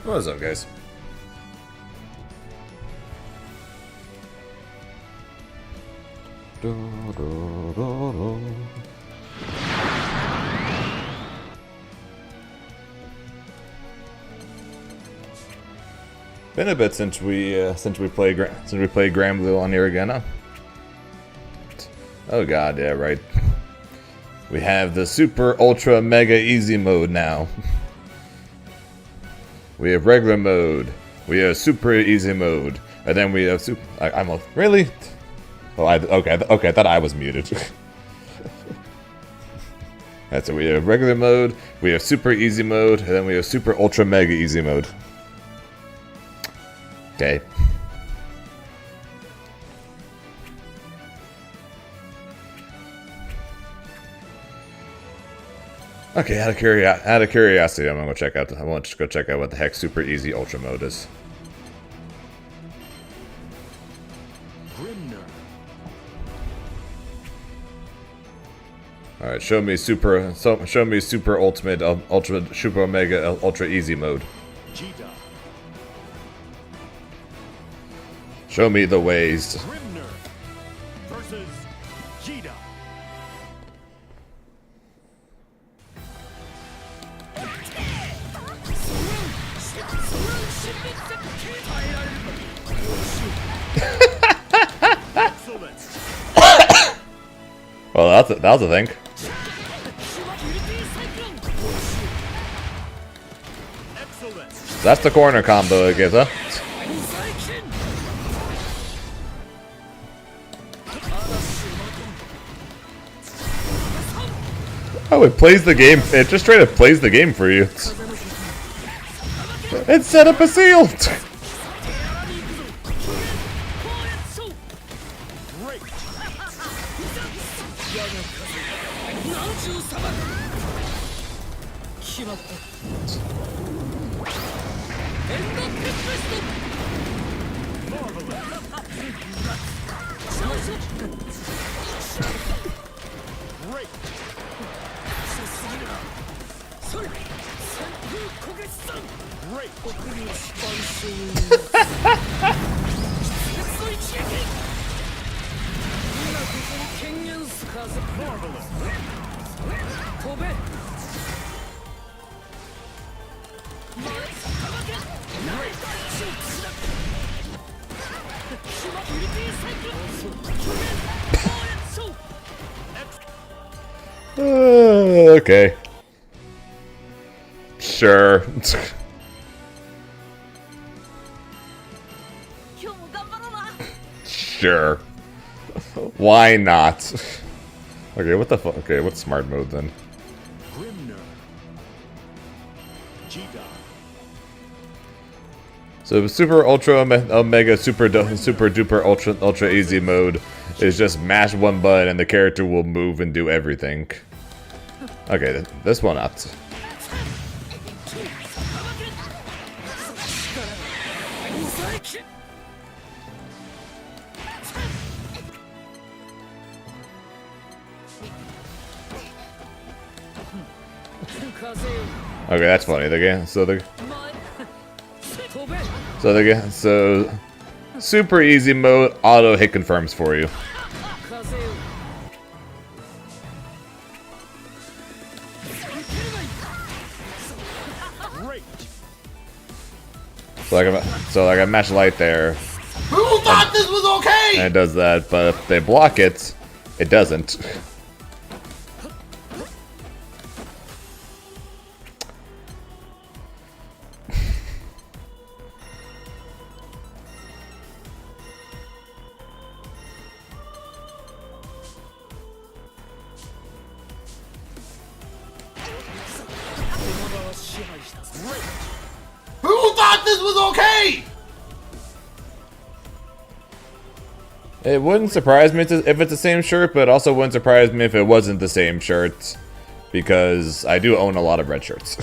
What's up, guys? Been a bit since we played Granblue on here again, huh? Oh god, yeah, right. We have the super ultra mega easy mode now. We have regular mode. We have super easy mode, and then we have super. I'm really. Oh, okay. I thought I was muted. That's it. We have regular mode. We have super easy mode, and then we have super ultra mega easy mode. Okay. Okay, out of curiosity, I'm gonna go check out. I want to go check out what the heck super easy ultra mode is. All right, show me super ultimate, ultra super mega ultra easy mode. Show me the ways. Versus Jida. Well, that was a thing. That's the corner combo it gives, huh? Oh, it plays the game. It just straight up plays the game for you. It set up a seal. Okay. Sure. Sure. Why not? Okay, what the fuck? Okay, what's smart mode then? So super ultra omega super duper ultra easy mode is just mash one button and the character will move and do everything. Okay, this one not. Okay, that's funny. So super easy mode auto hit confirms for you. So like I mash light there. Who thought this was okay? And it does that, but if they block it, it doesn't. Who thought this was okay? It wouldn't surprise me if it's the same shirt, but it also wouldn't surprise me if it wasn't the same shirt, because I do own a lot of red shirts,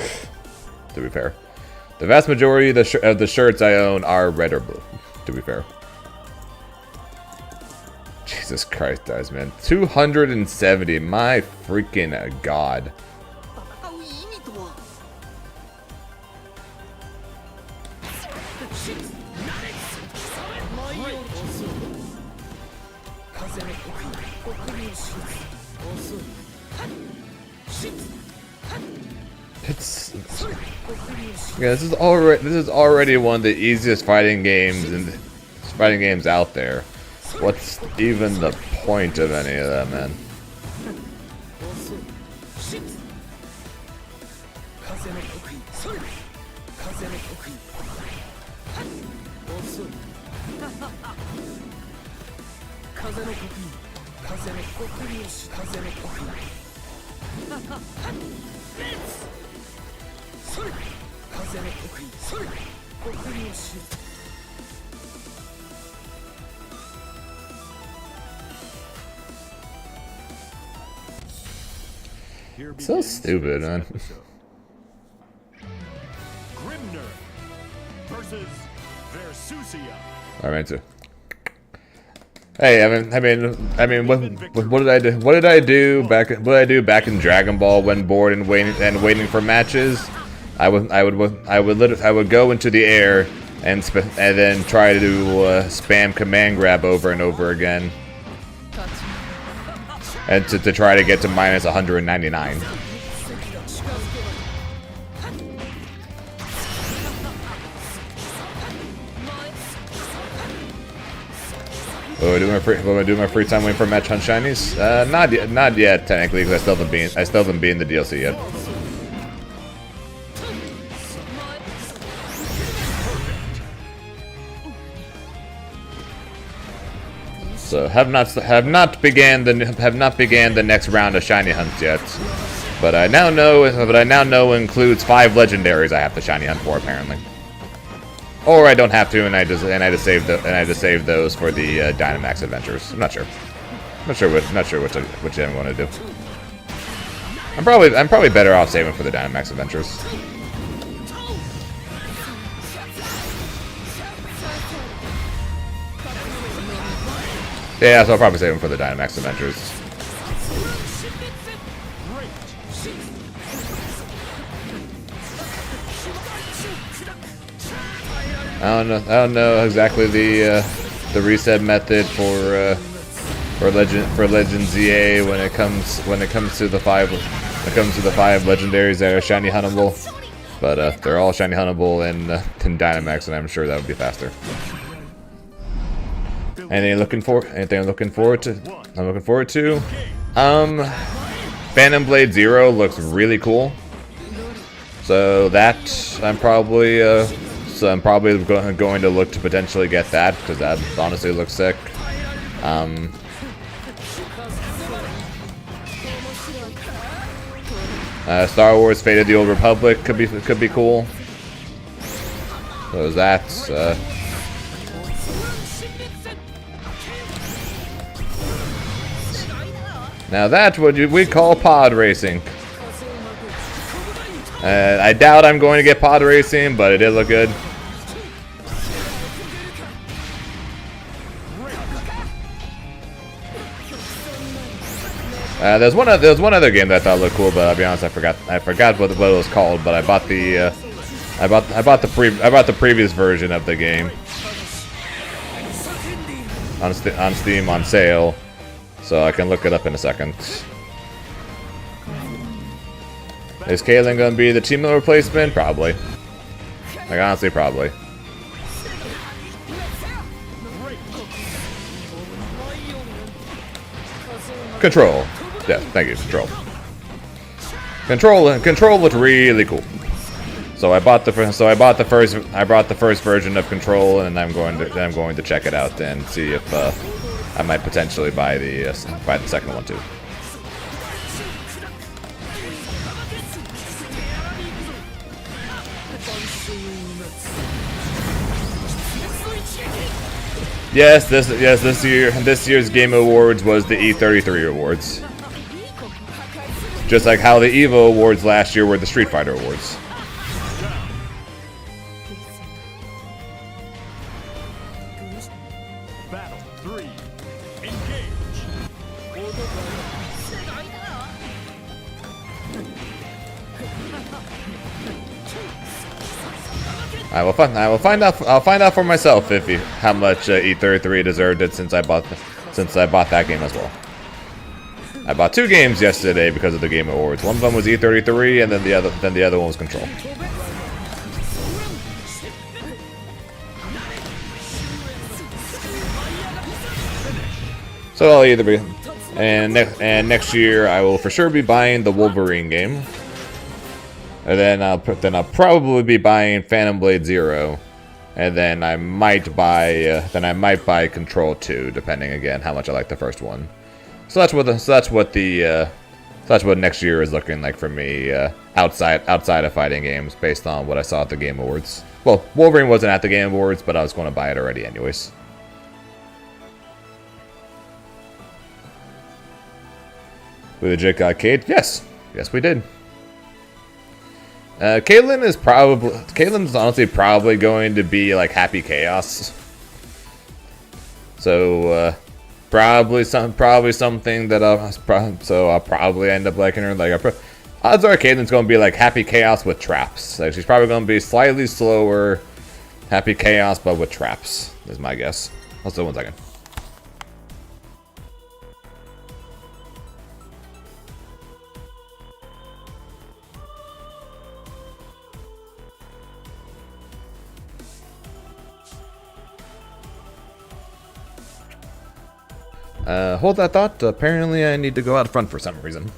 to be fair. The vast majority of the shirts I own are red or blue, to be fair. Jesus Christ, guys, man. 270, my freaking god. It's yeah. This is already one of the easiest fighting games out there. What's even the point of any of that, man? So stupid, man. Versus Versusia. I'm into. Hey, I mean, what did I do? What did I do back in Dragon Ball when bored and waiting for matches? I would go into the air and then try to spam command grab over and over again, and to try to get to minus 199. What do I do my free time waiting for match hunt shinies? Not yet technically, because I still haven't been in the DLC yet. So have not began the next round of shiny hunts yet. But I now know includes 5 legendaries I have to shiny hunt for apparently. Or I don't have to, and I just save those for the Dynamax adventures. I'm not sure. Not sure which I'm going to do. I'm probably better off saving for the Dynamax adventures. Yeah, so I'll probably save them for the Dynamax adventures. I don't know exactly the reset method for Legend ZA when it comes to the five legendaries that are shiny huntable, but they're all shiny huntable in Dynamax, and I'm sure that would be faster. Anything I'm looking forward to? Phantom Blade Zero looks really cool, so that I'm probably going to look to potentially get that, because that honestly looks sick. Star Wars: Fate of the Old Republic could be cool. So that's now that's what we call pod racing. I doubt I'm going to get pod racing, but it did look good. There's one other game that I thought looked cool, but I'll be honest, I forgot what it was called. But I bought the previous version of the game on Steam on sale, so I can look it up in a second. Is Caitlyn gonna be the team replacement? Probably. Like honestly, probably. Control. Yeah, thank you. Control looked really cool. So I bought the first version of Control, and I'm going to check it out and see if I might potentially buy the second one too. Yes, this year's Game Awards was the E33 Awards. Just like how the EVO Awards last year were the Street Fighter Awards. Battle 3. Engage. I'll find out for myself how much E33 deserved it since I bought since I bought that game as well. I bought 2 games yesterday because of the Game Awards. One of them was E33, and then the other one was Control. So I'll either be, and next year I will for sure be buying the Wolverine game, and then I'll probably be buying Phantom Blade Zero, and then I might buy Control 2, depending again how much I like the first one. So that's what next year is looking like for me outside of fighting games, based on what I saw at the Game Awards. Well, Wolverine wasn't at the Game Awards, but I was going to buy it already anyways. We legit got Cade? Yes, we did. Caitlyn's honestly probably going to be like Happy Chaos. So probably something that I'll probably end up liking her. Like odds are Caitlyn's going to be like Happy Chaos with traps. Like she's probably going to be slightly slower, Happy Chaos but with traps. Is my guess. Also, 1 second. Hold that thought. Apparently I need to go out front for some reason.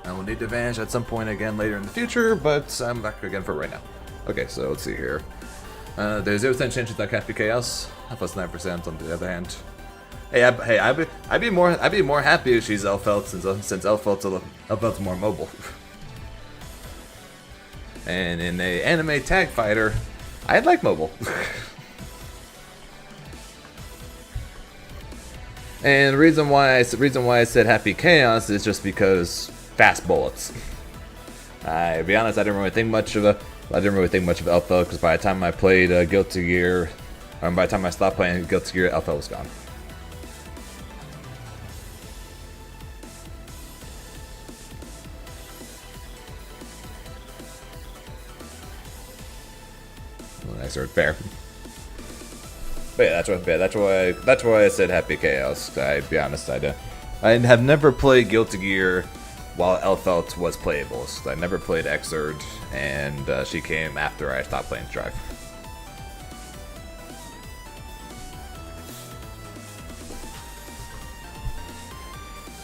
I will need advantage at some point again later in the future, but I'm back again for right now. Okay, so let's see here. There's 0% chance that can't be chaos. Plus 9% on the other hand. Hey, I'd be more happy if she's Elfelt since Elfelt's more mobile. And in a anime tag fighter, I'd like mobile. And the reason why I said Happy Chaos is just because fast bullets. To be honest, I didn't really think much of Elfelt because by the time I played Guilty Gear, or by the time I stopped playing Guilty Gear, Elfelt was gone. Nice or fair. But yeah, that's why I said Happy Chaos. I'd be honest, I have never played Guilty Gear while Elfelt was playable. So I never played Xrd, and she came after I stopped playing Strive.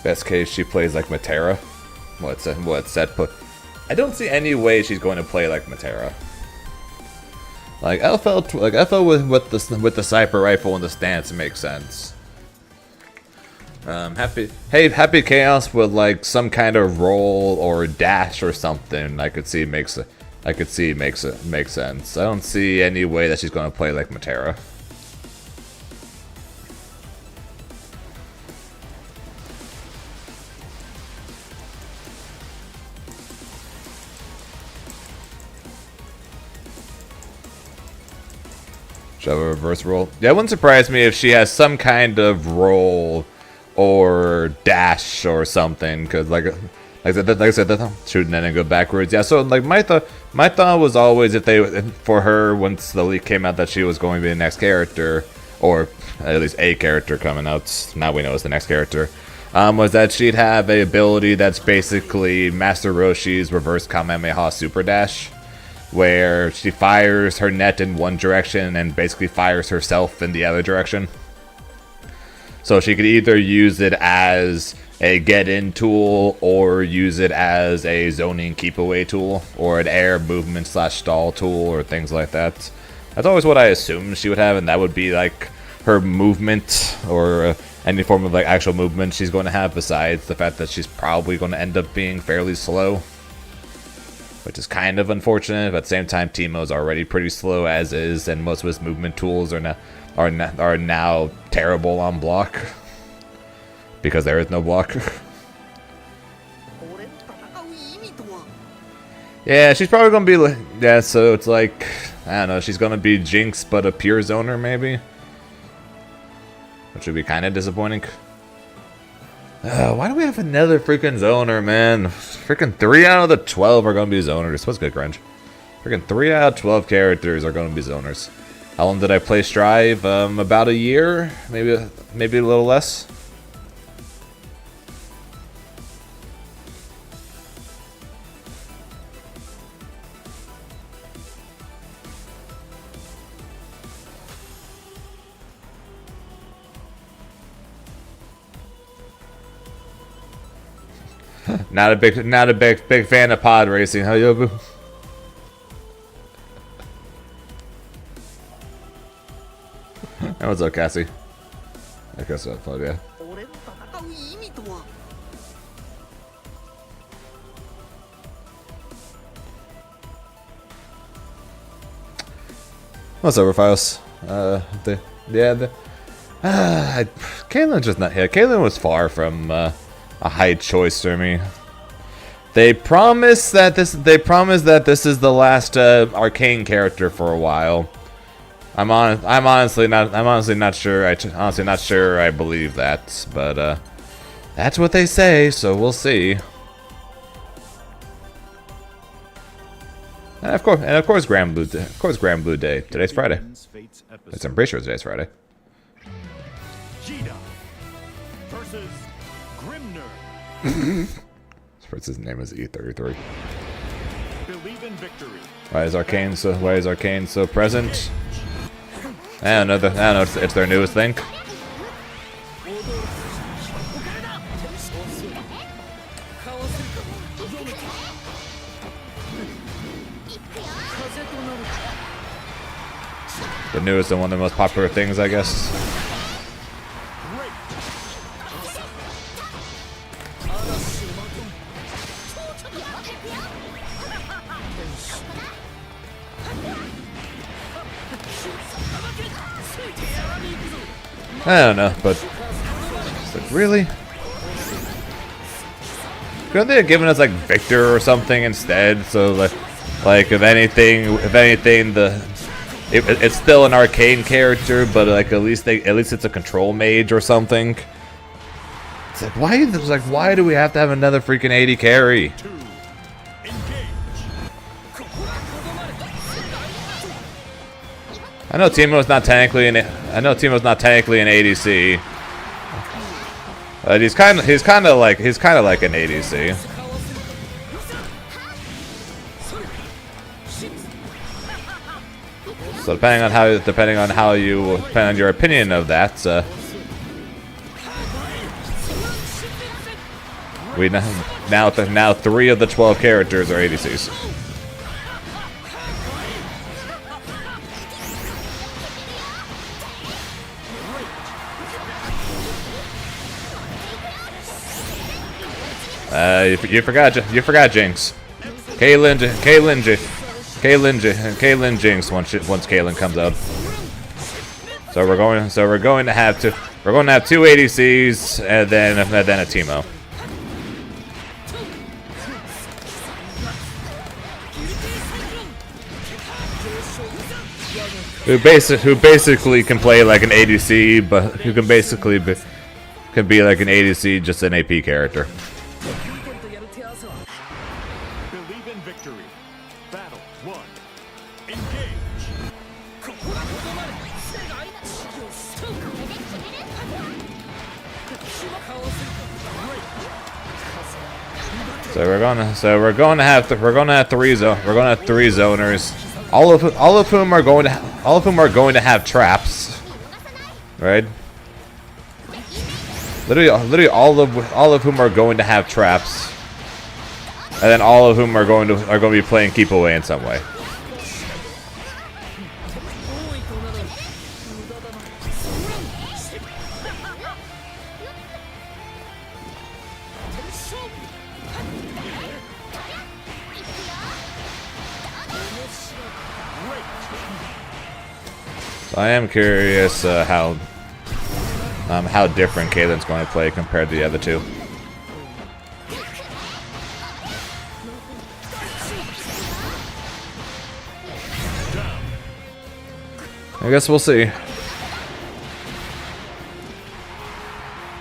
Best case, she plays like Matera. What's that put? I don't see any way she's going to play like Matera. Like Elfelt with the sniper rifle and the stance makes sense. Happy Chaos with like some kind of roll or dash or something. I could see makes sense. I don't see any way that she's going to play like Matera. Should have a reverse roll. Yeah, it wouldn't surprise me if she has some kind of roll or dash or something. Cause like I said, shooting in and go backwards. Yeah. So like my thought was always for her once the leak came out that she was going to be the next character, or at least a character coming out. Now we know it's the next character. Was that she'd have a ability that's basically Master Roshi's reverse Kamehameha super dash, where she fires her net in one direction and basically fires herself in the other direction. So she could either use it as a get-in tool or use it as a zoning keep-away tool or an air movement / stall tool or things like that. That's always what I assumed she would have, and that would be like her movement or any form of like actual movement she's going to have, besides the fact that she's probably going to end up being fairly slow. Which is kind of unfortunate, but at the same time, Teemo's already pretty slow as is, and most of his movement tools are now terrible on block. Because there is no block. Yeah, she's probably going to be... Yeah, so it's like... I don't know, she's going to be Jinx, but a pure zoner, maybe? Which would be kind of disappointing. Why do we have another freaking zoner, man? Freaking 3 out of the 12 are going to be zoners. What's good, Grunge? Freaking 3 out of 12 characters are going to be zoners. How long did I play Strive? About a year? Maybe a little less? Not a big fan of pod racing, huh, Yobu? Hey, what's up, Cassie? I guess that's fun, yeah. What's up, Files? Caitlyn just not here. Caitlyn was far from a high choice for me. They promised that this is the last arcane character for a while. I'm honestly not sure. Honestly not sure I believe that, but that's what they say, so we'll see. And of course, Granblue Day. Today's Friday. I'm pretty sure today's Friday. Versus Grimner. His name is E33. Believe in victory. Why is Arcane so present? I don't know. It's their newest thing. the newest and one of the most popular things, I guess. I don't know, but it's like, really? Couldn't they have given us like Victor or something instead? So like if anything, it's still an arcane character, but like at least it's a control mage or something. It's like why do we have to have another freaking 80 carry? I know Teemo's not technically an ADC. But he's kind of like an ADC. So depending on your opinion of that, we now 3 of the 12 characters are ADCs. You forgot Jinx. Caitlyn Jinx once Caitlyn comes up. So we're going to have 2 ADCs and then a Teemo. Who basically can play like an ADC, but who can basically be like an ADC, just an AP character. Believe in victory. Battle 1. Engage. So we're gonna have 3 zoners, all of whom are going to have traps, right? Literally all of whom are going to have traps, and then all of whom are going to be playing keep away in some way. So I am curious how different Caitlyn's going to play compared to the other 2. I guess we'll see.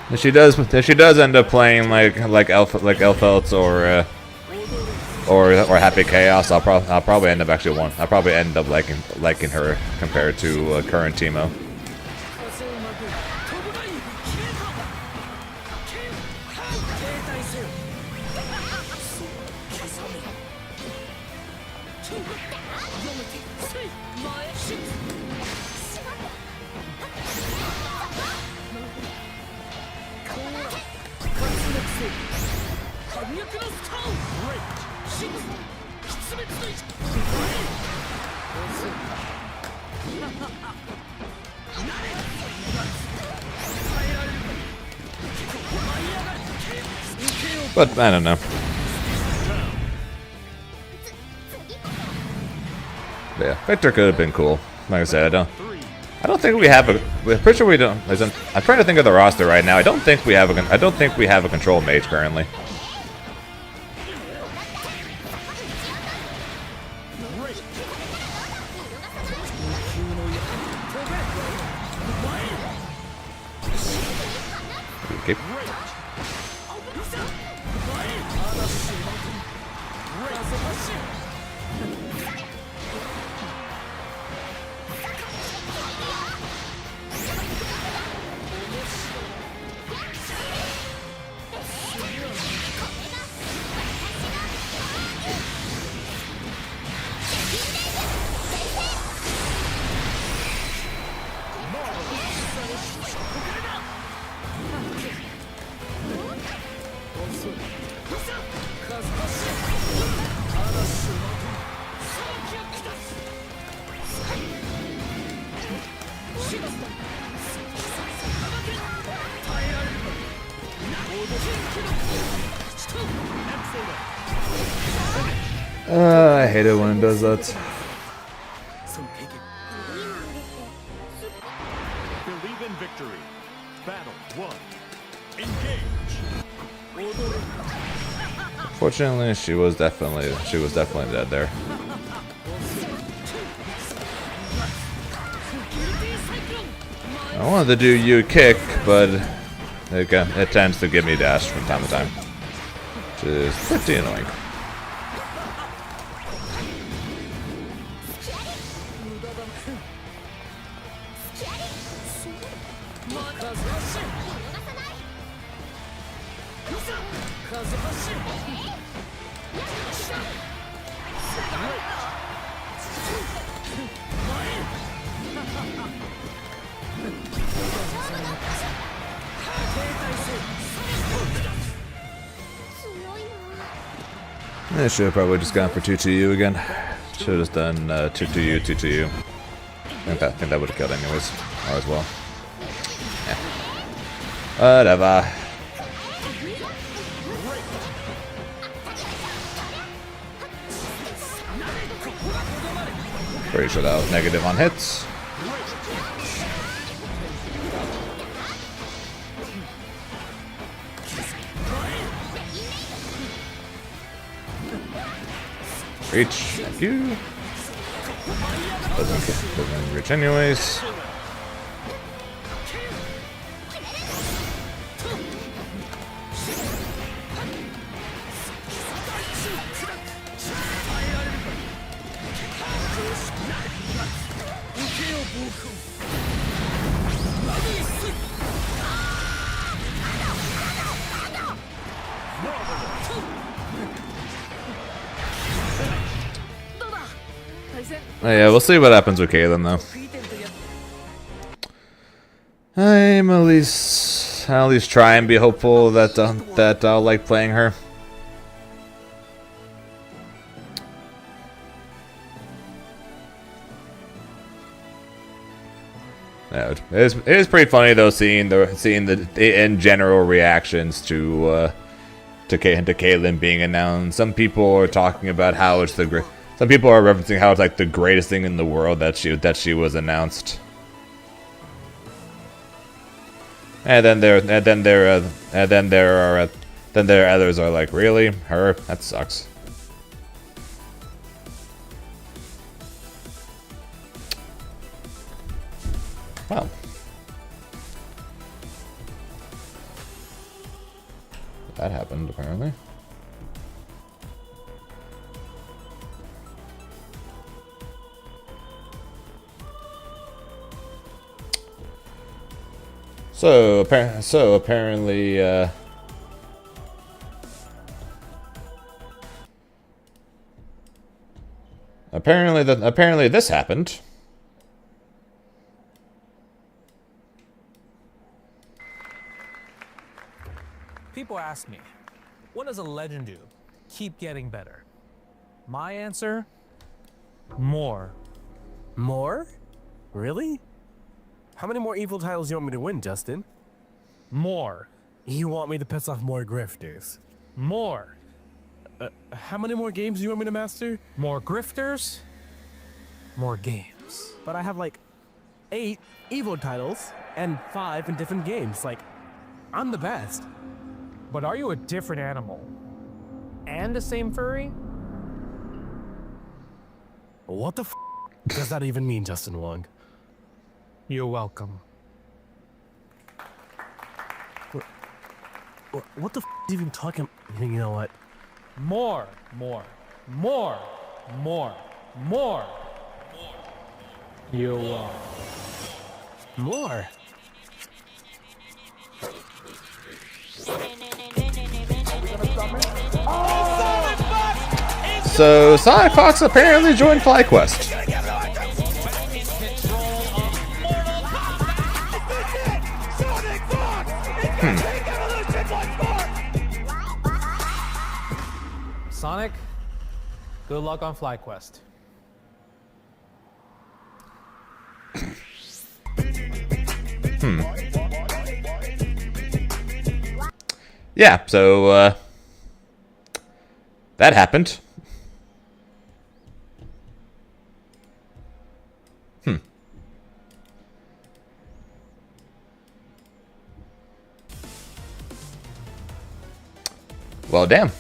If she does end up playing like Elfelt or Happy Chaos, I'll probably end up liking her compared to current Teemo. But I don't know. But yeah, Victor could have been cool. Like I said, I don't think we have a. We're pretty sure we don't. I'm trying to think of the roster right now. I don't think we have a control mage currently. Okay. I hate it when it does that. Believe in victory. Battle 1. Engage. Fortunately, she was definitely dead there. I wanted to do you kick, but it tends to give me dash from time to time, which is pretty annoying. I should have probably just gone for 2-2-U again. Should have just done 2-2-U, 2-2-U. I think that would have killed anyways. Or as well. Yeah. Whatever. Pretty sure that was negative on hits. Reach. Thank you. Doesn't reach anyways. Oh, yeah, we'll see what happens with Caitlyn though. I'm at least try and be hopeful that I'll like playing her. Yeah, it is pretty funny though seeing the in general reactions to Caitlyn being announced. Some people are talking about how it's the great. Some people are referencing how it's like the greatest thing in the world that she was announced. And then there are others are like, really? Her? That sucks. Wow. That happened apparently. So apparently, apparently this happened. People ask me, what does a legend do? Keep getting better. My answer? More. More? Really? How many more evil titles do you want me to win, Justin? More. You want me to piss off more grifters? More. How many more games do you want me to master? More grifters? More games. But I have like 8 Evo titles and 5 in different games. Like, I'm the best. But are you a different animal? And the same furry? What the f does that even mean, Justin Wong? You're welcome. What the f is even talking? You know what? More. You're welcome. More. So Sonic Fox apparently joined FlyQuest. Sonic, good luck on FlyQuest. Yeah, so that happened. Well, damn.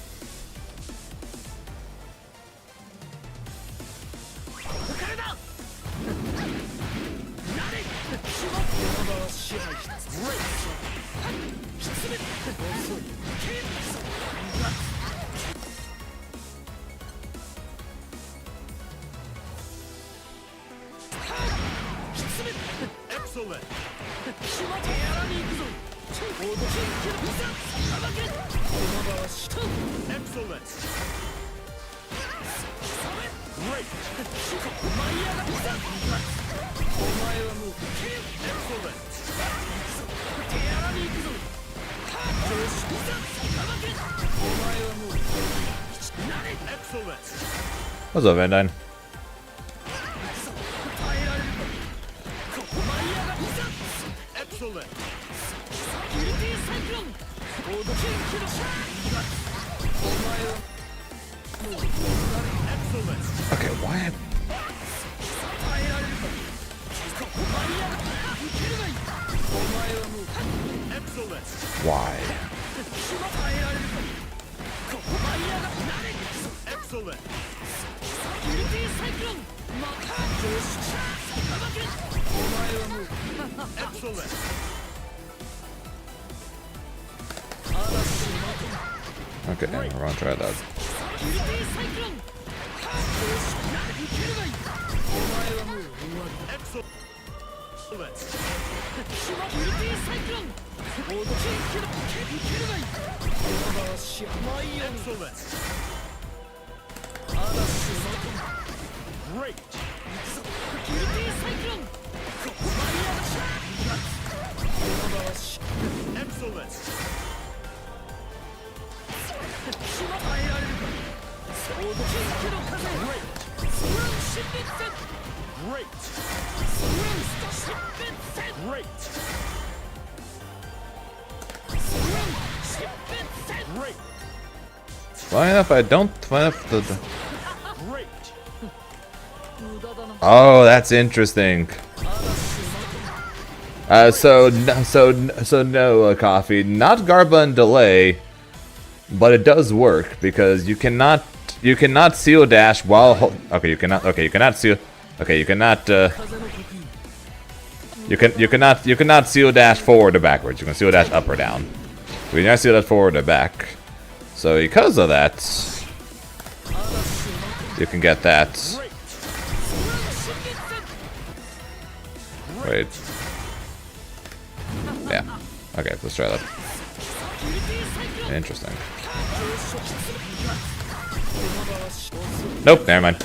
Excellent. Excellent. Great. Excellent. What's up, Van Dyne? Excellent. Okay, why? Excellent. Why? Excellent. Excellent. Okay, we're gonna try that. Great. Excellent. Great. Great. Great. Funny enough, I don't. Funny enough, Great. oh, that's interesting. So no, coffee, not Garba and delay, but it does work because you cannot seal dash while okay, you cannot seal. Okay, you cannot you cannot seal dash forward or backwards. You can seal dash up or down. You cannot seal dash forward or back. So because of that, you can get that. Wait. Yeah. Okay, let's try that. Interesting. Nope, never mind.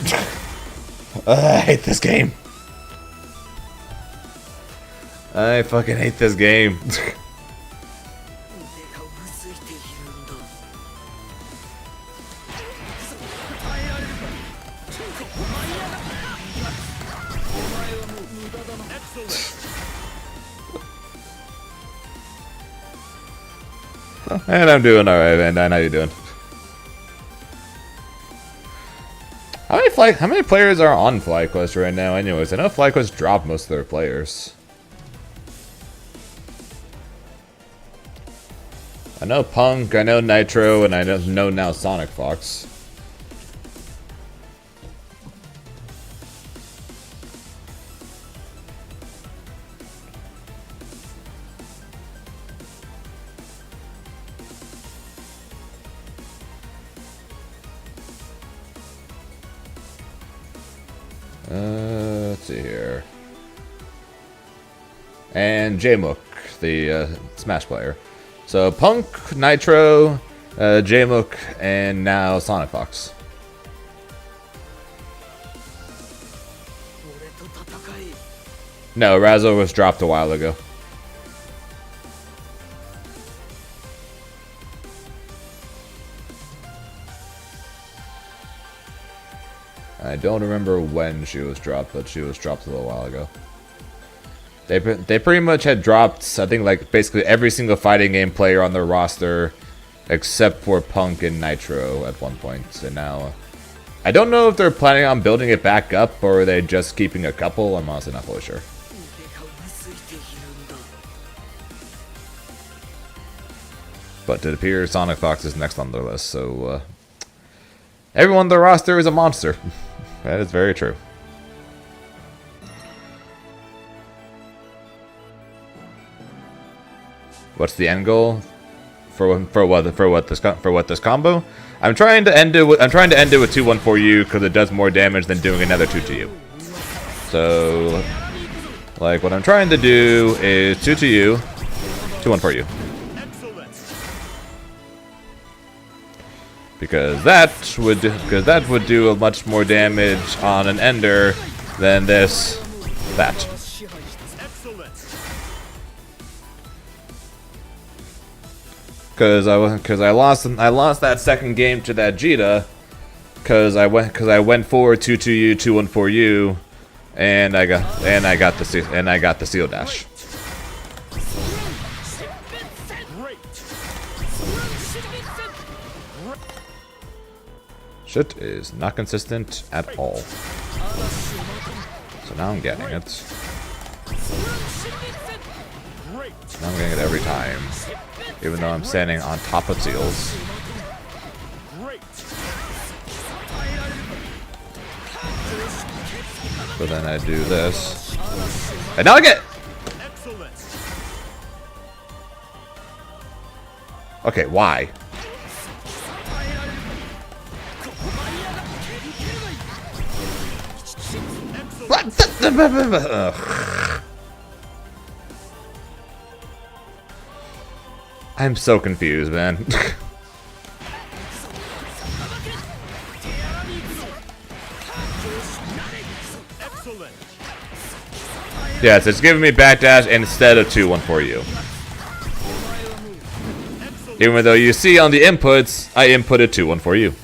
I hate this game. I fucking hate this game. And I'm doing alright, Van Dyne. How you doing? How many players are on FlyQuest right now? Anyways, I know FlyQuest dropped most of their players. I know Punk, I know Nitro, and I know now Sonic Fox. Let's see here. And J-Mook, the Smash player. So Punk, Nitro, J-Mook, and now Sonic Fox. No, Razzle was dropped a while ago. I don't remember when she was dropped, but she was dropped a little while ago. They pretty much had dropped, I think, like basically every single fighting game player on their roster, except for Punk and Nitro at one point. And now, I don't know if they're planning on building it back up or are they just keeping a couple. I'm honestly not fully sure. But it appears Sonic Fox is next on their list, so everyone on the roster is a monster. That is very true. What's the end goal for what this combo? I'm trying to end it with 2-1-4-U because it does more damage than doing another 2-to-U. So, like, what I'm trying to do is 2-to-U, 2-1-4-U. Because that would do much more damage on an ender than that. Because I lost that second game to that Jita because I went forward 2-to-U, 2-1-4-U, and I got the seal dash. Shit is not consistent at all. So now I'm getting it. Now I'm getting it every time. Even though I'm standing on top of seals. So then I do this. And now I get... Okay, why? What? I'm so confused, man. Yes, it's giving me backdash instead of 2-1-4-U. Even though you see on the inputs, I inputted 2-1-4-U.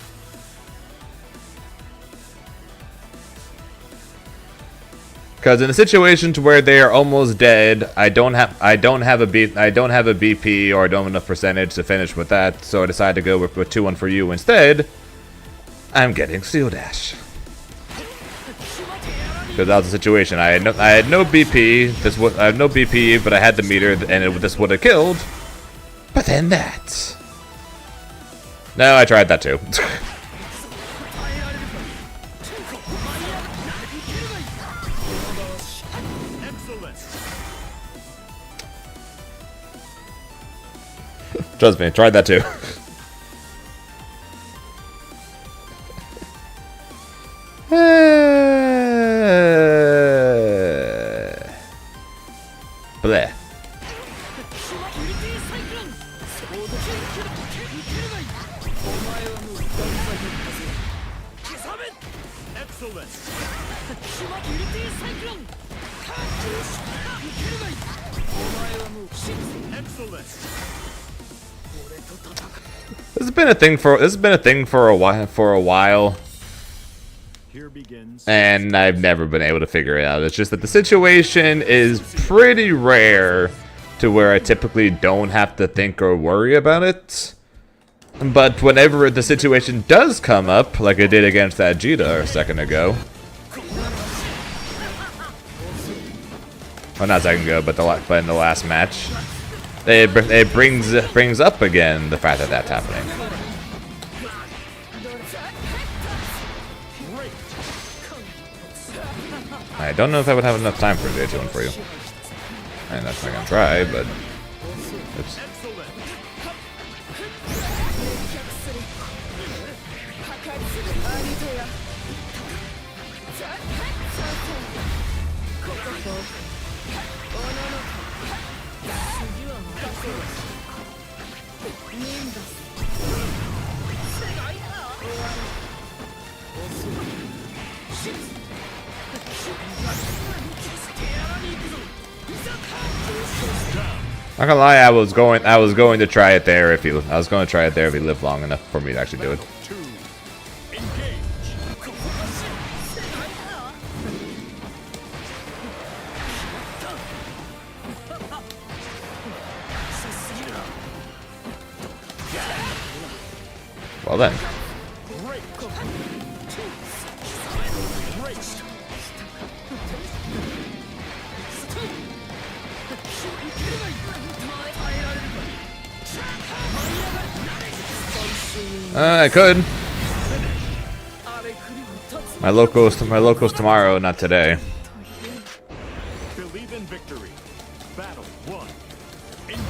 Because in a situation to where they are almost dead, I don't have a BP or I don't have enough percentage to finish with that, so I decided to go with 2-1-4-U instead. I'm getting Seal Dash. Because that was the situation. I had no BP. I had no BP, but I had the meter, and this would have killed. But then that. No, I tried that too. Trust me, I tried that too. Bleh. This has been a thing for a while. Here begins. And I've never been able to figure it out. It's just that the situation is pretty rare to where I typically don't have to think or worry about it. But whenever the situation does come up, like I did against that Jita a second ago. Well, not a second ago, but in the last match. It brings up again the fact that that's happening. I don't know if I would have enough time for a day 2-1-4-U. And that's not gonna try, but oops. Not gonna lie, I was going to try it there if he lived long enough for me to actually do it. Well then. I could. My locals tomorrow, not today. Believe in victory. Battle 1. Engage.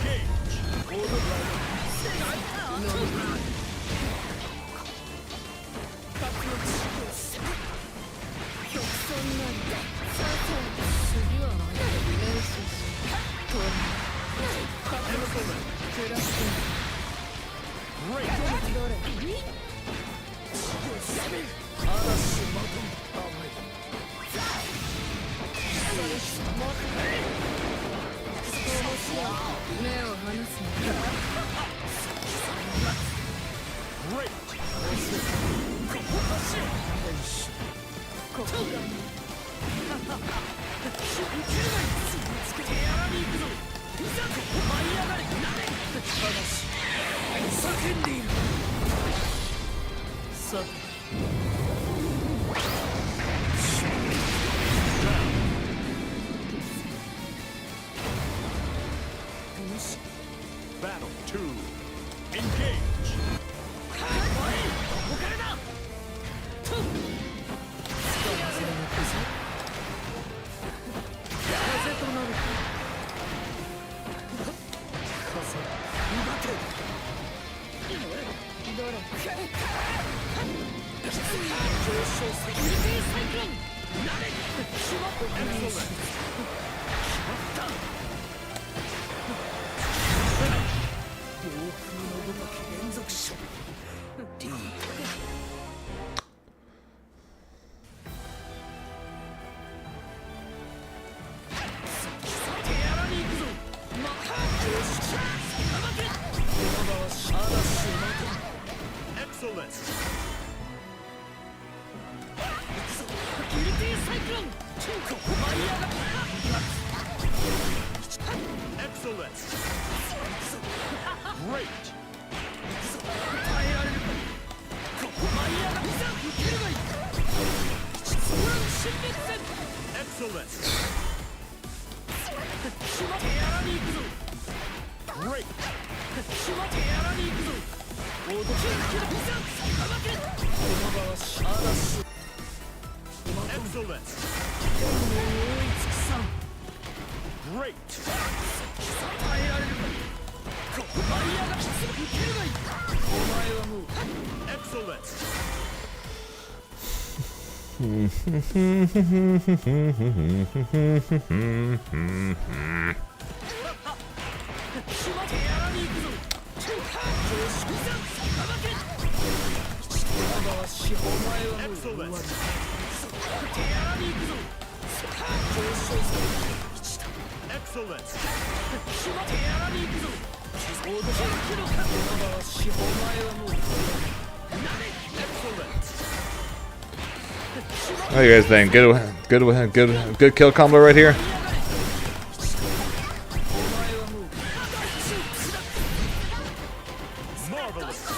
Battle 2. Engage. Excellent. Excellent. Great. Excellent. Great. Excellent. Great. Excellent. Excellent. Excellent. What do you guys think? Good kill combo right here. Marvelous.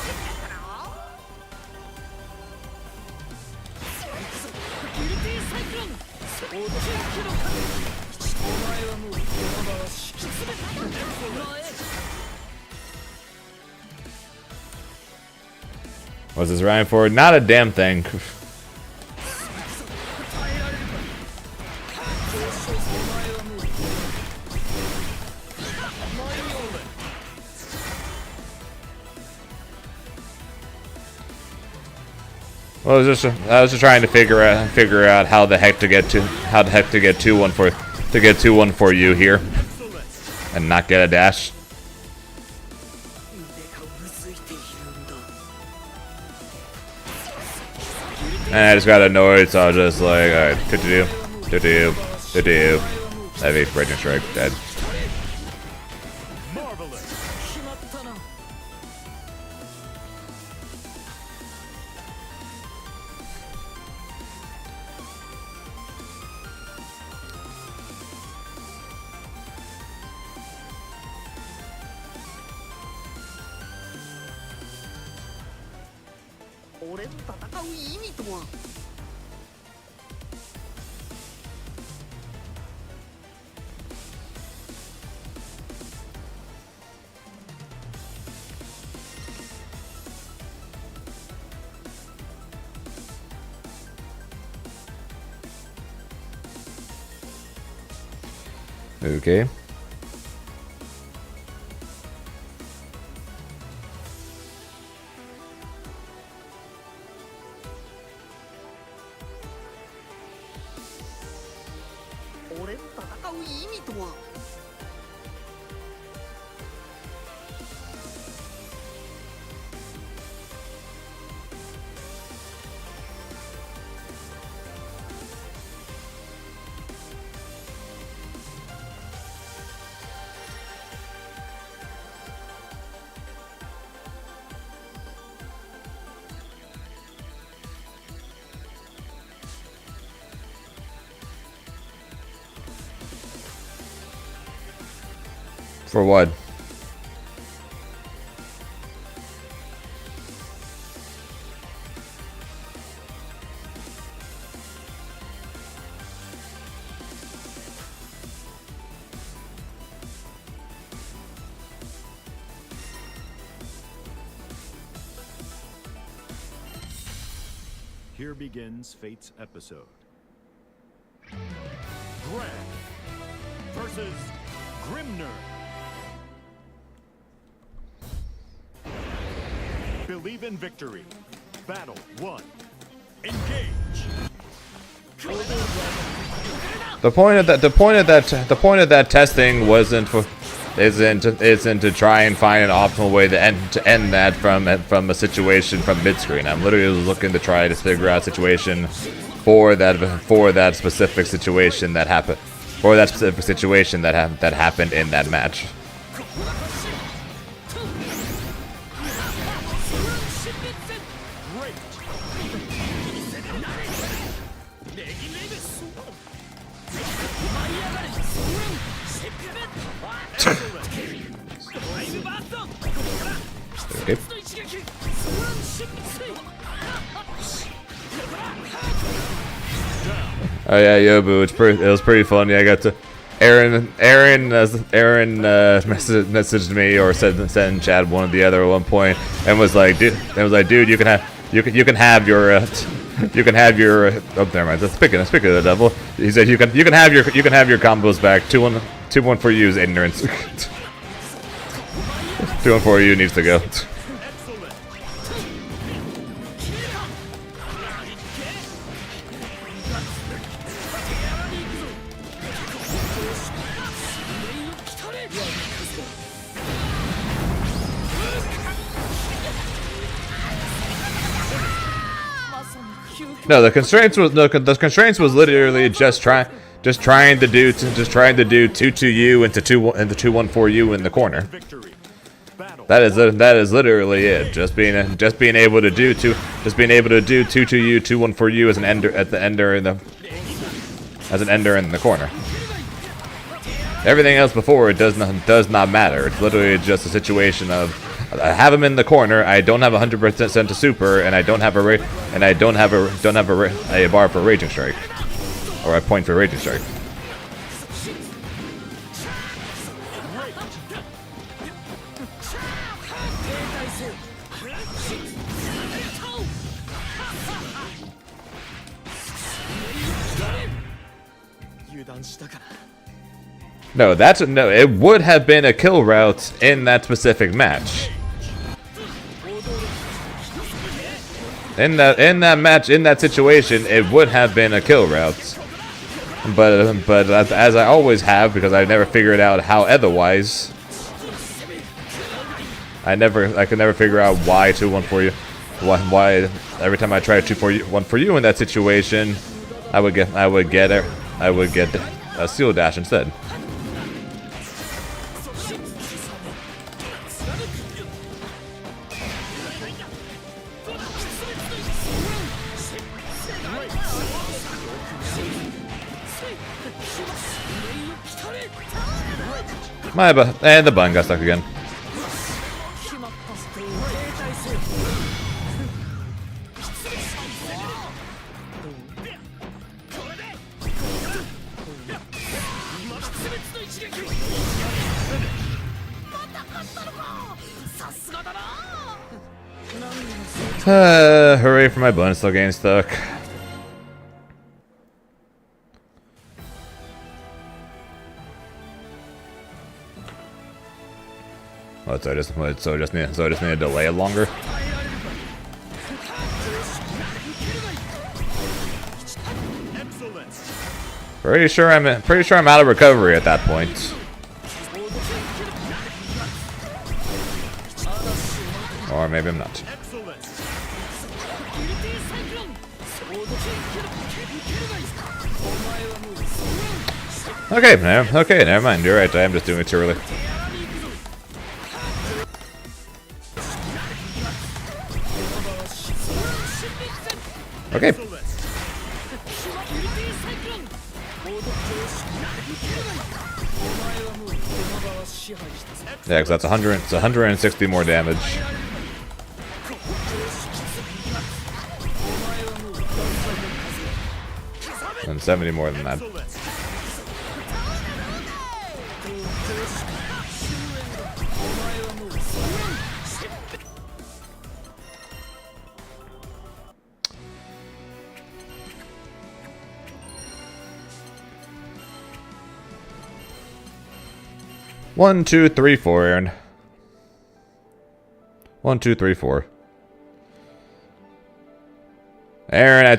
What's this rhyme for? Not a damn thing. Well, I was just trying to figure out how the heck to get 2-1 for you here, and not get a dash. And I just got annoyed, so I was just like, alright, do. Heavy raging strike, dead. Okay. For what? Here begins Fate's episode. Gran versus Grimner. Believe in victory. Battle 1. Engage. The point of that testing isn't to try and find an optimal way to end that from a situation from mid-screen. I'm literally looking to try to figure out a situation for that specific situation that happened in that match. Okay. Oh yeah, Yobu, it was pretty funny. I got to Aaron messaged me or said in chat one or the other at one point and was like, dude, you can have your oh, never mind. Speaking of the devil, he said you can have your combos back. 2-1 for you is ignorance. 2-1 for you needs to go. No, the constraints was literally just trying to do 2-2-U into 2-1-4-U in the corner. That is literally it. Just being able to do 2-2-U, 2-1-4-U as an ender in the corner. Everything else before it does not matter. It's literally just a situation of I have him in the corner. I don't have 100% to super, and I don't have a bar for Raging Strike, or a point for Raging Strike. No, it would have been a kill route in that specific match. In that situation, it would have been a kill route. But as I always have, because I never figured out how otherwise. I could never figure out why 2-1-4-U. Why every time I try 2-1-4-U in that situation, I would get a seal dash instead. And the button got stuck again. Hooray for my button still getting stuck. What, so I just need to delay it longer. Excellent. Pretty sure I'm out of recovery at that point. Or maybe I'm not. Excellent. Okay, never mind. You're right. I am just doing it too early. Okay. Excellent. Yeah, because that's 100. It's 160 more damage. And 70 more than that. Excellent. 1, 2, 3, 4, Aaron. 1, 2, 3, 4. Aaron, I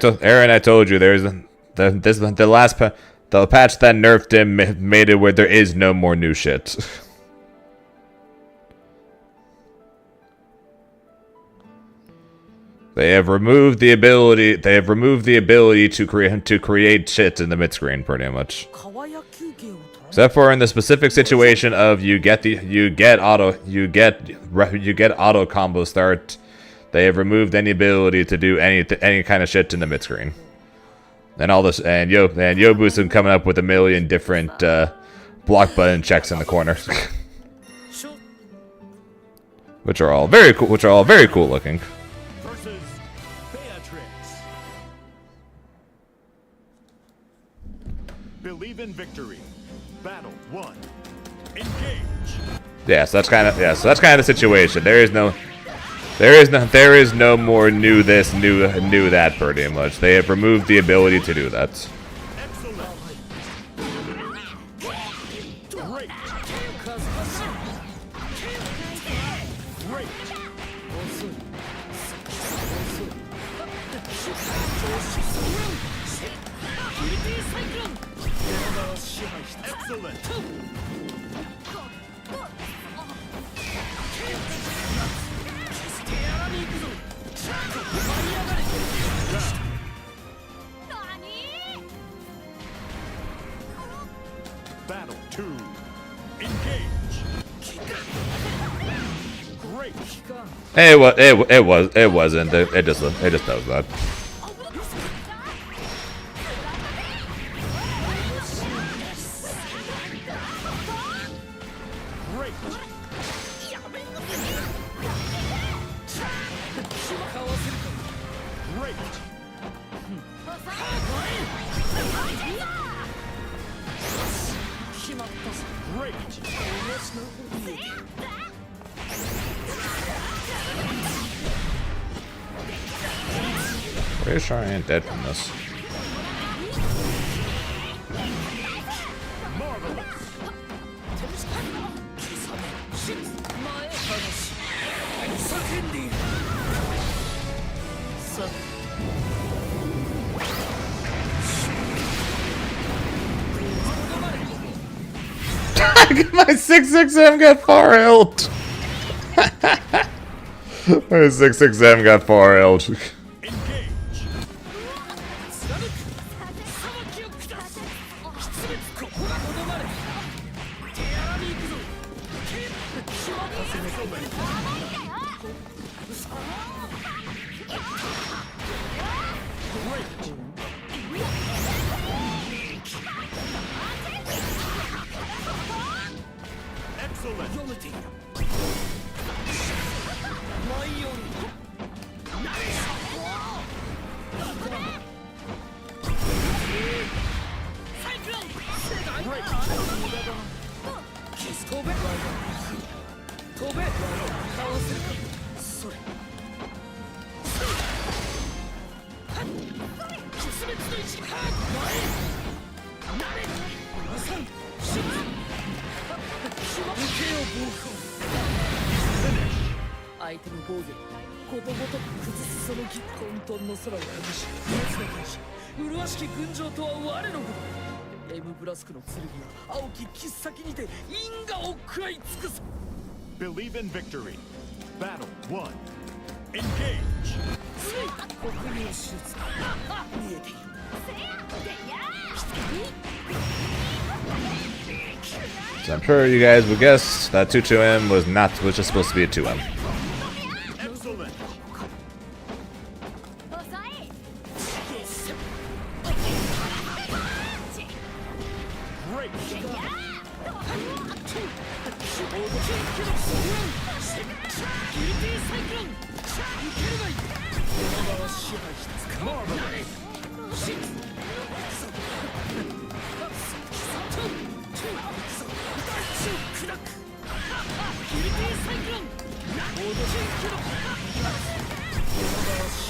told you there's the patch that nerfed him made it where there is no more new shit. They have removed the ability. To create shit in the mid screen, pretty much. Except for in the specific situation of you get auto combo start. They have removed any ability to do any kind of shit in the mid screen. And all this and Yobu's been coming up with a million different block button checks in the corner. which are all very cool looking. Versus Beatrix. Believe in victory. Battle 1. Engage. Yeah, so that's kind of the situation. There is no more new this, new that, pretty much. They have removed the ability to do that. Excellent. Great. Great. Excellent. Battle 2. Engage. Great. It wasn't. It just does that. Great. Great. Great. Pretty sure I ain't dead from this. My 667 got far held. My 667 got far held. Engage. Excellent. 相手の防御ことごとく崩すその木混沌の空を崩し熱な天使麗しき群青とは我のこと M ブラスクの剣は青き切っ先にて因果を食らい尽くす Believe in victory. Battle 1. Engage. 国民手術見えている So I'm sure you guys would guess that 2-2M was just supposed to be a 2M. Excellent.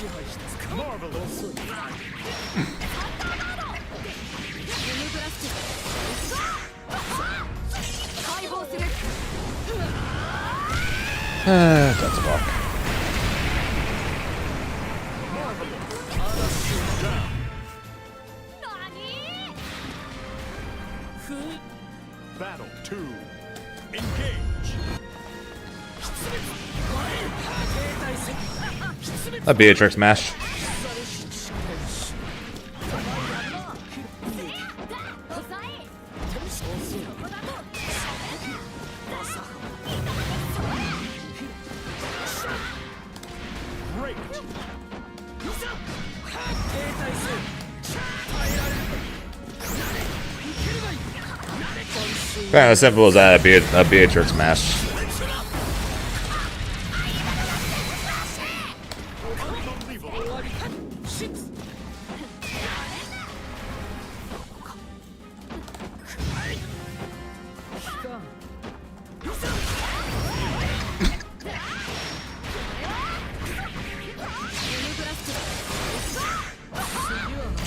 Great. Marvelous. That's a block. Battle 2. Engage. A Beatrix mash. Great. Kind of simple as that, a Beatrix mash.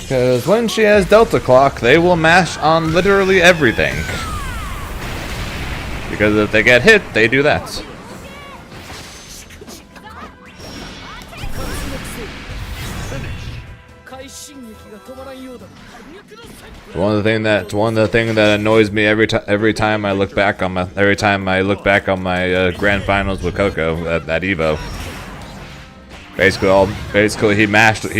Because when she has Delta Clock, they will mash on literally everything. Because if they get hit, they do that. One of the thing that annoys me every time I look back on my grand finals with Coco at Evo. Basically, he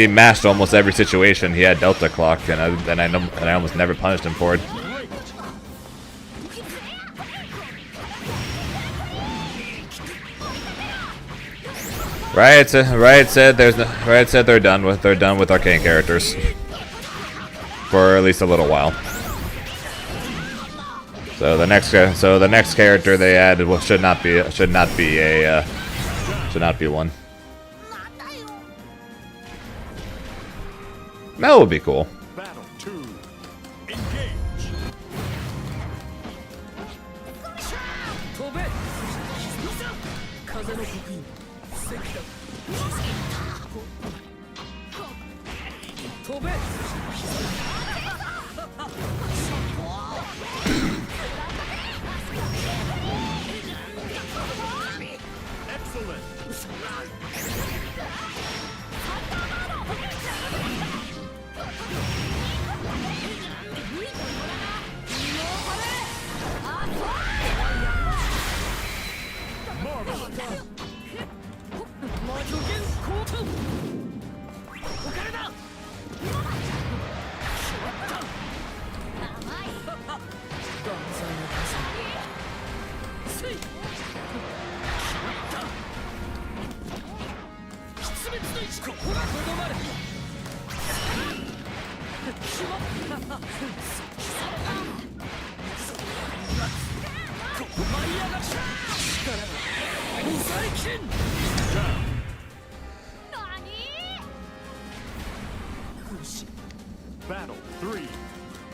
mashed almost every situation. He had Delta Clock, and I almost never punished him for it. Riot said they're done with arcane characters for at least a little while. So the next character they add should not be one. That would be cool. Battle 2. Engage. Excellent. Battle 3.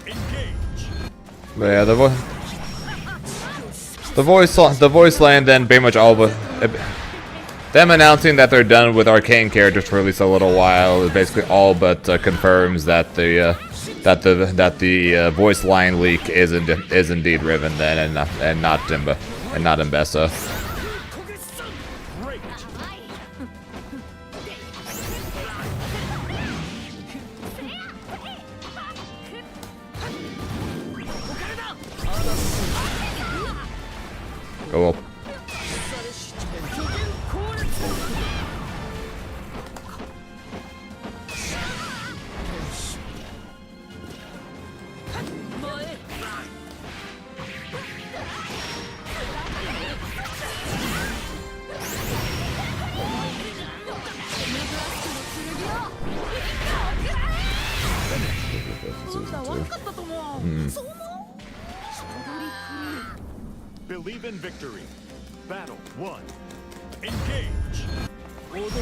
Engage. But yeah, the voice line then pretty much all but them announcing that they're done with arcane characters for at least a little while is basically all but confirms that the voice line leak is indeed Riven then and not Dimba and not Mbessa. Great. Cool. Believe in victory. Battle 1. Engage. Great.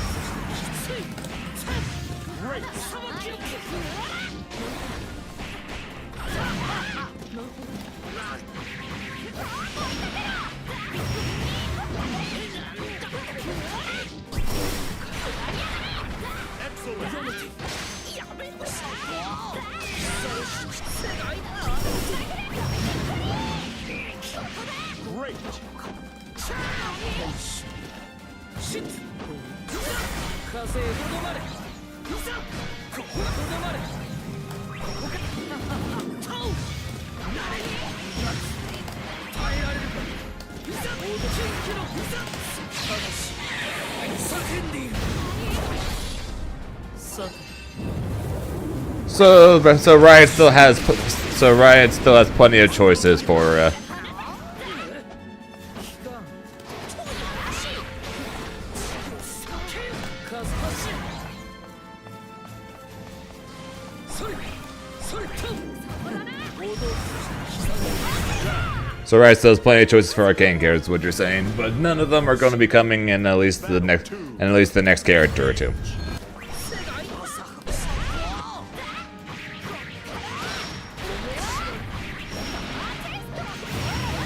Excellent. Great. So Riot still has plenty of choices for. So Riot still has plenty of choices for arcane characters, what you're saying, but none of them are going to be coming in at least the next character or two.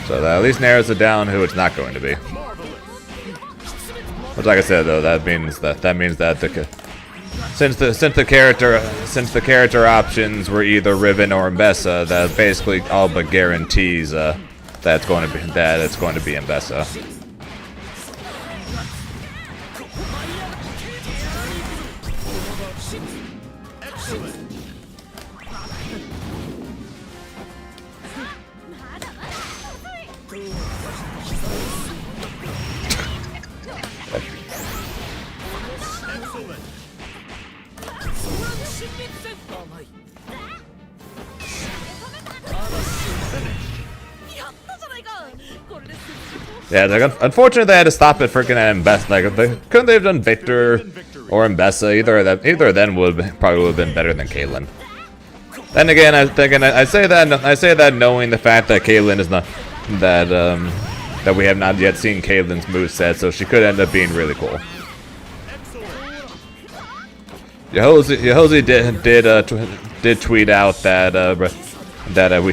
So that at least narrows it down who it's not going to be. Which, like I said, though, that means that since the character options were either Riven or Mbessa, that basically all but guarantees that it's going to be Mbessa. Yeah, like, unfortunately they had to stop it freaking at Mbessa. Like, couldn't they have done Victor or Mbessa? Either of them probably would have been better than Caitlyn. Then again, I say that knowing the fact that Caitlyn is not that we have not yet seen Caitlyn's moveset, so she could end up being really cool. Yohozi did tweet out that we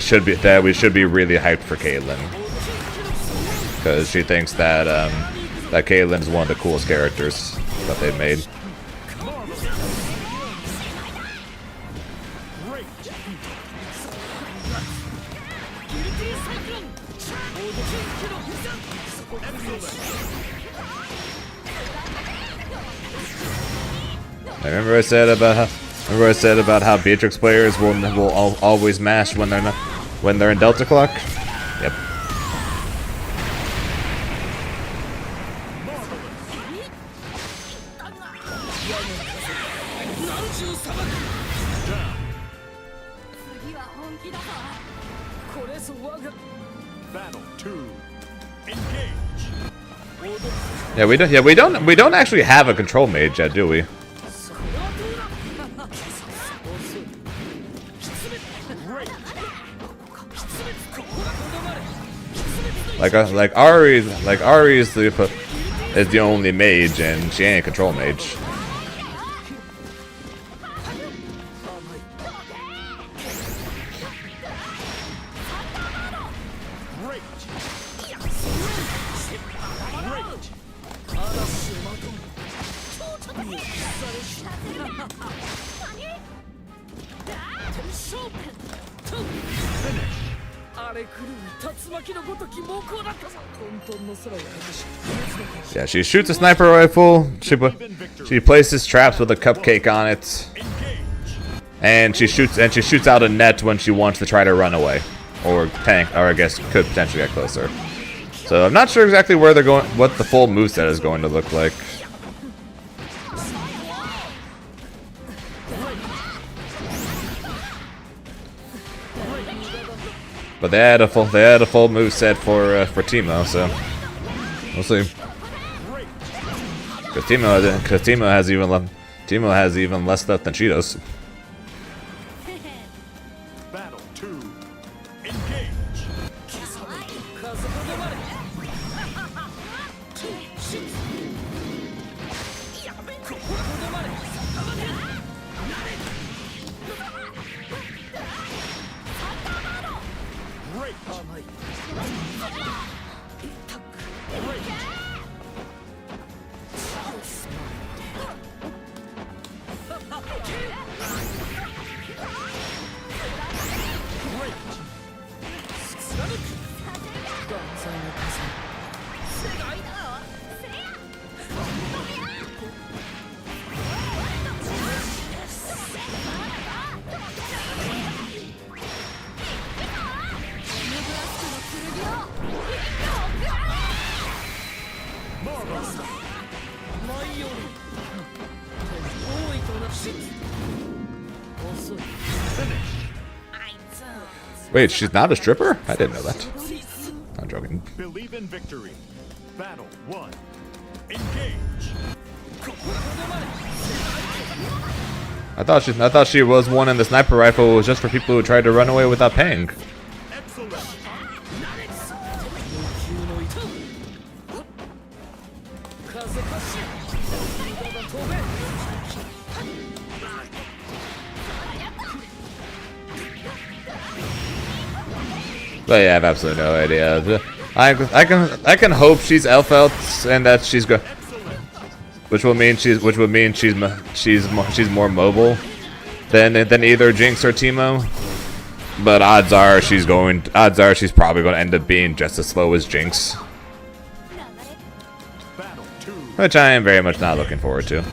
should be really hyped for Caitlyn, because she thinks that that Caitlyn's one of the coolest characters that they've made. Remember I said about how Beatrix players will always mash when they're in Delta Clock? Yep. Battle 2. Engage. We don't actually have a control mage yet, do we? Like Ari is the only mage, and she ain't a control mage. Yeah, she shoots a sniper rifle. She places traps with a cupcake on it, and she shoots out a net when she wants to try to run away, or tank, or I guess could potentially get closer. So I'm not sure exactly where they're going, what the full moveset is going to look like. But they had a full moveset for Teemo, so we'll see. Because Teemo has even less stuff than she does. Battle 2. Engage. Great. Wait, she's not a stripper? I didn't know that. I'm joking. Believe in victory. Battle 1. Engage. I thought she was one, and the sniper rifle was just for people who tried to run away without paying. Excellent. But yeah, I have absolutely no idea. I can hope she's Elfelt and that she's go, which would mean she's more mobile than either Jinx or Teemo. But odds are she's probably going to end up being just as slow as Jinx, Battle 2. which I am very much not looking forward to.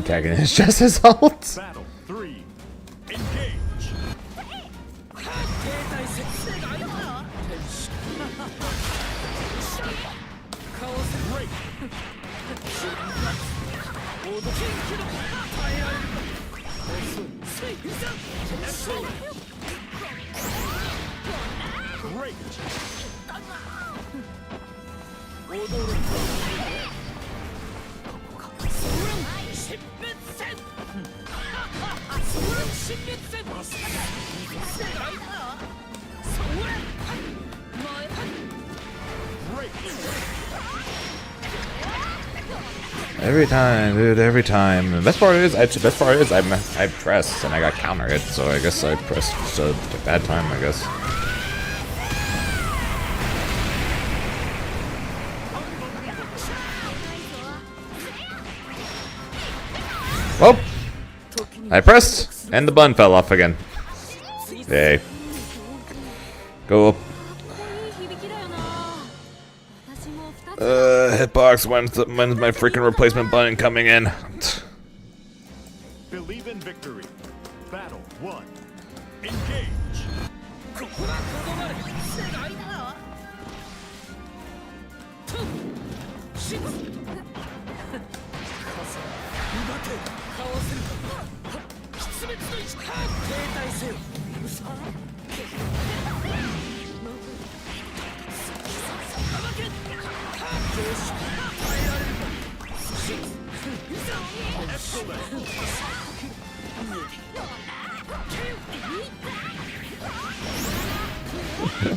Tagging is just his ult. Battle 3. Engage. Great. Every time, dude. Every time. The best part is, I pressed and I got counter hit, so I guess I pressed a bad time. I guess. Oh, I pressed and the bun fell off again. Yay. Go up. Hitbox, when's my freaking replacement button coming in? Believe in victory. Battle 1. Engage.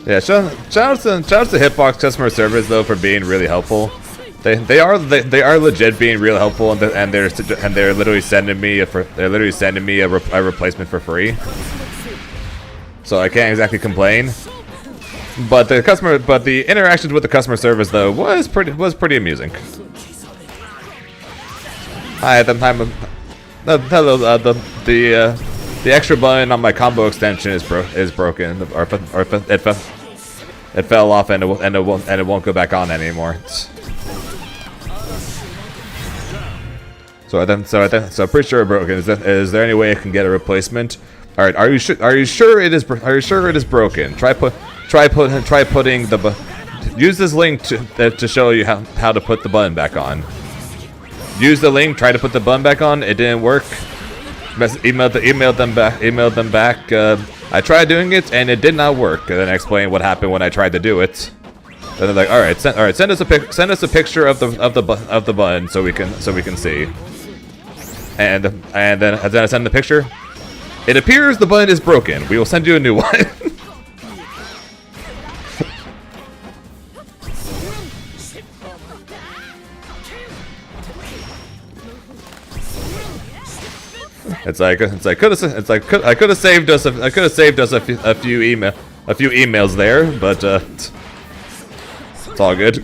Yeah, shout out to Hitbox customer service though for being really helpful. They are legit being real helpful, and they're literally sending me a replacement for free. So I can't exactly complain. But the interactions with the customer service though was pretty amusing. Hi, hello. The extra button on my combo extension is broken, or it fell off and it won't go back on anymore. So I'm pretty sure it's broken. Is there any way I can get a replacement? All right, are you sure it is broken? Try putting use this link to show you how to put the button back on. Use the link. Try to put the button back on. It didn't work. Emailed them back. I tried doing it and it did not work. And then I explained what happened when I tried to do it. Then they're like, all right, send us a picture of the button so we can see. And then I send the picture. It appears the button is broken. We will send you a new one. I could have saved us a few emails there, but it's all good.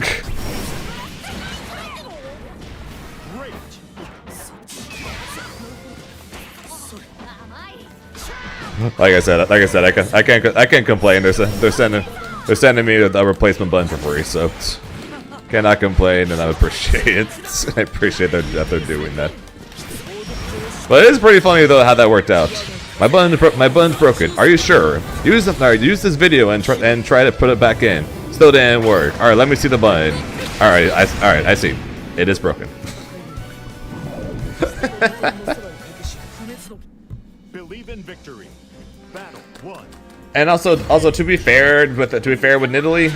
Like I said, I can't complain. They're sending me a replacement button for free, so cannot complain, and I appreciate it. I appreciate that they're doing that. But it is pretty funny though how that worked out. My button's broken. Are you sure? Use this video and try to put it back in. Still didn't work. All right, let me see the button. All right, I see. It is broken. Believe in victory. Battle 1. And also to be fair with Nidalee,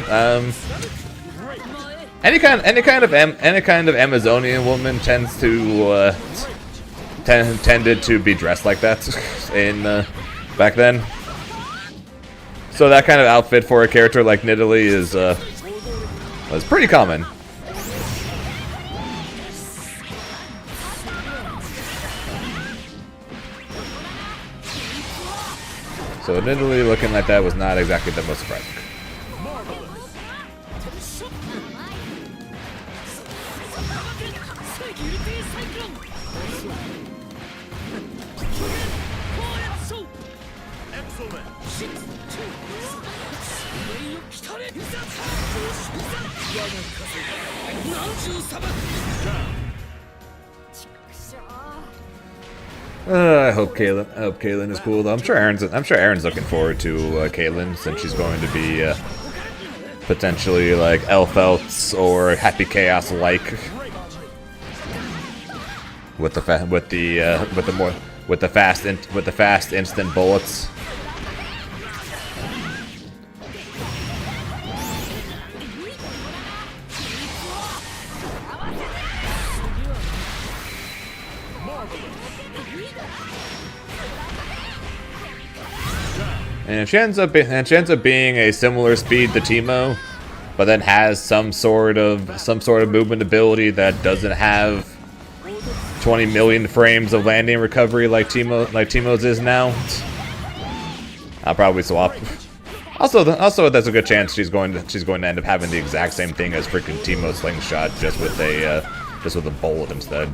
any kind of Amazonian woman tended to be dressed like that in back then. So that kind of outfit for a character like Nidalee was pretty common. So Nidalee looking like that was not exactly the most surprising. I hope Caitlyn is cool though. I'm sure Aaron's looking forward to Caitlyn, since she's going to be potentially like Elf-Elts or Happy Chaos like with the fast instant bullets. And she ends up being a similar speed to Teemo, but then has some sort of movement ability that doesn't have 20 million frames of landing recovery like Teemo's is now. I'll probably swap. Also, there's a good chance she's going to end up having the exact same thing as freaking Teemo's slingshot, just with a bullet instead.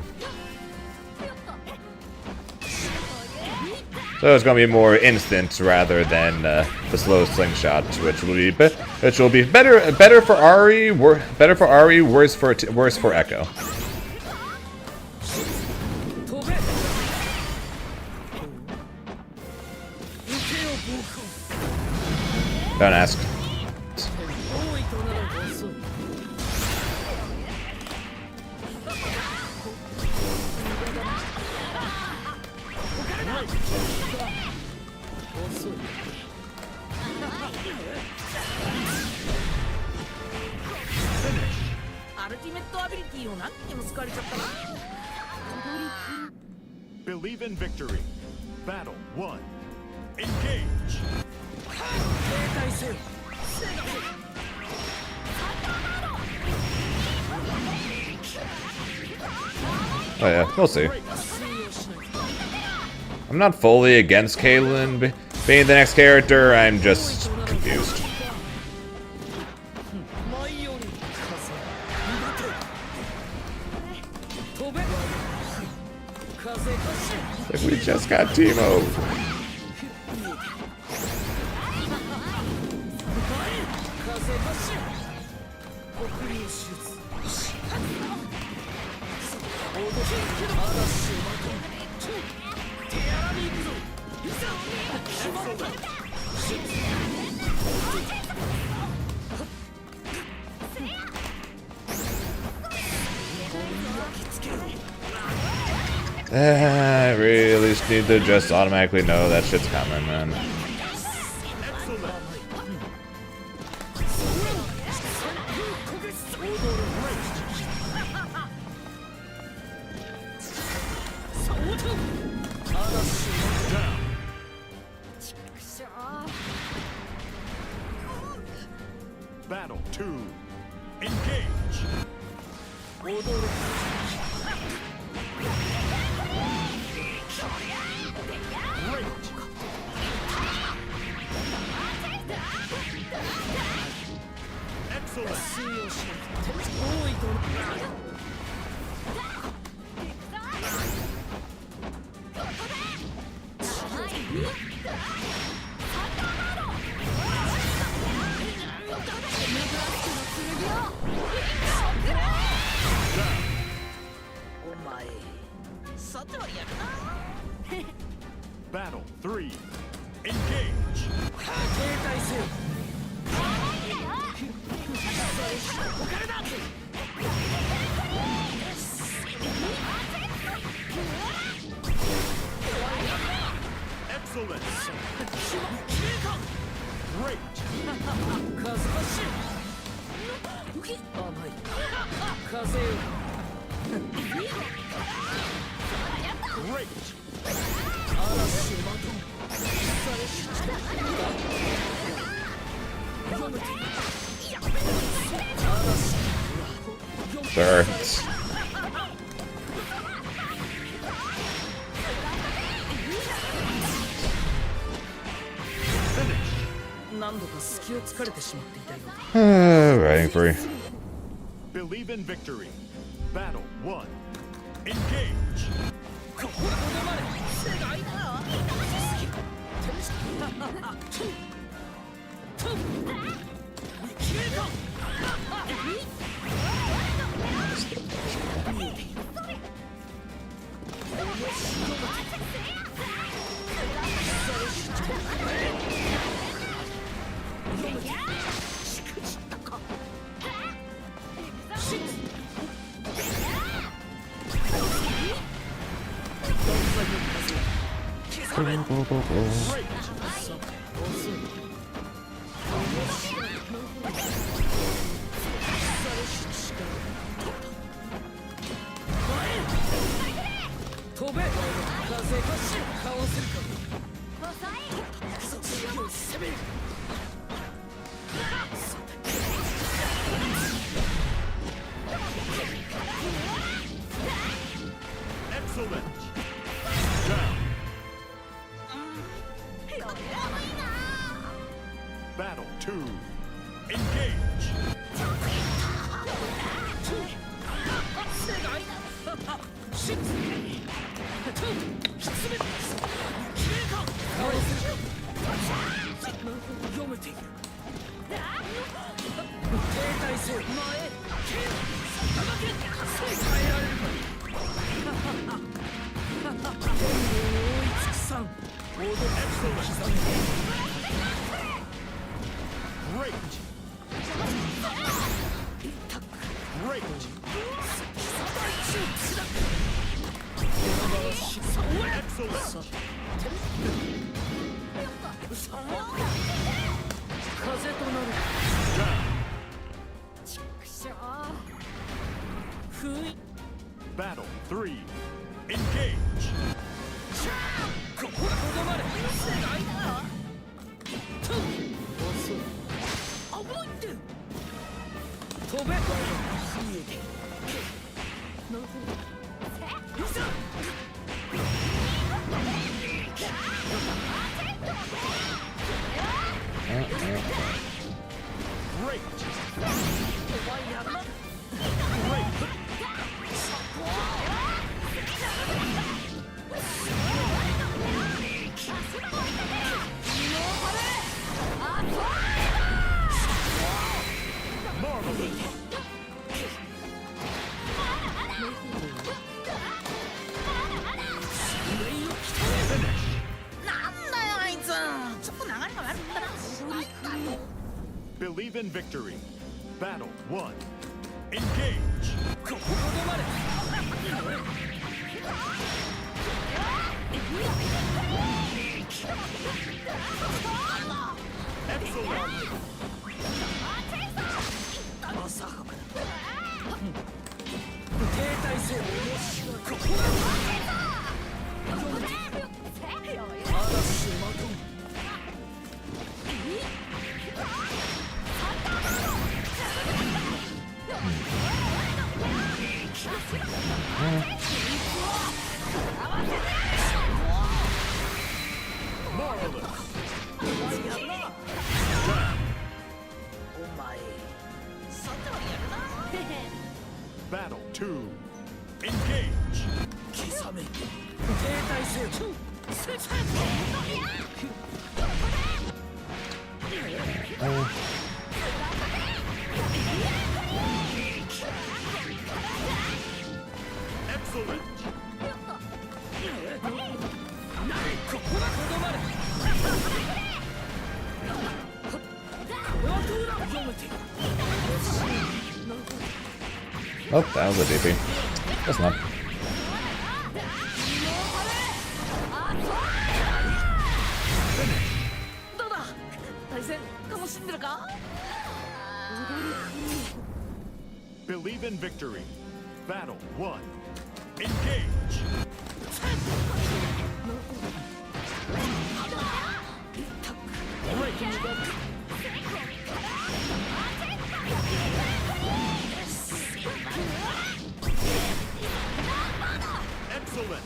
So it's going to be more instant rather than the slow slingshot, which will be better for Ahri, worse for Echo. Don't ask. Believe in victory. Battle 1. Engage. 警戒せよ Oh yeah, we'll see. I'm not fully against Caitlyn being the next character, I'm just confused. 舞より風逃げて飛べ風かし Like we just got Teemo. 風かし送りの手術踊る嵐をまとう手荒に行くぞ決まった I really just need to just automatically know that shit's coming, man. Battle 2. Engage. Excellent. 多いと Battle 3. Engage. 警戒せよ Excellent. Great. 風かし甘い風よ Great. 嵐をまとう読めて Sure. Finish. 何度か隙を突かれてしまっていたようだ Writing free. Believe in victory. Battle 1. Engage. ここで止まれ世界だ飛べ風かしかわせるか攻める Excellent. Down. Battle 2. Engage. シッツ詰めてかわせる読めている停滞せよ前変えられる天を覆い尽くさん踊る刻め Great. Great. Excellent. 風となる Battle 3. Engage. ここでとどまれ世代だと遅い危ないって飛べBelieve in victory. Battle 1. Engage. Excellent. Battle 2. Engage. Excellent. Oh, that was a DP. That's not. どうだ対戦楽しんでるか Believe in victory. Battle 1. Engage. Excellent.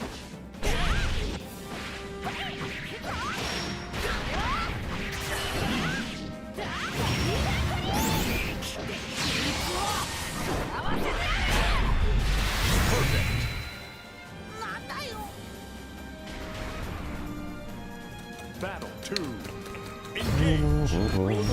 Battle 2. Engage. Great.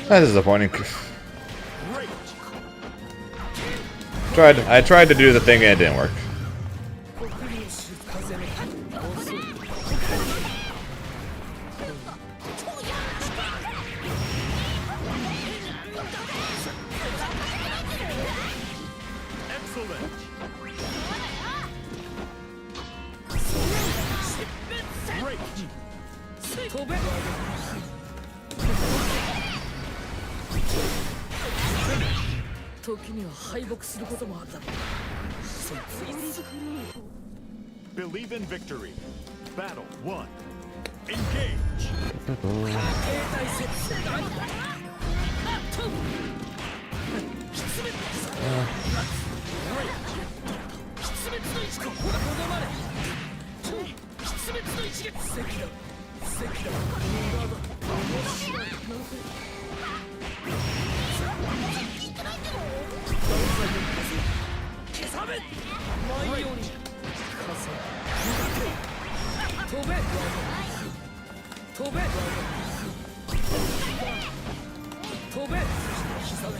That's disappointing. Great. I tried to do the thing and it didn't work. Excellent. Great. 飛べ 時には敗北することもあるだろう。そいついつ Believe in victory. Battle 1. Engage. 携帯設定だ。あっと。失滅の一ここでとどまれ。失滅の一撃。関だ。関だ。面白い。消さめ。前より。飛べ。飛べ。飛べ。刻め。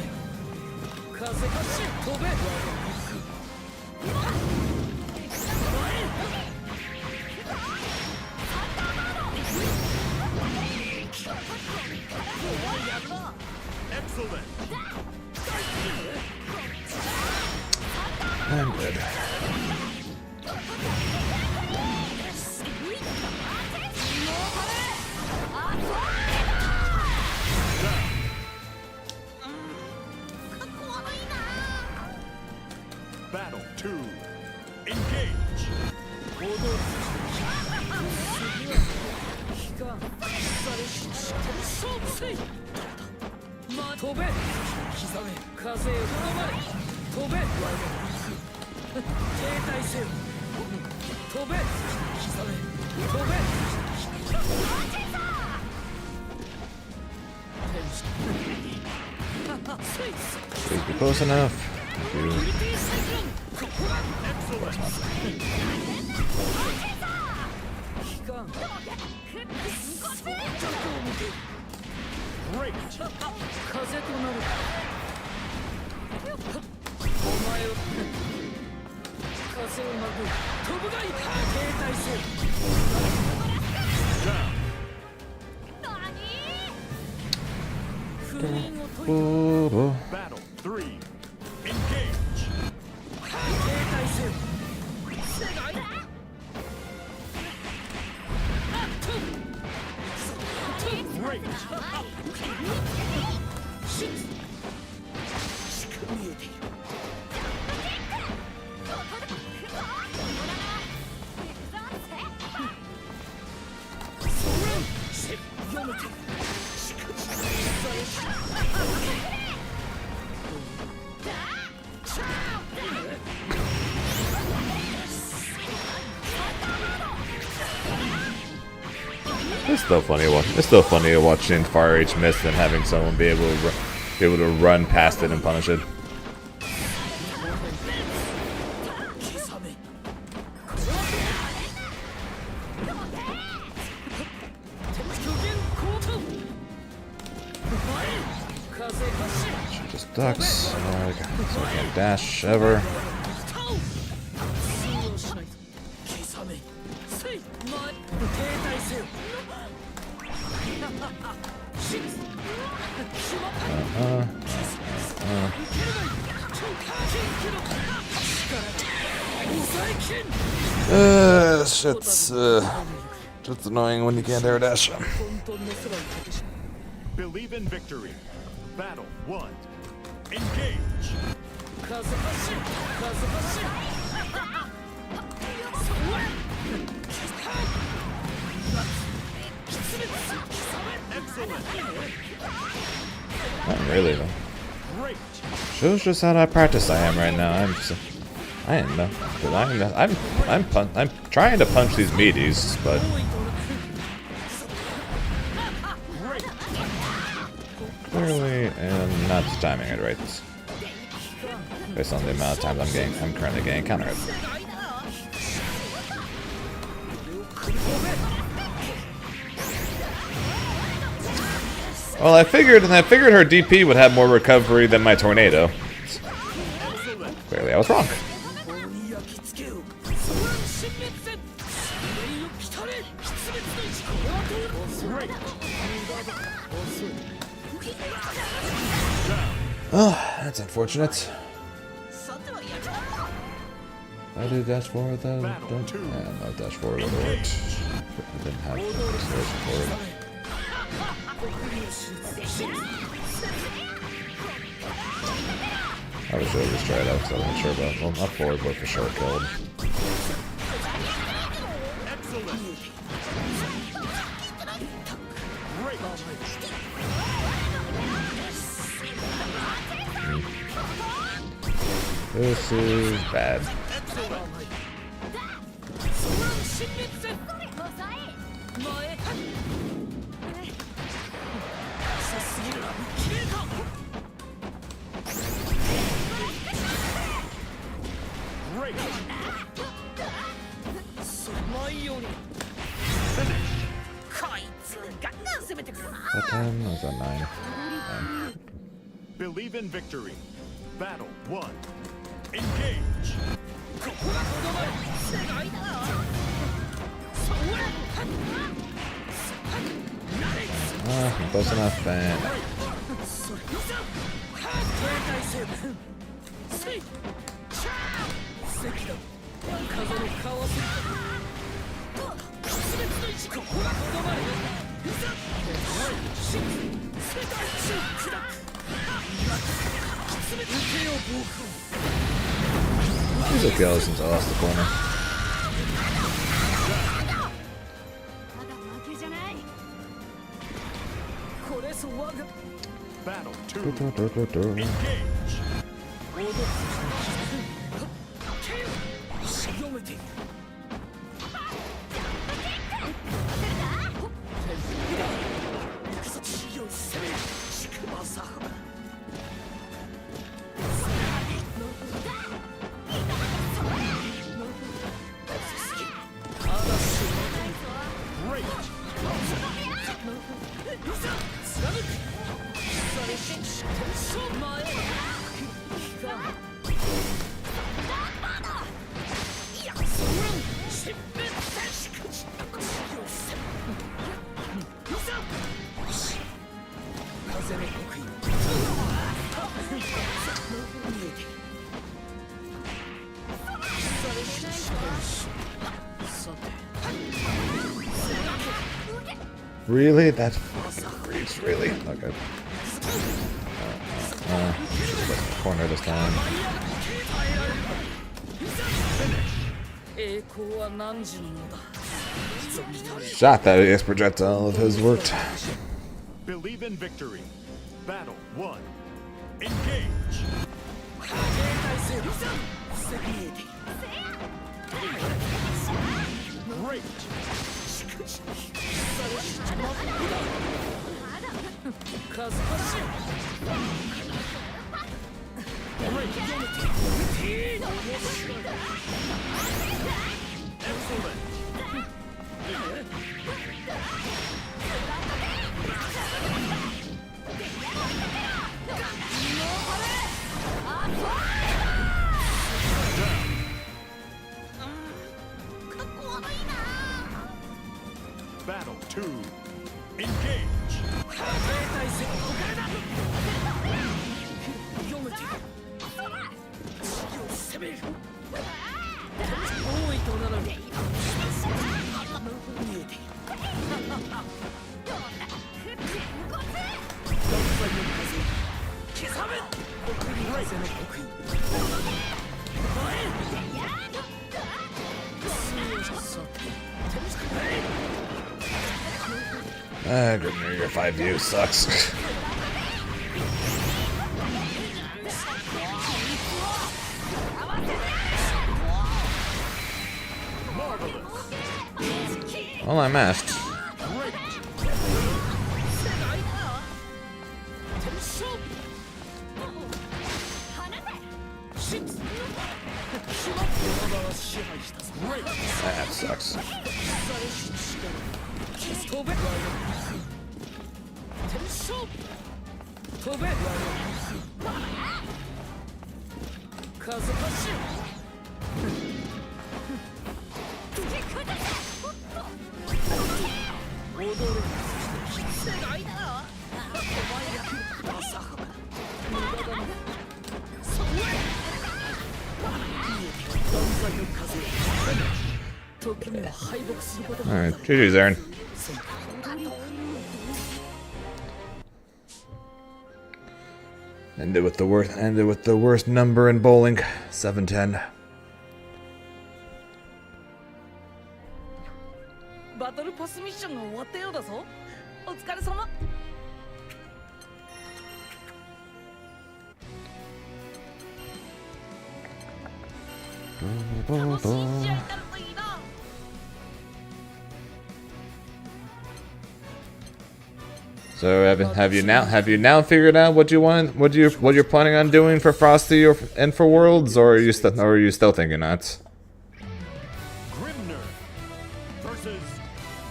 風がし飛べ。前。飛べ刻め風へとどまれ飛べ我が停滞せよ飛べ刻め飛べPlease be close enough. Thank you. 機関装着を向け Great. 風となるお前を風をまぐい飛ぶがいい停滞せよ Down. 封印を解いて Oh, Battle 3. Engage. 停滞せよ Great. 見えている it's still funny. It's still funny watching Fire H miss and having someone be able to run past it and punish it. 刻め She just ducks. Oh, God, so I can't dash ever. 刻めせい停滞せよ It's annoying when you can't air dash. Believe in victory. Battle 1. Engage. 風走る風走る Excellent. Not really though. Great. Shows just how practiced I am right now. I am no, because I'm trying to punch these meaties, but clearly am not timing it right. Based on the amount of times I'm currently getting countered. Well, I figured her DP would have more recovery than my tornado. Clearly, I was wrong. 棒に焼き付けようそれは殲滅戦滑りを来たれ殲滅の一これはどう遅い無駄だ遅い Oh, that's unfortunate. I did dash forward though. Yeah, no dash forward would have worked. I didn't have acceleration forward. I was sure just try it out because I wasn't sure about. Well, not forward, but for sure killed. This is bad. 殲滅戦前さすぎるな切れるか Great. そないようにこいつガンガン攻めてくるな What time was that? 9. Believe in victory. Battle 1. Engage. ここがとどまる世界だなそれ Ah, close enough, and それいざ停滞せよせいチャー関だ風のかわせ全ての一ここがとどまるいざ真世界一砕く全て受けよう暴風 he's okay since I lost the corner. これぞ我が Battle 2. Engage. 清めている行くぞ強い攻め宿馬サハバ Great. Really? That fucking reach, really? Okay. Corner this time. 栄光は何時のものだ Shot that AS projectile of his worked. Believe in victory. Battle 1. Engage. Great. 数々 Battle 2. Engage. 読めている攻める多いとならぬ見えている刻め奥に風の奥にGrimnir, your 5 views sucks. Well, I mashed. That sucks. 飛べ飛べ風走踊る世界だ朝無駄だな万歳の風時には敗北することも Alright, GG's, Aaron. Ended with the worst number in bowling, 710. バトルパスミッションが終わったようだぞ。お疲れ様。楽しい試合になるといいな。 So have you now figured out what you're planning on doing for Frosty and for Worlds, or are you still thinking that? Grimnir versus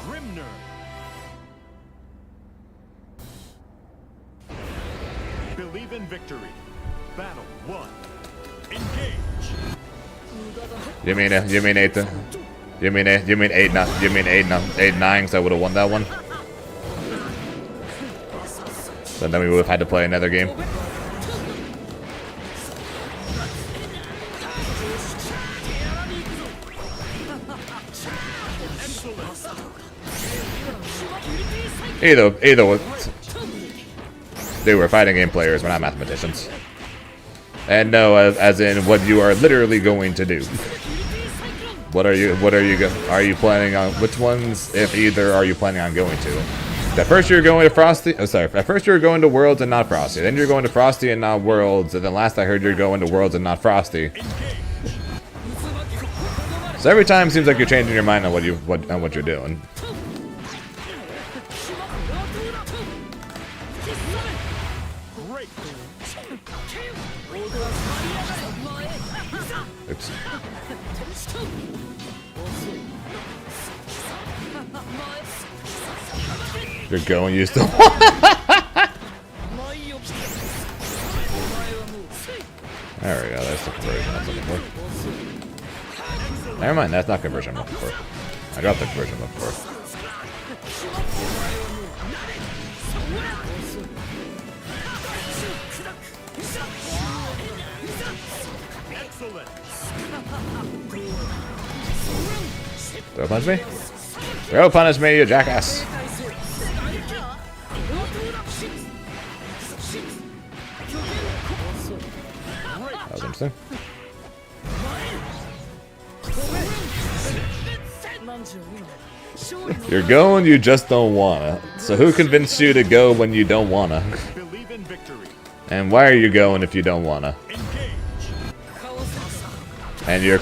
Grimnir. Believe in victory. Battle 1. Engage. You mean 8? You mean 8? Not you mean 8-9? So I would have won that one. So then we would have had to play another game. Either they were fighting game players, we're not mathematicians. And no, as in what you are literally going to do. Are you planning on which ones, if either, are you planning on going to? At first you were going to Frosty. Oh, sorry. At first you were going to Worlds and not Frosty. Then you're going to Frosty and not Worlds. And then last I heard you're going to Worlds and not Frosty. So every time it seems like you're changing your mind on what you're doing. Oops. You're going, you still. There we go, that's the conversion I was looking for. Never mind, that's not conversion I'm looking for. I got the conversion I'm looking for. Throw punch me? Throw punish me, you jackass! That was interesting. You're going, you just don't wanna. So who convinced you to go when you don't wanna? Believe in victory. And why are you going if you don't wanna? And you're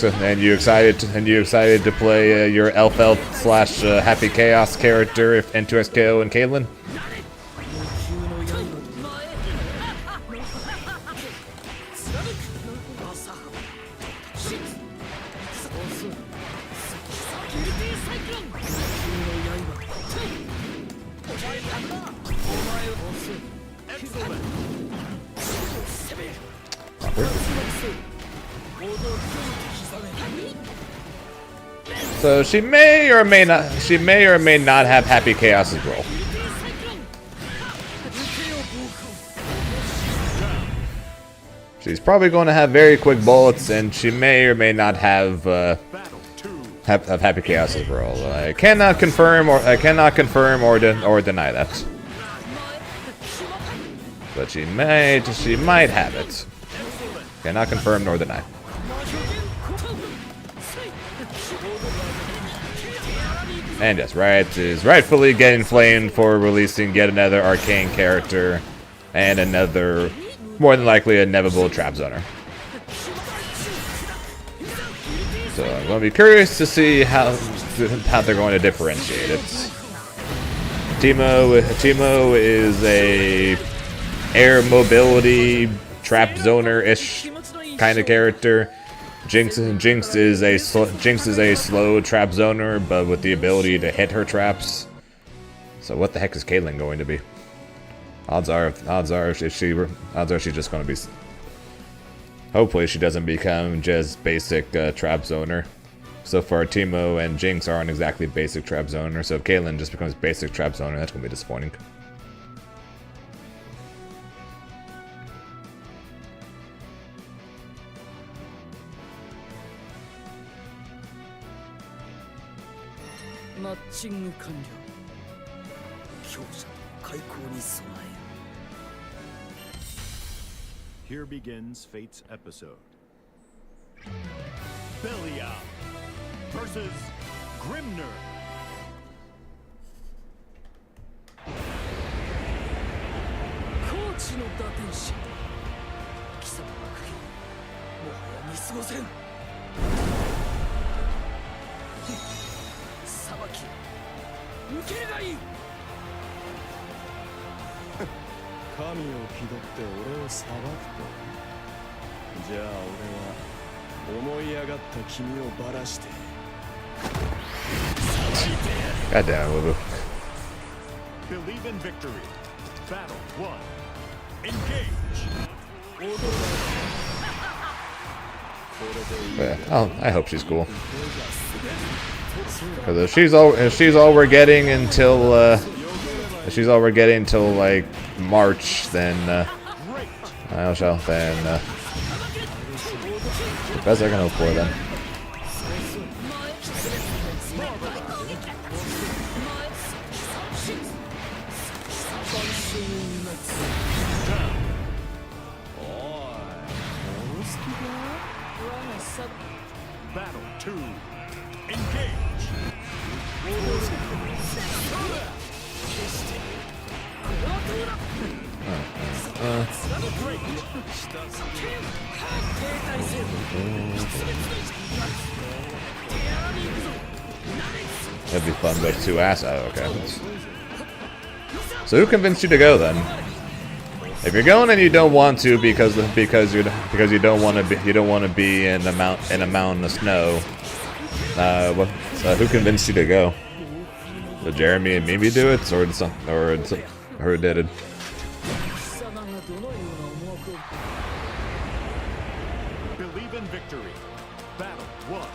excited to play your Elf slash Happy Chaos character if N2SKO and Caitlyn? So she may or may not have Happy Chaos's role. She's probably going to have very quick bullets, and she may or may not have Happy Chaos's role. I cannot confirm or deny that. But she might have it. Cannot confirm nor deny. And yes, Riot is rightfully getting flamed for releasing yet another arcane character and another, more than likely, inevitable trap zoner. So I'm going to be curious to see how they're going to differentiate it. Teemo is a air mobility trap zoner-ish kind of character. Jinx is a slow trap zoner, but with the ability to hit her traps. So what the heck is Caitlyn going to be? Odds are she's just going to be. Hopefully she doesn't become just basic trap zoner. So far, Teemo and Jinx aren't exactly basic trap zoner. So if Caitlyn just becomes basic trap zoner, that's going to be disappointing. Here begins Fate's episode. Belial versus Grimner. 神を気取って俺を裁くと。じゃあ俺は思い上がった君をばらして。 God damn it, Wubu. Believe in victory. Battle 1. Engage. But, oh, I hope she's cool. Because if she's all we're getting until like March, then I shall then the best I can hope for then. Battle 2. Engage. That'd be fun, but two ass. Oh, okay. So who convinced you to go then? If you're going and you don't want to because you don't want to be in a mountain of snow, so who convinced you to go? Did Jeremy and Mimi do it, or who did it? Believe in victory. Battle 1.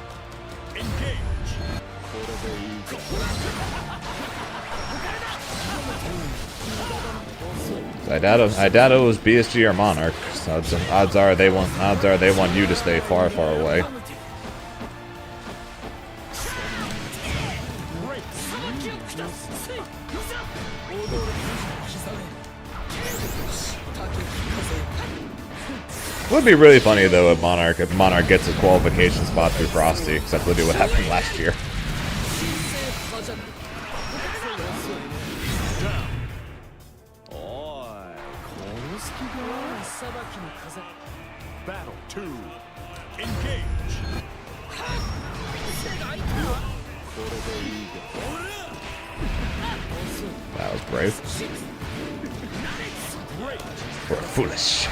Engage. I doubt it was BSG or Monarch. So odds are they want you to stay far away. It would be really funny though if Monarch gets a qualification spot through Frosty, except literally what happened last year. Battle 2. Engage. That was brave. Or foolish.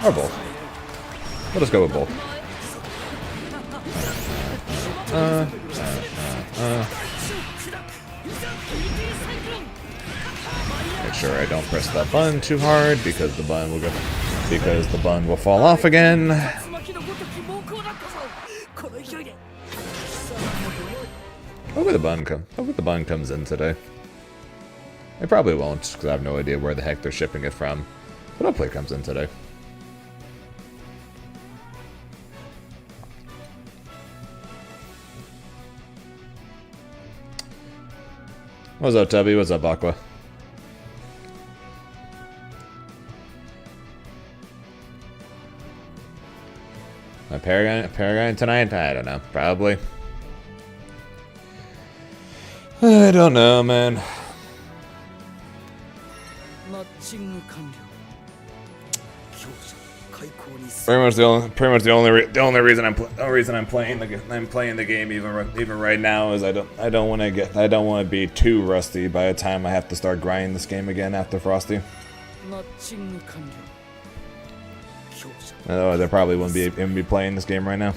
Or both. Let us go with both. Make sure I don't press that button too hard because the button will fall off again. Hopefully the button comes in today. It probably won't because I have no idea where the heck they're shipping it from. But hopefully it comes in today. What's up, Tubby? What's up, Aqua? A Paragon tonight? I don't know. Probably. I don't know, man. Pretty much the only reason I'm playing the game even right now is I don't want to be too rusty by the time I have to start grinding this game again after Frosty. Otherwise I probably wouldn't even be playing this game right now.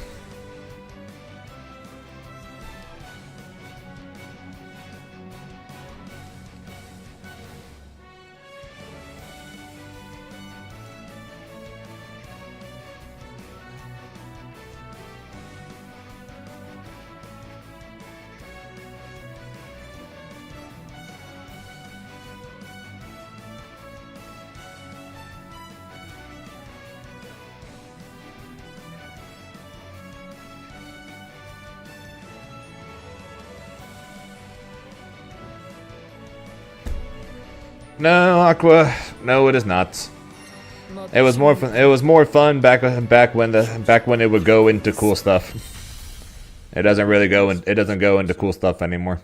No, Aqua. No, it is not. It was more fun. It was more fun back when it would go into cool stuff. It doesn't really go in. It doesn't go into cool stuff anymore.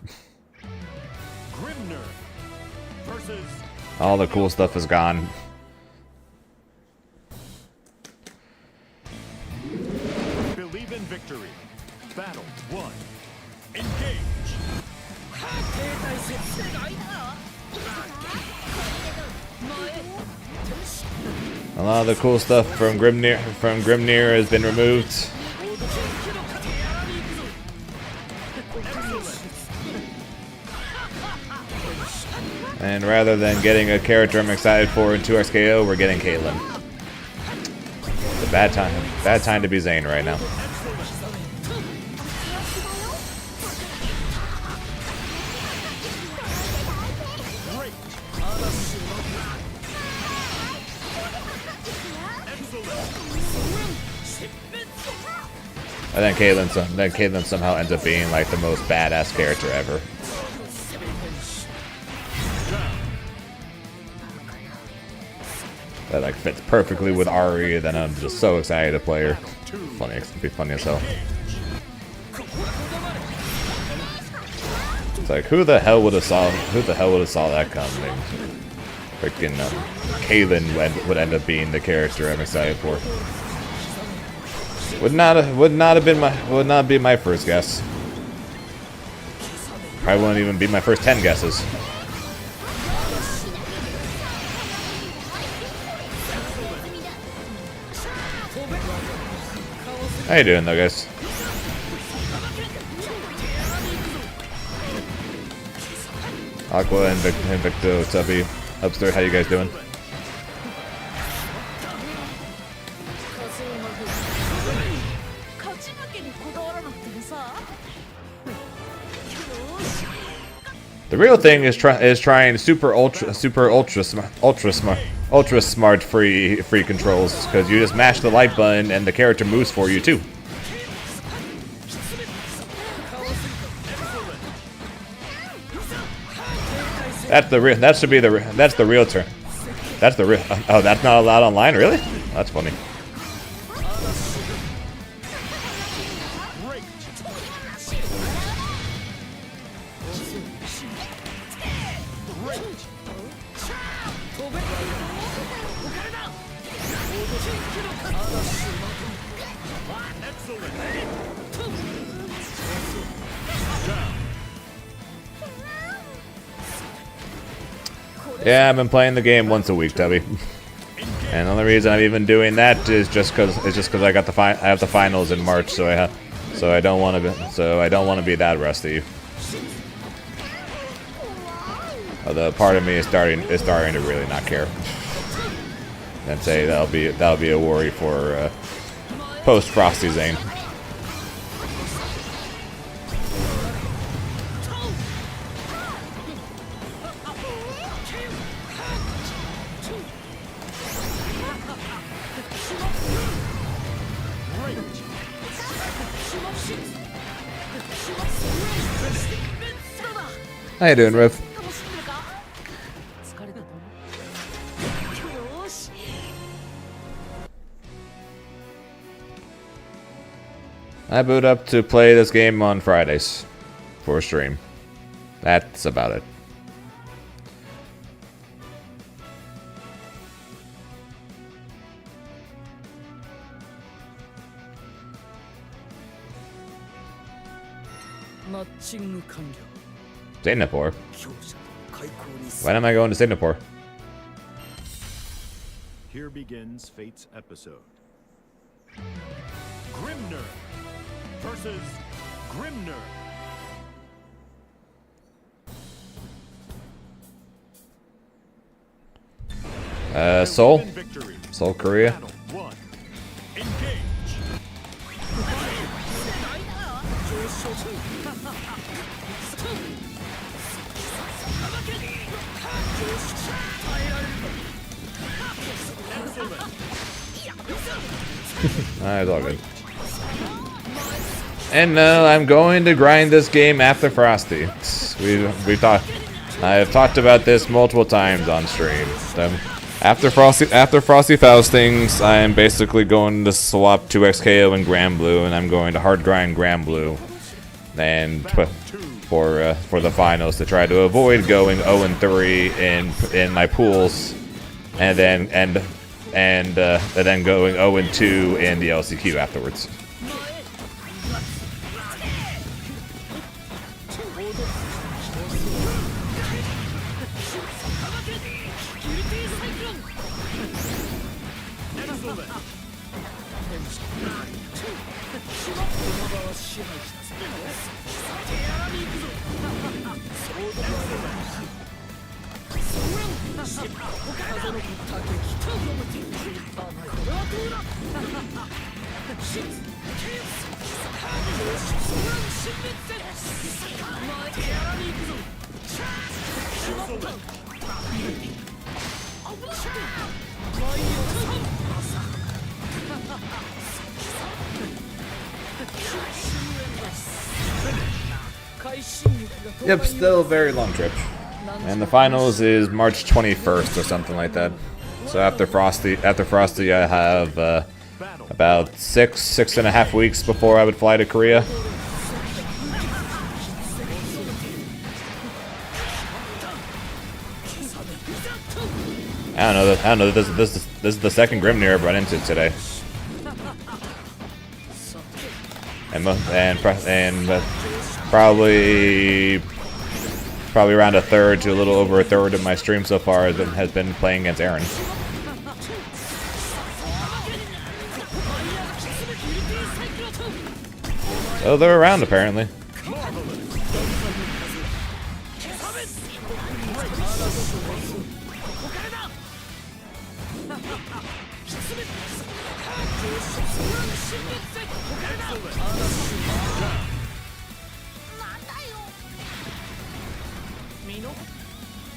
All the cool stuff is gone. Believe in victory. Battle 1. Engage. A lot of the cool stuff from Grimnir has been removed. And rather than getting a character I'm excited for in 2XKO, we're getting Caitlyn. It's a bad time to be Zane right now. And then Caitlyn somehow ends up being like the most badass character ever. That like fits perfectly with Ari, then I'm just so excited to play her. Funny, it's gonna be funny as hell. It's like who the hell would have saw that coming? freaking Caitlyn would end up being the character I'm excited for. Would not be my first guess. Probably wouldn't even be my first 10 guesses. How you doing though, guys? Aqua and Victo, Tubby, Upstairs, how you guys doing? The real thing is trying ultra smart free controls, because you just mash the light button and the character moves for you too. That's the real term. That's the real. Oh, that's not allowed online, really? That's funny. Yeah, I've been playing the game once a week, Tubby. And the only reason I'm even doing that is just because I have the finals in March, so I don't want to be that rusty. Although part of me is starting to really not care, and say that'll be a worry for post Frosty Zane. How you doing, Riff? I boot up to play this game on Fridays for a stream. That's about it. Singapore? When am I going to Singapore? Here begins Fate's episode. Grimner versus Grimner. Seoul? Seoul, Korea? Battle 1. Engage. It's all good. And no, I'm going to grind this game after Frosty. I have talked about this multiple times on stream. After Frosty Faustings, I am basically going to swap 2XKO and Granblue, and I'm going to hard grind Granblue, and for the finals to try to avoid going 0-3 in my pools, and then going 0-2 in the LCQ afterwards. Yep, still a very long trip. And the finals is March 21st or something like that. So after Frosty, I have about 6.5 weeks before I would fly to Korea. I don't know. This is the second Grimnir I've run into today. Probably around a third to a little over a third of my stream so far has been playing against Aaron. So they're around apparently.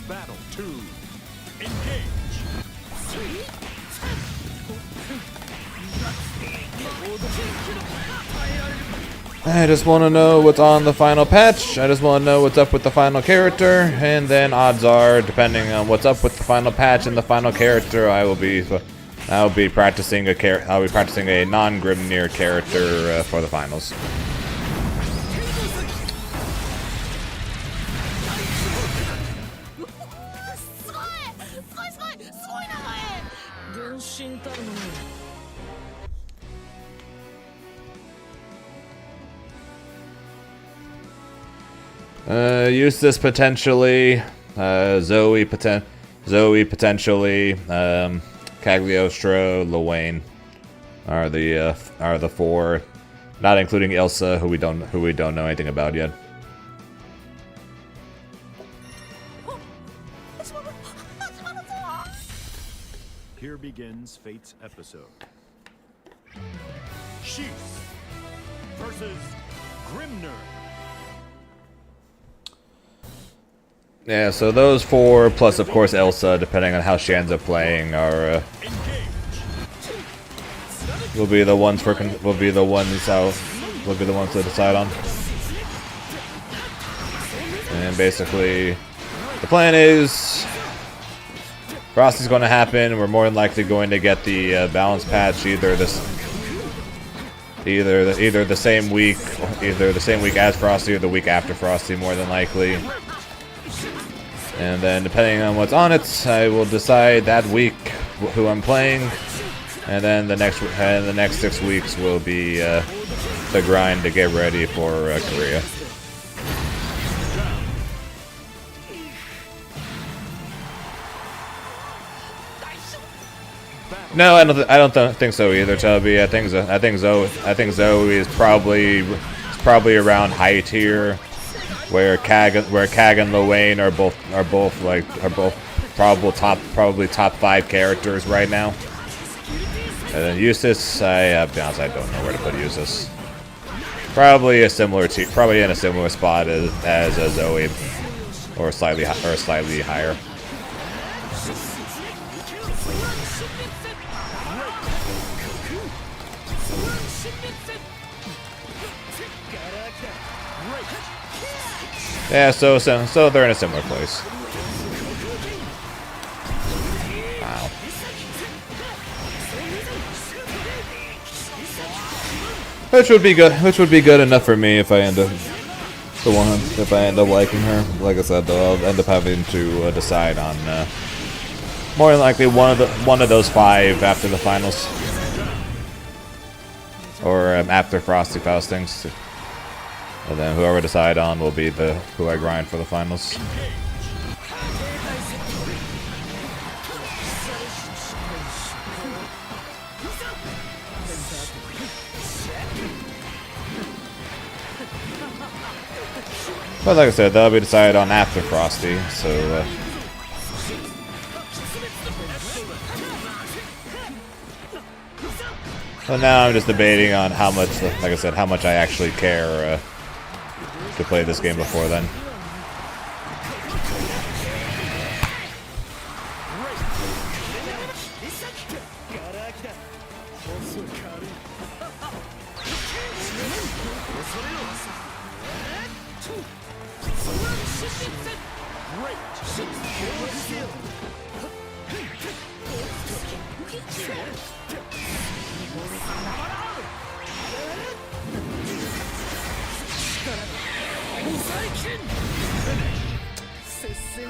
Battle 2. Engage. I just want to know what's on the final patch. I just want to know what's up with the final character, and then odds are, depending on what's up with the final patch and the final character, I'll be practicing a non-Grimnir character for the finals. Eustace potentially, Zoe potentially, Cagliostro, Luane are the four, not including Ilsa, who we don't know anything about yet. Here begins Fate's episode. Sheath versus Grimnir. Yeah, so those four, plus of course Elsa, depending on how she ends up playing, will be the ones to decide on. And basically, the plan is Frosty's going to happen. We're more than likely going to get the balance patch either the same week, as Frosty or the week after Frosty, more than likely. And then, depending on what's on it, I will decide that week who I'm playing. And then the next 6 weeks will be the grind to get ready for Korea. No, I don't think so either, Tubby. I think Zoe is probably around high tier. Where Cag and Luane are both probably top 5 characters right now. And then Eustace, to be honest, I don't know where to put Eustace. Probably in a similar spot as Zoe, or slightly higher. Yeah, so they're in a similar place. Wow. Which would be good enough for me if I end up liking her. Like I said, though, I'll end up having to decide on more than likely one of those 5 after the finals, or after Frosty Faustings. And then whoever I decide on will be who I grind for the finals. But like I said, that'll be decided on after Frosty, so so now I'm just debating on how much I actually care to play this game before then.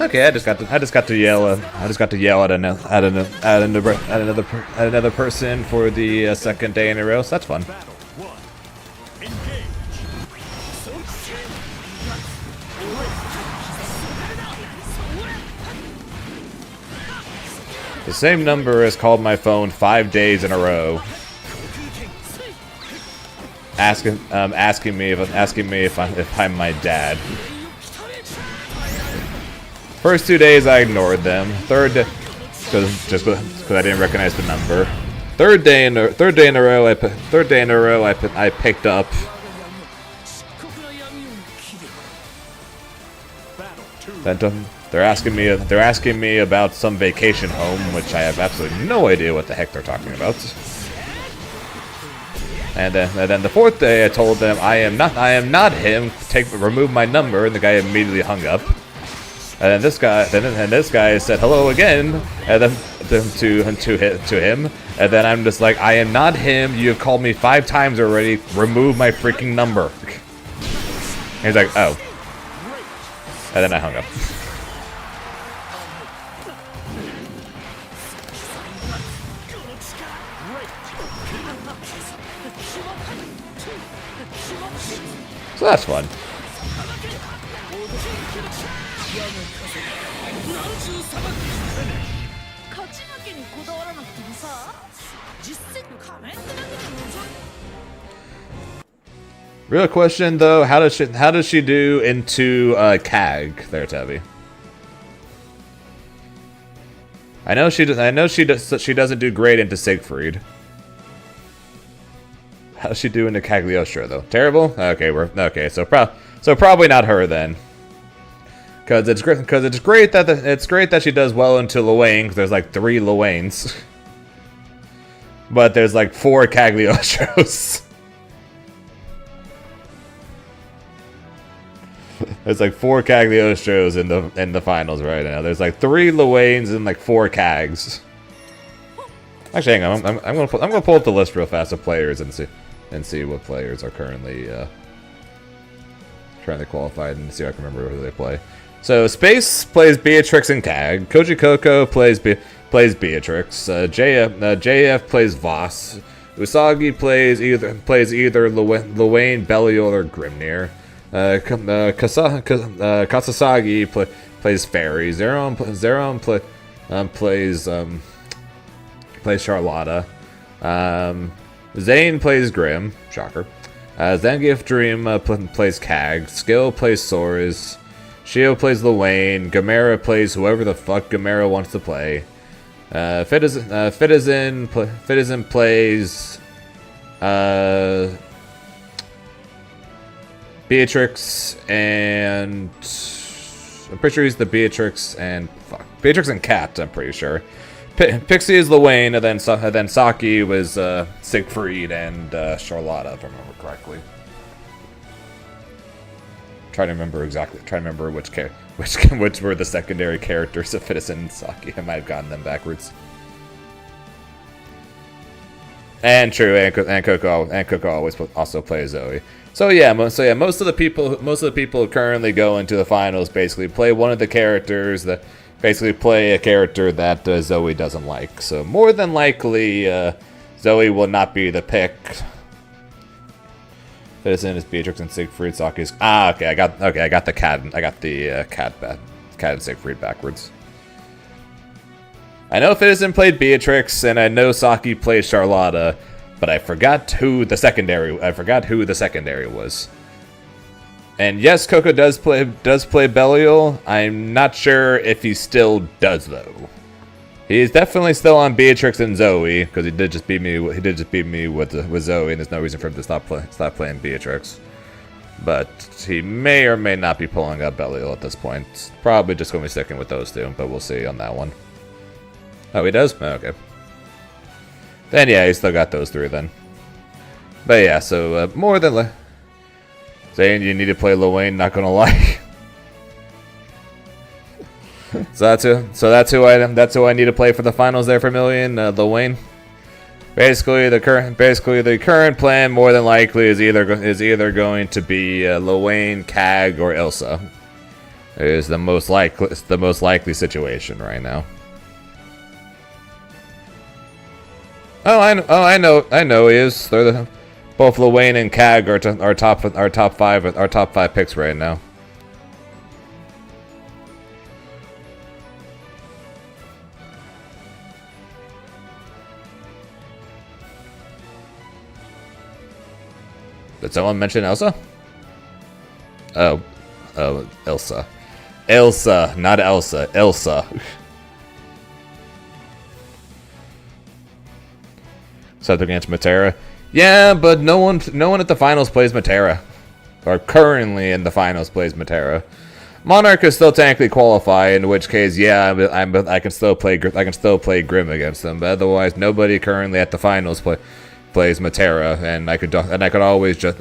Okay, I just got to yell at another person for the second day in a row. So that's fun. Battle 1. Engage. The same number has called my phone 5 days in a row, asking me if I'm my dad. First 2 days I ignored them. Third, because I didn't recognize the number. Third day in a row, I picked up. Battle 2. Then they're asking me about some vacation home, which I have absolutely no idea what the heck they're talking about. And then the fourth day, I told them I am not him. Remove my number, and the guy immediately hung up. And then this guy said hello again, and then to him, and then I'm just like, I am not him. You have called me 5 times already. Remove my freaking number. And he's like, oh, and then I hung up. So that's fun. Real question though, how does she do into CAG there, Tabby? I know she doesn't do great into Siegfried. How does she do into Cagliostro though? Terrible? Okay, so probably not her then. Cause it's great that she does well into Luane, cause there's like 3 Luanes. But there's like 4 Cagliostros. There's like 4 Cagliostros in the finals right now. There's like 3 Luanes and like 4 Cags. Actually, hang on. I'm gonna pull up the list real fast of players and see what players are currently qualified and see if I can remember who they play. So Space plays Beatrix and CAG. Koji Coco plays Beatrix. JF plays Voss. Usagi plays either Luane, Belial, or Grimnir. Kasasagi plays Fairy. Zeron plays Charlotta. Zane plays Grim. Shocker. Zangief Dream plays CAG. Skill plays Soares. Shio plays Luane. Gamera plays whoever the fuck Gamera wants to play. Fitizen plays Beatrix and I'm pretty sure he's the Beatrix and Cat. I'm pretty sure. Pixie is Luane, and then Saki was Siegfried and Charlotta, if I remember correctly. Trying to remember which were the secondary characters of Fitizen and Saki. I might have gotten them backwards. And true, and Coco always also plays Zoe. So yeah, most of the people who currently go into the finals basically play one of the characters that basically play a character that Zoe doesn't like. So more than likely, Zoe will not be the pick. Fitizen is Beatrix and Siegfried. Saki's okay. I got the Cat. I got the Cat and Siegfried backwards. I know Fitizen played Beatrix, and I know Saki played Charlotta, but I forgot who the secondary was. And yes, Coco does play Belial. I'm not sure if he still does though. He's definitely still on Beatrix and Zoe because he did just beat me with Zoe, and there's no reason for him to stop playing Beatrix. But he may or may not be pulling up Belial at this point. Probably just going to be sticking with those two, but we'll see on that one. Oh, he does? Okay. Then yeah, he's still got those 3 then. But yeah, so more than saying you need to play Luane, not gonna lie. So that's who I need to play for the finals there for Million, Luane. Basically the current plan more than likely is either going to be Luane, CAG, or Ilsa. is the most likely situation right now. I know he is. They're both Luane and Cag are top five picks right now. Did someone mention Elsa? Oh, Elsa. Elsa, not Elsa. Elsa. Except against Matera. Yeah, but no one at the finals plays Matera. Or currently in the finals plays Matera. Monarch could still technically qualify, in which case, yeah, I can still play Grim against them. But otherwise, nobody currently at the finals plays Matera, and I could always just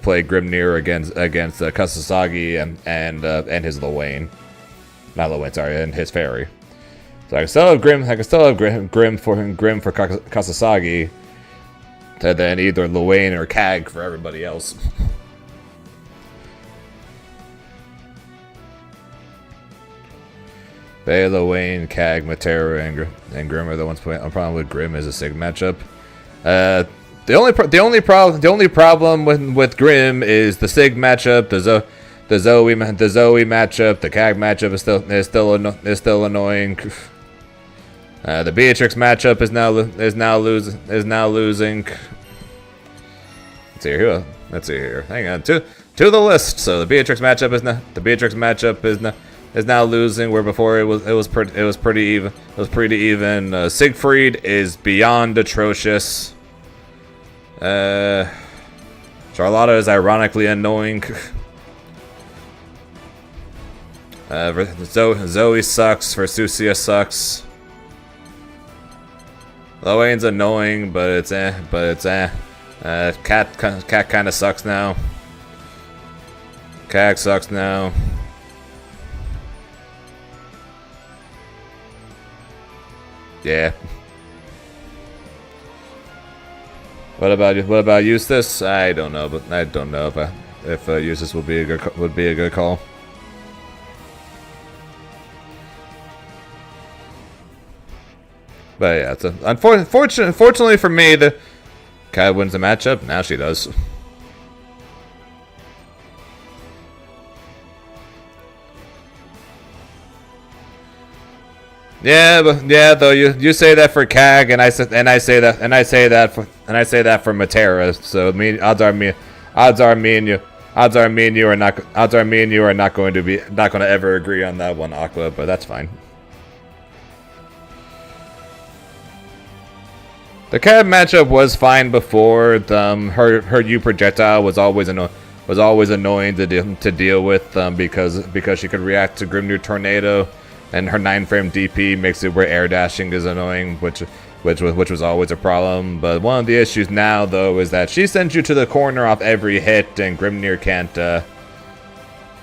play Grimnir against Kasasagi and his Luane. Not Luane, sorry, and his Fairy. So I can still have Grim for Kasasagi, and then either Luane or Cag for everybody else. Bay, Luane, Cag, Matera, and Grim are the ones playing. The problem with Grim is a Sig matchup. The only problem with Grim is the Sig matchup, the Zoe matchup, the Cag matchup is still annoying. The Beatrix matchup is now losing. Let's see here. Hang on to the list. So the Beatrix matchup is now losing, where before it was pretty even. Siegfried is beyond atrocious. Charlotta is ironically annoying. Zoe sucks. Versusia sucks. Luane's annoying, but it's eh. Cat kind of sucks now. Cag sucks now. Yeah. What about Eustace? I don't know, but I don't know if Eustace would be a good call. But yeah, it's unfortunately for me, the Cat wins the matchup. Now she does. Yeah, though you say that for Cag, and I say that for Matera. So odds are me and you are not going to ever agree on that one, Aqua. But that's fine. The Cab matchup was fine before. Her U projectile was always annoying to deal with because she could react to Grimnir Tornado, and her 9-frame DP makes it where air dashing is annoying, which was always a problem. But one of the issues now, though, is that she sends you to the corner off every hit, and Grimnir can't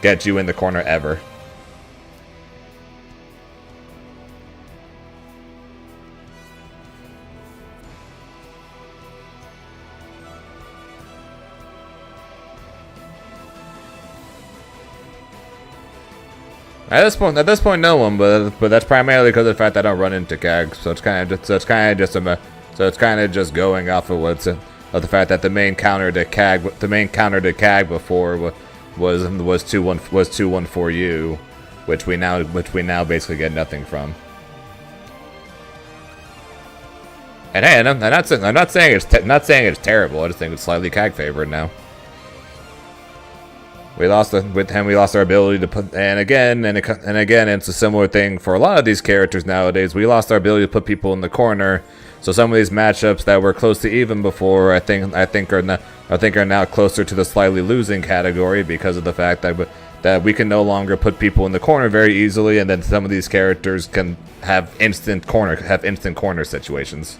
get you in the corner ever. At this point, no one. But that's primarily because of the fact that I don't run into Cag. So it's kind of just going off of the fact that the main counter to Cag before was 2-1 for you, which we now basically get nothing from. And hey, I'm not saying it's terrible. I just think it's slightly Cag favored now. We lost our ability to put, and again, it's a similar thing for a lot of these characters nowadays. We lost our ability to put people in the corner, so some of these matchups that were close to even before, I think are now closer to the slightly losing category because of the fact that we can no longer put people in the corner very easily, and then some of these characters can have instant corner situations,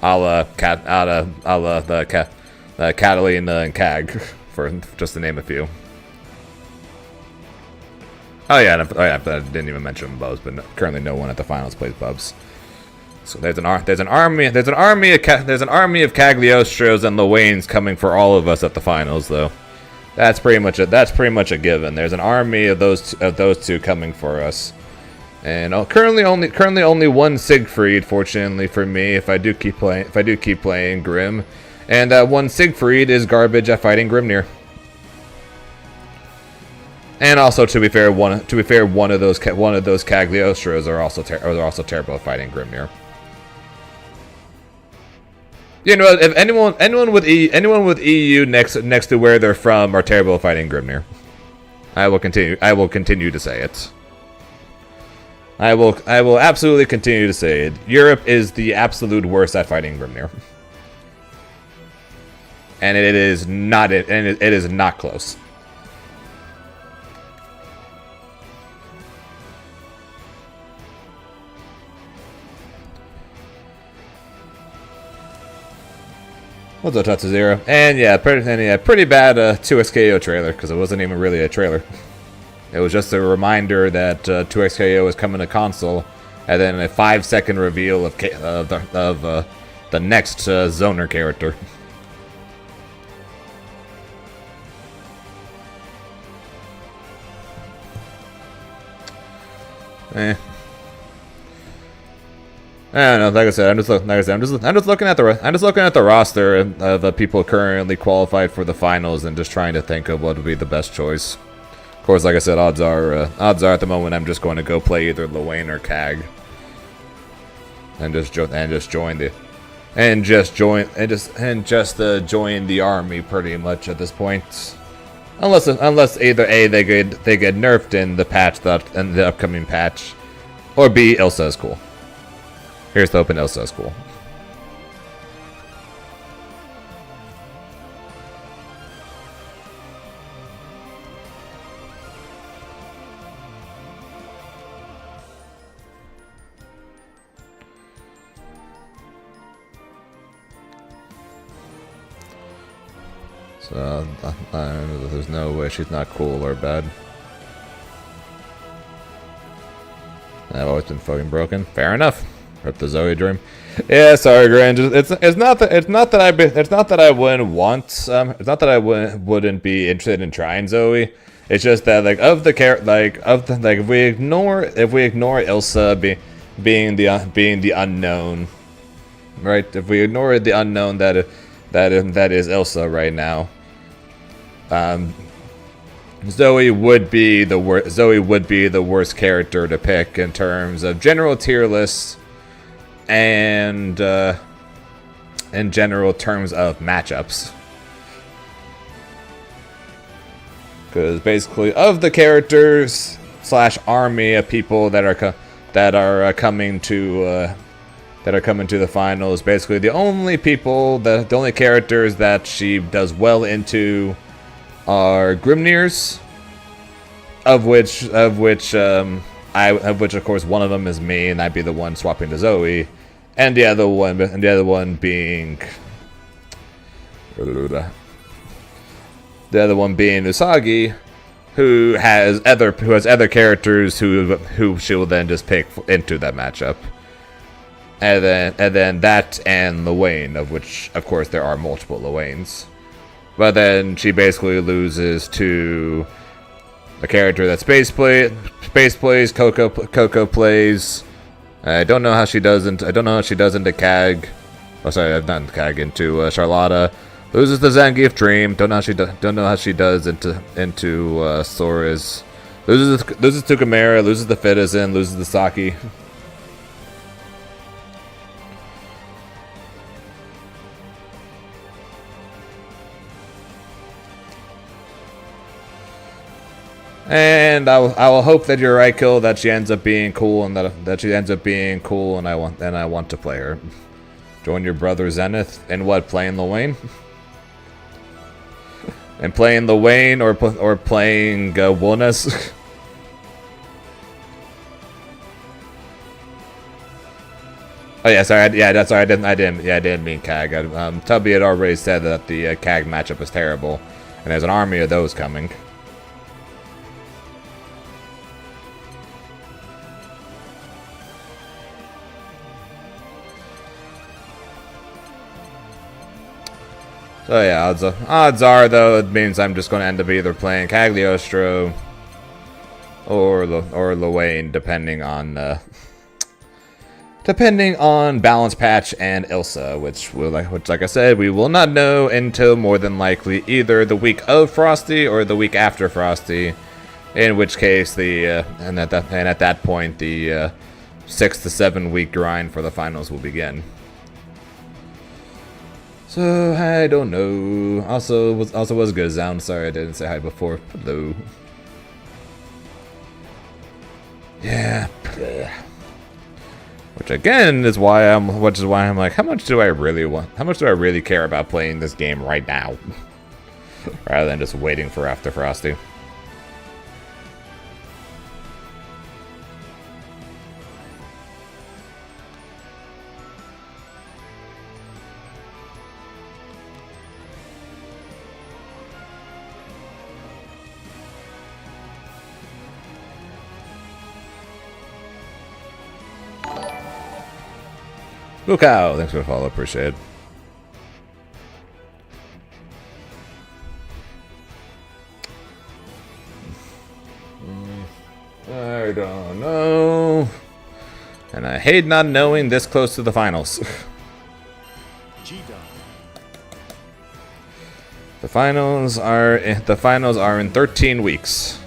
a la Caitlyn and Cag, for just to name a few. Oh yeah, I didn't even mention Bubs, but currently no one at the finals plays Bubs. So there's an army of Cagliostros and Luanes coming for all of us at the finals, though. That's pretty much it. That's pretty much a given. There's an army of those two coming for us, and currently only one Siegfried. Fortunately for me, if I do keep playing Grim, and that one Siegfried is garbage at fighting Grimnir. And also, to be fair, one of those Cagliostros are also terrible at fighting Grimnir. You know, if anyone with EU next to where they're from are terrible at fighting Grimnir. I will continue to say it. I will absolutely continue to say it. Europe is the absolute worst at fighting Grimnir. And it is not close. What's up, Tatsu0? And yeah, pretty bad 2XKO trailer, because it wasn't even really a trailer. It was just a reminder that 2XKO is coming to console, and then a 5-second reveal of the next Zoner character. I don't know. Like I said, I'm just looking at the roster of the people currently qualified for the finals, and just trying to think of what would be the best choice. Of course, like I said, odds are at the moment I'm just going to go play either Luane or Cag, and just join the army pretty much at this point. Unless either A, they get nerfed in the upcoming patch, or B, Ilsa is cool. Here's the open Ilsa is cool. So there's no way she's not cool or bad. I've always been fucking broken. Fair enough. Rip the Zoe dream. Yeah, sorry, Grand. It's not that I wouldn't want. It's not that I wouldn't be interested in trying Zoe. It's just that if we ignore Ilsa being the unknown, right? If we ignore the unknown that is Ilsa right now, Zoe would be the worst character to pick in terms of general tier lists and in general terms of matchups. Because basically, of the characters / army of people that are coming to the finals, basically the only characters that she does well into are Grimnirs, of which of course one of them is me, and I'd be the one swapping to Zoe, and the other one being Usagi, who has other characters who she will then just pick into that matchup, and then that and Luane, of which of course there are multiple Luanes, but then she basically loses to a character that Space plays, Coco plays. I don't know how she does into Cag. Oh, sorry, not Cag, into Charlotta. Loses the Zangief Dream. Don't know how she does into Sora's. Loses to Chimera. Loses the Fitizen. Loses the Saki. And I will hope that you're right, Kill, that she ends up being cool, and that she ends up being cool, and I want to play her. Join your brother Zenith and what, playing Luane? And playing Luane or playing Wilness? Oh yeah, sorry. I didn't mean Cag. Tubby had already said that the Cag matchup is terrible, and there's an army of those coming. So So yeah, odds are though it means I'm just going to end up either playing Cagliostro or Luane, depending on Balance Patch and Ilsa, which like I said, we will not know until more than likely either the week of Frosty or the week after Frosty. In which case and at that point the 6 to 7 week grind for the finals will begin. So I don't know. Also was good sound. Sorry I didn't say hi before. Hello. Yeah. Which again is why I'm like, how much do I really care about playing this game right now? Rather than just waiting for after Frosty. Lukao, thanks for the follow, appreciate it. I don't know. And I hate not knowing this close to the finals. The finals are in 13 weeks.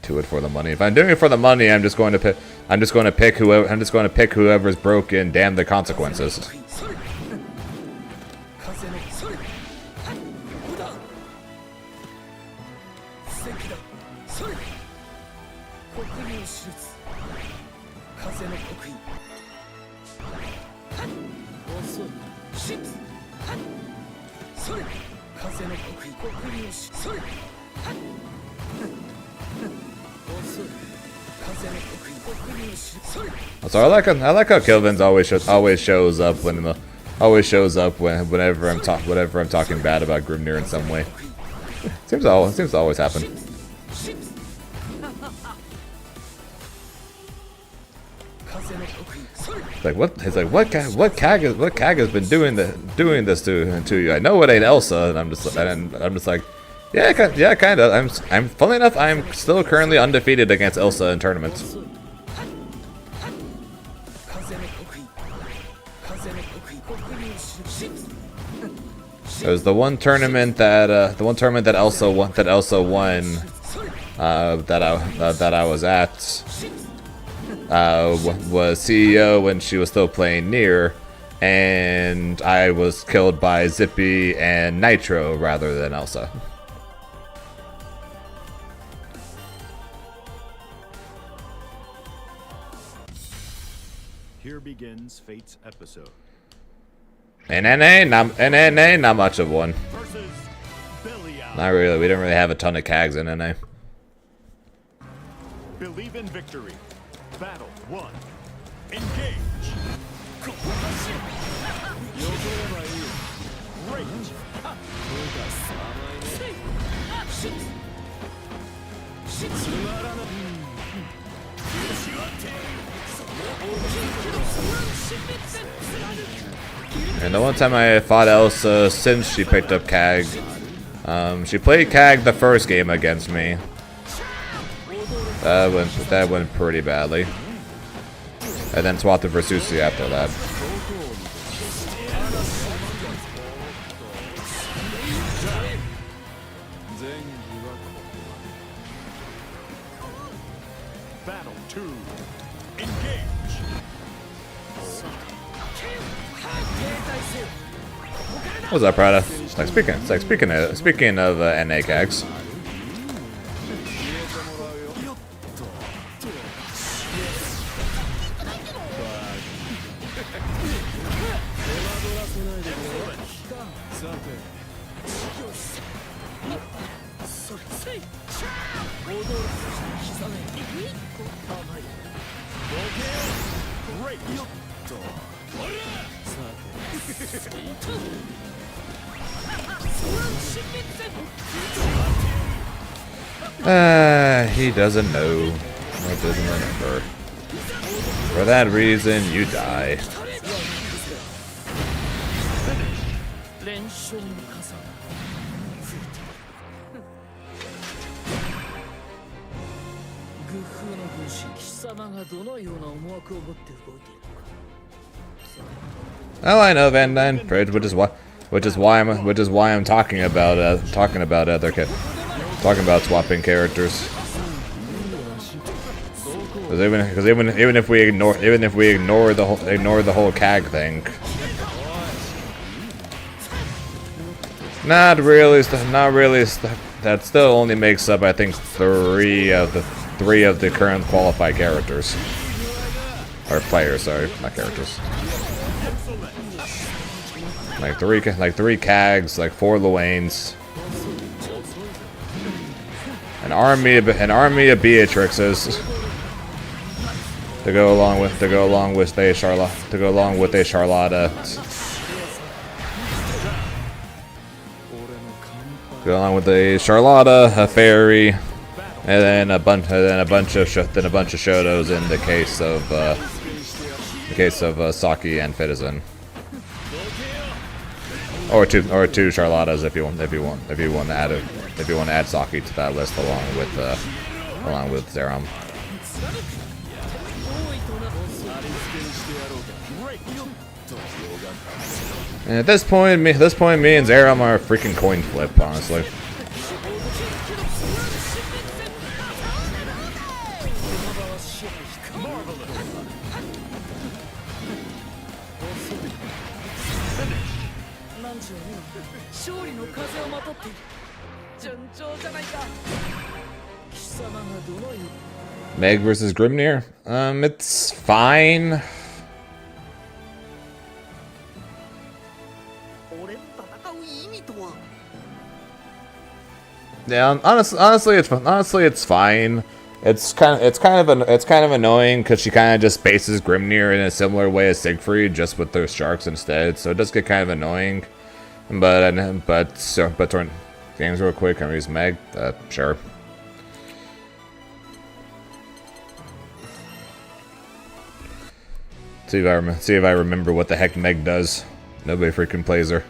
Do it for the money. If I'm doing it for the money, I'm just going to pick whoever's broken. Damn the consequences. So I like how Kilvin's always shows up whenever I'm talking bad about Grimnir in some way. Seems to always happen. Like what Kag has been doing this to you? I know it ain't Elsa, and I'm just like, yeah, kind of. I'm funnily enough, I'm still currently undefeated against Elsa in tournaments. It was the one tournament that Elsa won. That I was at. Was CEO when she was still playing Nier, and I was killed by Zippy and Nitro rather than Elsa. Here begins Fate's episode. NA, not much of one. Not really. We don't really have a ton of Kags in NA. Believe in victory. Battle 1. Engage. And the one time I fought Elsa since she picked up Kag, she played Kag the first game against me. That went pretty badly. And then swapped to Versusi after that. Battle 2. Engage. What's up, Prada? Speaking of NA Kags. He doesn't know. He doesn't remember. For that reason, you die. 勝の数が増えているグッフーの軍師貴様がどのような思惑を持って動いているのか Oh, I know Van Dyne Bridge, which is why I'm talking about swapping characters. Because even if we ignore the whole CAG thing, not really. That still only makes up, I think, three of the current qualified characters or players. Sorry, not characters. Like three CAGs, like 4 Luanes, an army of Beatrixes to go along with a Charlotta, a Fairy, and then a bunch of Shotos in the case of Saki and Fitizen. Or two Charlottas if you want to add Saki to that list along with Zeram. And at this point, me and Zeram are a freaking coin flip, honestly. Meg versus Grimnir? It's fine. Yeah, honestly, it's fine. It's kind of annoying because she kind of just bases Grimnir in a similar way as Siegfried, just with those sharks instead. So it does get kind of annoying. But games real quick. Can we use Meg? Sure. See if I remember what the heck Meg does. Nobody freaking plays her.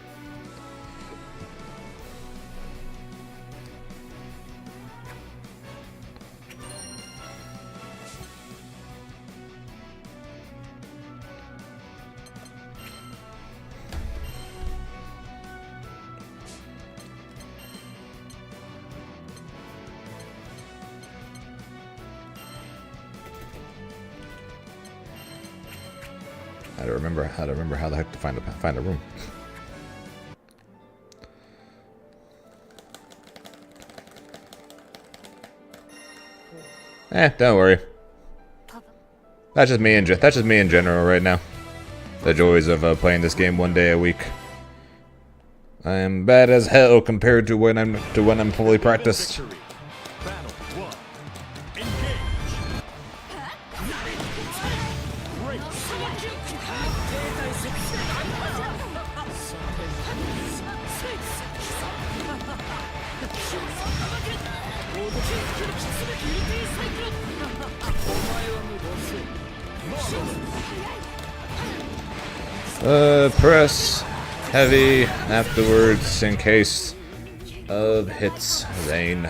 I don't remember how the heck to find a room. Don't worry. That's just me in general right now. The joys of playing this game 1 day a week. I am bad as hell compared to when I'm fully practiced. Press heavy afterwards in case of hits. Zane.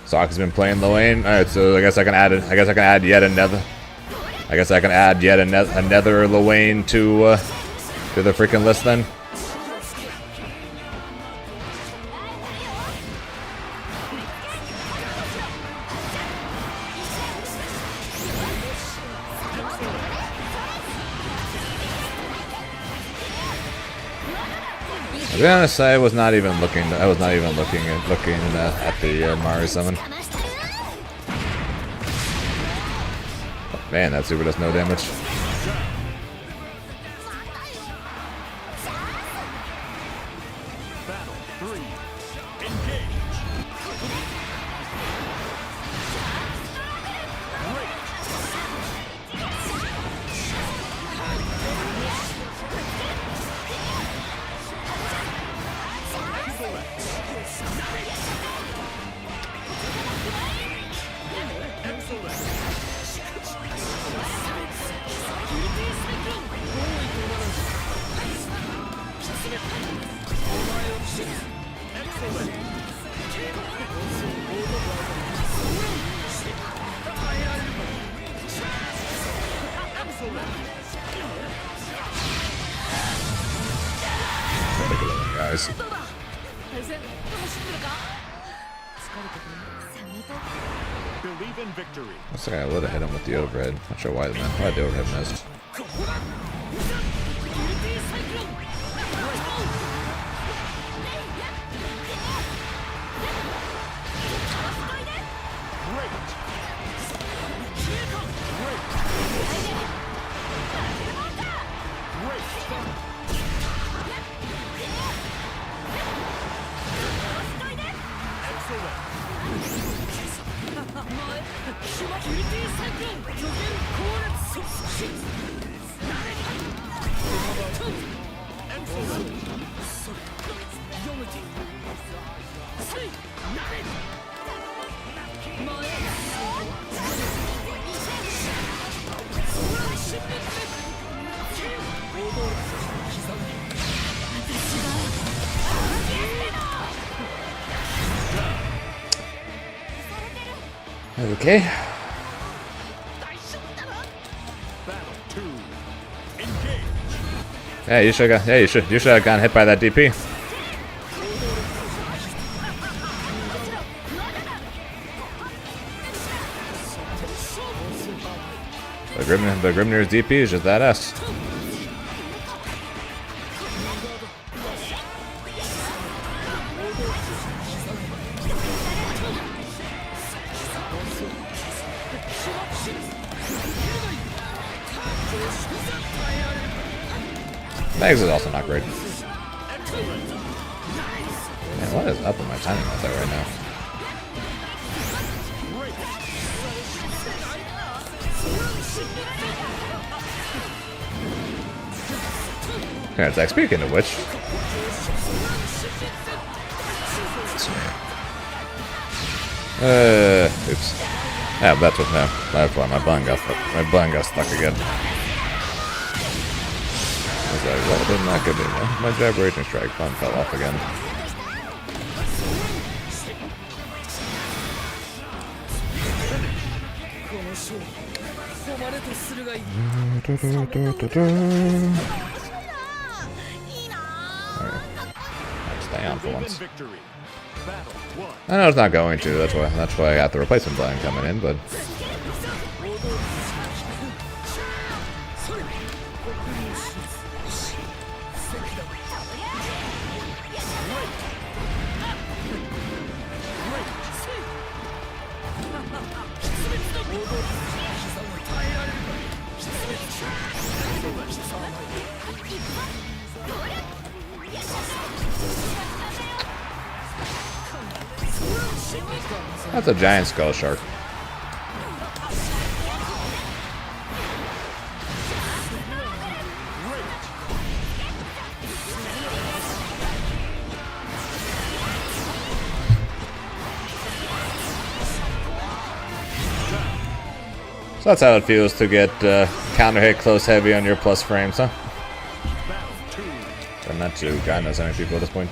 Sock's been playing Luane. All right, so I guess I can add yet another Luane to the freaking list then. To be honest, I was not even looking at the Mario summon. Oh, man, that super does no damage. Guys. 対戦楽しんでるか疲れてくる冷めた Believe in victory. Looks like I would have hit him with the overhead. Not sure why the overhead missed. Okay. Battle 2. Engage. Yeah, you should have. Yeah, you should have gotten hit by that DP. The Grimnir's DP is just that S. Mags is also not great. Man, what is up with my timing with that right now? Okay, speaking of which. Oops. Yeah, that's what now. That's why my button got stuck again. I was like, well, didn't that good enough? My jab raging strike button fell off again. Stay on for once. I know it's not going to. That's why I got the replacement button coming in, but. That's a giant skull shark. So that's how it feels to get counter hit close heavy on your plus frames, huh? And not to God knows how many people at this point.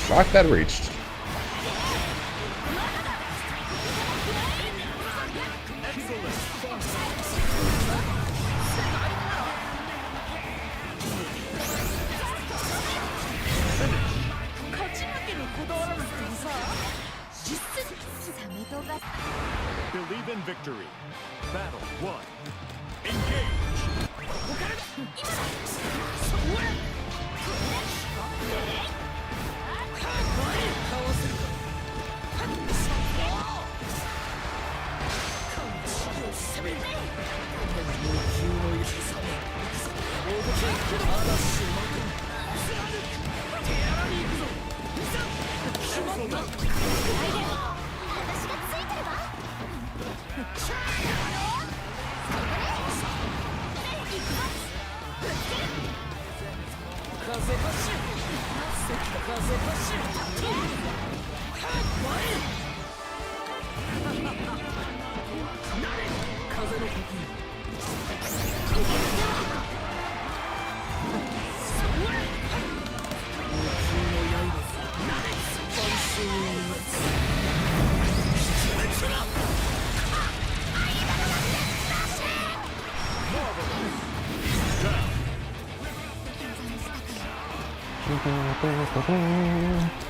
Rock that reached. victory. Battle 1. Engage.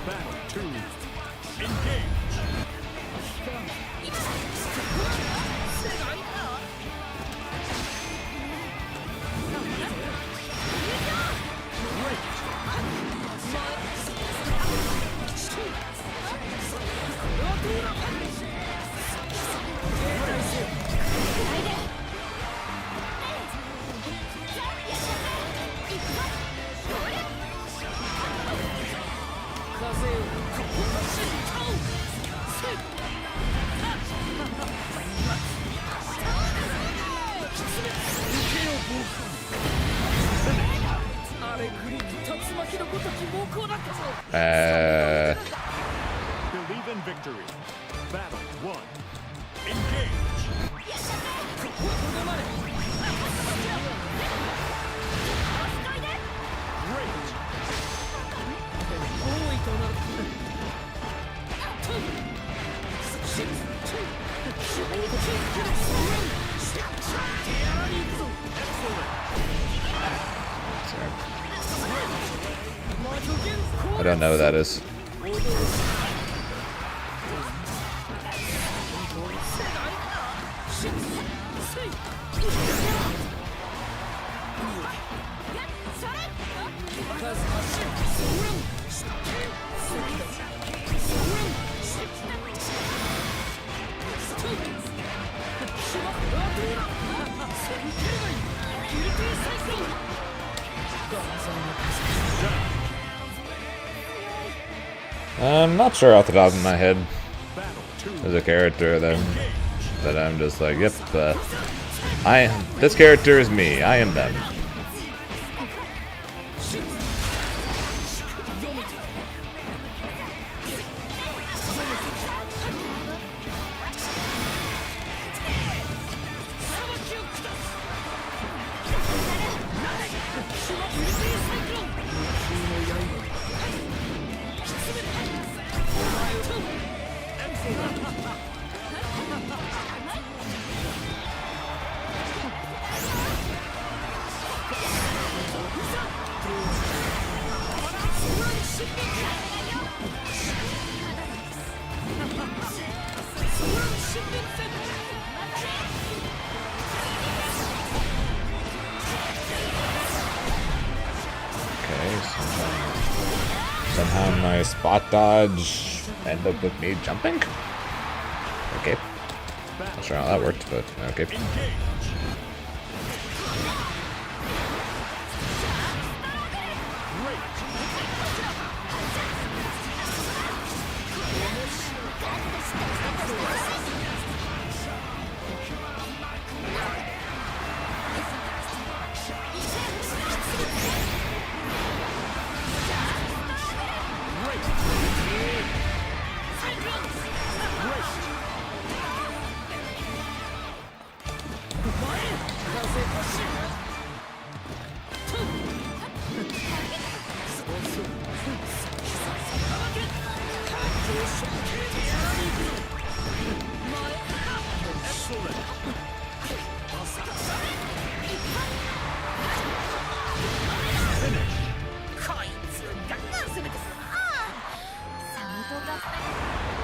Battle 2. Engage. Believe in victory. Battle 1. Engage. Great. I don't know who that is. I'm not sure off the top of my head. There's a character that I'm just like, yep, this character is me. I am them. Somehow my spot dodge end up with me jumping? Okay. Not sure how that worked, but okay.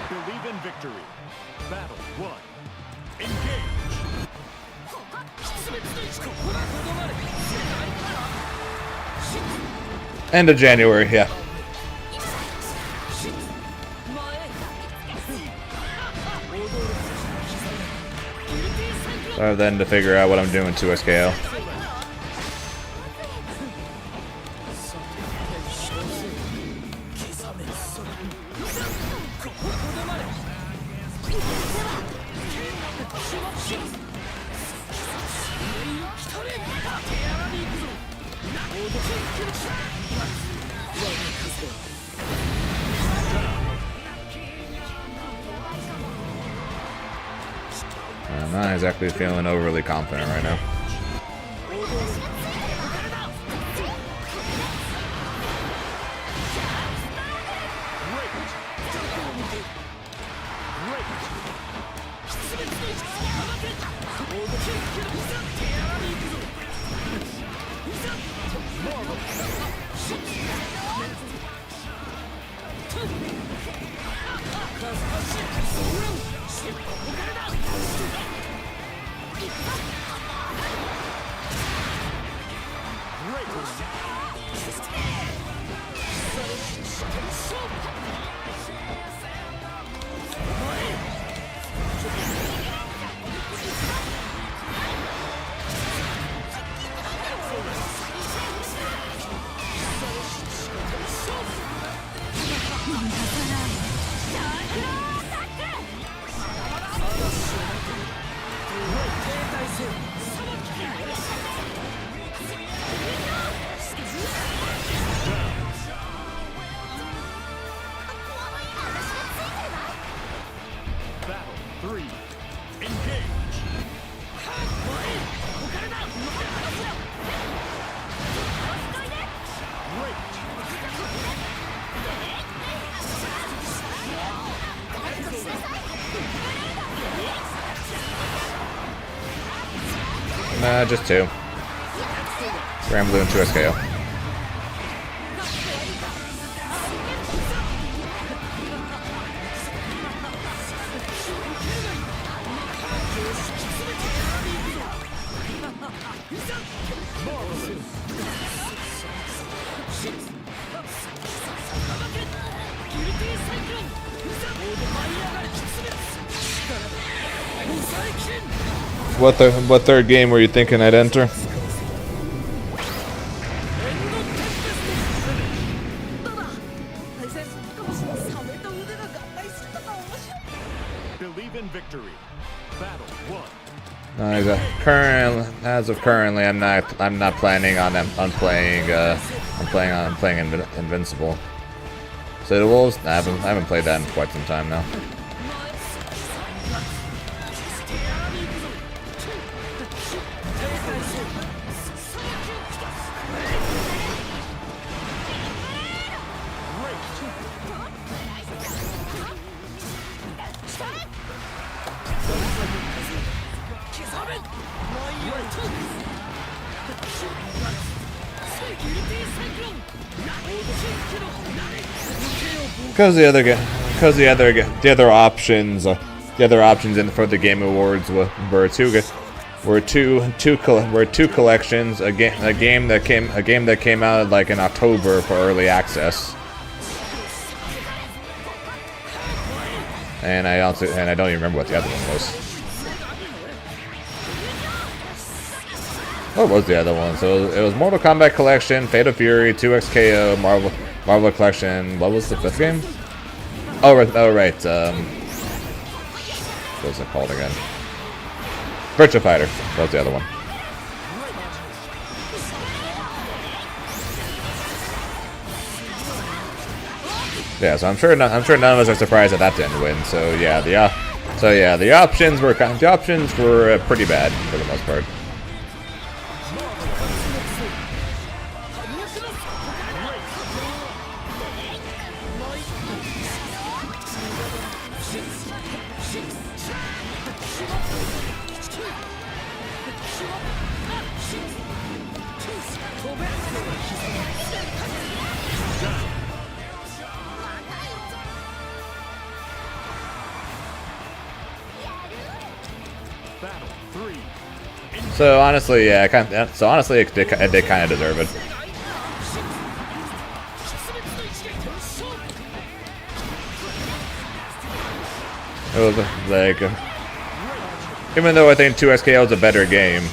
Believe in victory. Battle 1. Engage. End of January, yeah. Other than to figure out what I'm doing to SKO. I'm not exactly feeling overly confident right now. Nah, just 2. Granblue and 2 SKO. What third game were you thinking I'd enter? Believe in victory. Battle 1. As of currently, I'm not planning on playing. I'm playing Invincible. So the Wolves, I haven't played that in quite some time now. Because the other options in for the Game Awards were two collections. A game that came out like in October for early access, and I don't even remember what the other one was. What was the other one? So it was Mortal Kombat Collection, Fatal Fury, 2XKO, Marvel Collection. What was the 5th game? Oh right. What was it called again? Virtua Fighter. That was the other one. Yeah, so I'm sure none of us are surprised that that didn't win. So yeah, the options were pretty bad for the most part. Battle 3. So honestly, yeah, so honestly, it did kind of deserve it. It was like, even though I think 2SKO is a better game,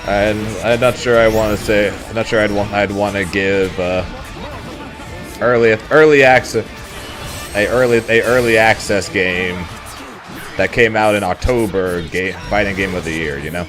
I'm not sure I want to say. I'm not sure I'd want to give early access a early access game that came out in October fighting game of the year. You know.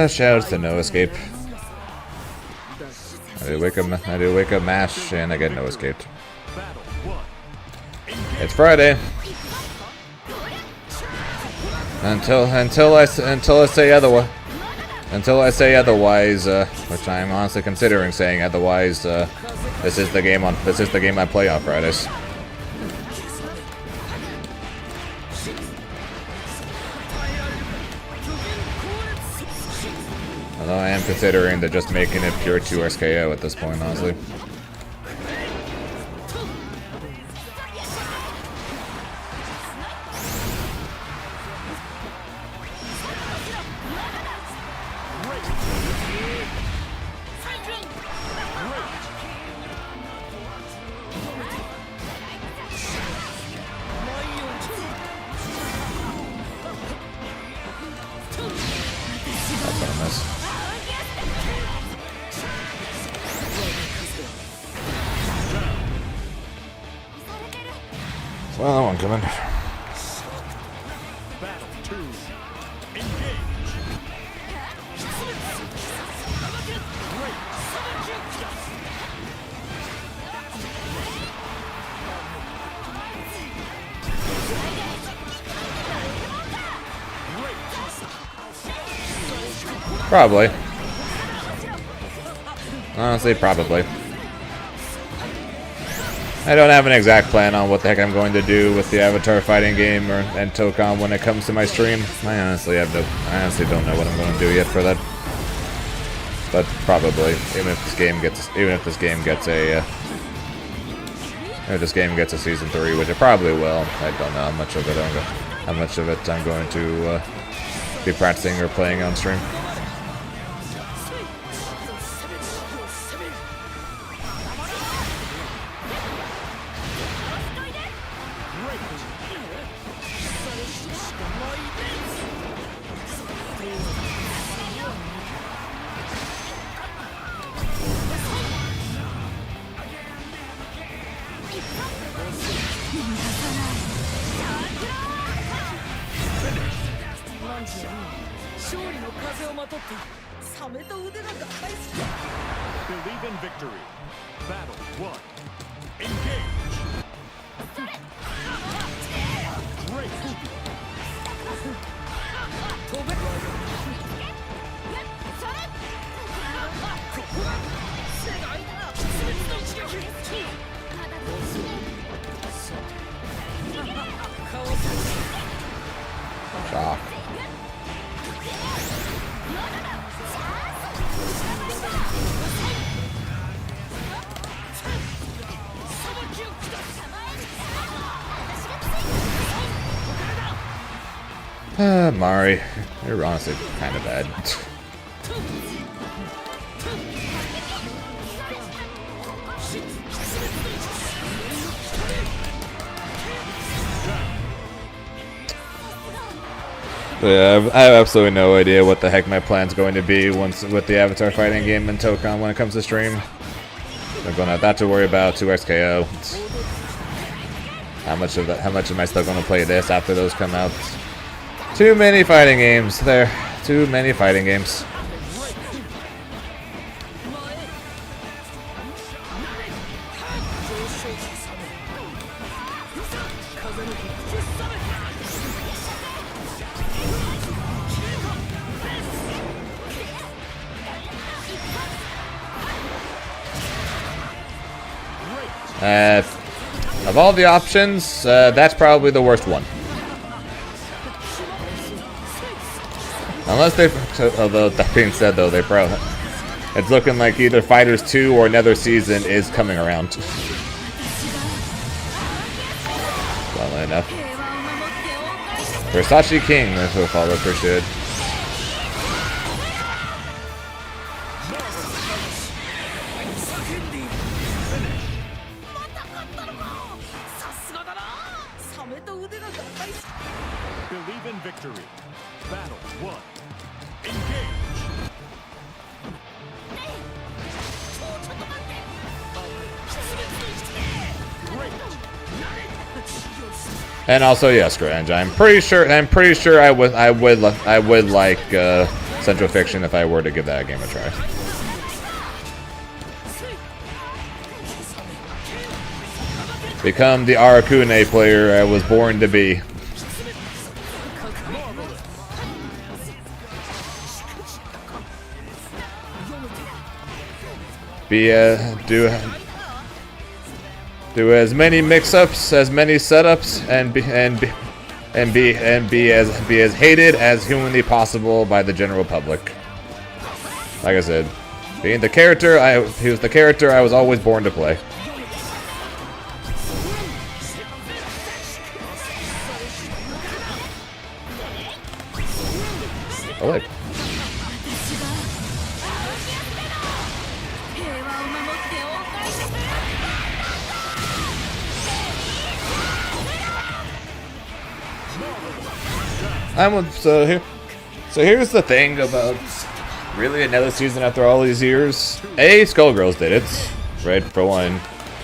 Shouts to No Escape. I do wake up mash and I get No Escape. It's Friday. Until I say otherwise. Until I say otherwise, which I'm honestly considering saying otherwise. This is the game I play on Fridays. Although I am considering just making it pure 2SKO at this point, honestly. That's what I miss. Well, that one coming. Battle 2. Engage. Probably. Honestly, probably. I don't have an exact plan on what the heck I'm going to do with the Avatar fighting game and Tokon when it comes to my stream. I honestly don't know what I'm going to do yet for that. But probably, even if this game gets a season 3, which it probably will. I don't know how much of it I'm going to be practicing or playing on stream. Believe in victory. Battle 1. Engage. Great. Shock. Mari, you're honestly kind of bad. Yeah, I have absolutely no idea what the heck my plan's going to be once with the Avatar fighting game and Tokon when it comes to stream. I'm going to have that to worry about. 2XKO. How much am I still going to play this after those come out? Too many fighting games there. Too many fighting games. Of all the options, that's probably the worst one. Unless they, although that being said though, they probably, it's looking like either Fighters 2 or another season is coming around. Funnily enough. Versace King, that's what follow, appreciate. Believe in victory. Battle 1. Engage. And also, yes, Grange. I'm pretty sure I would like Central Fiction if I were to give that game a try. Become the Arakune player I was born to be. Do as many mix-ups, as many setups, and be as hated as humanly possible by the general public. Like I said, being the character he was the character I was always born to play. Oh, look. So here's the thing about really another season after all these years. A, Skullgirls did it, right, for one.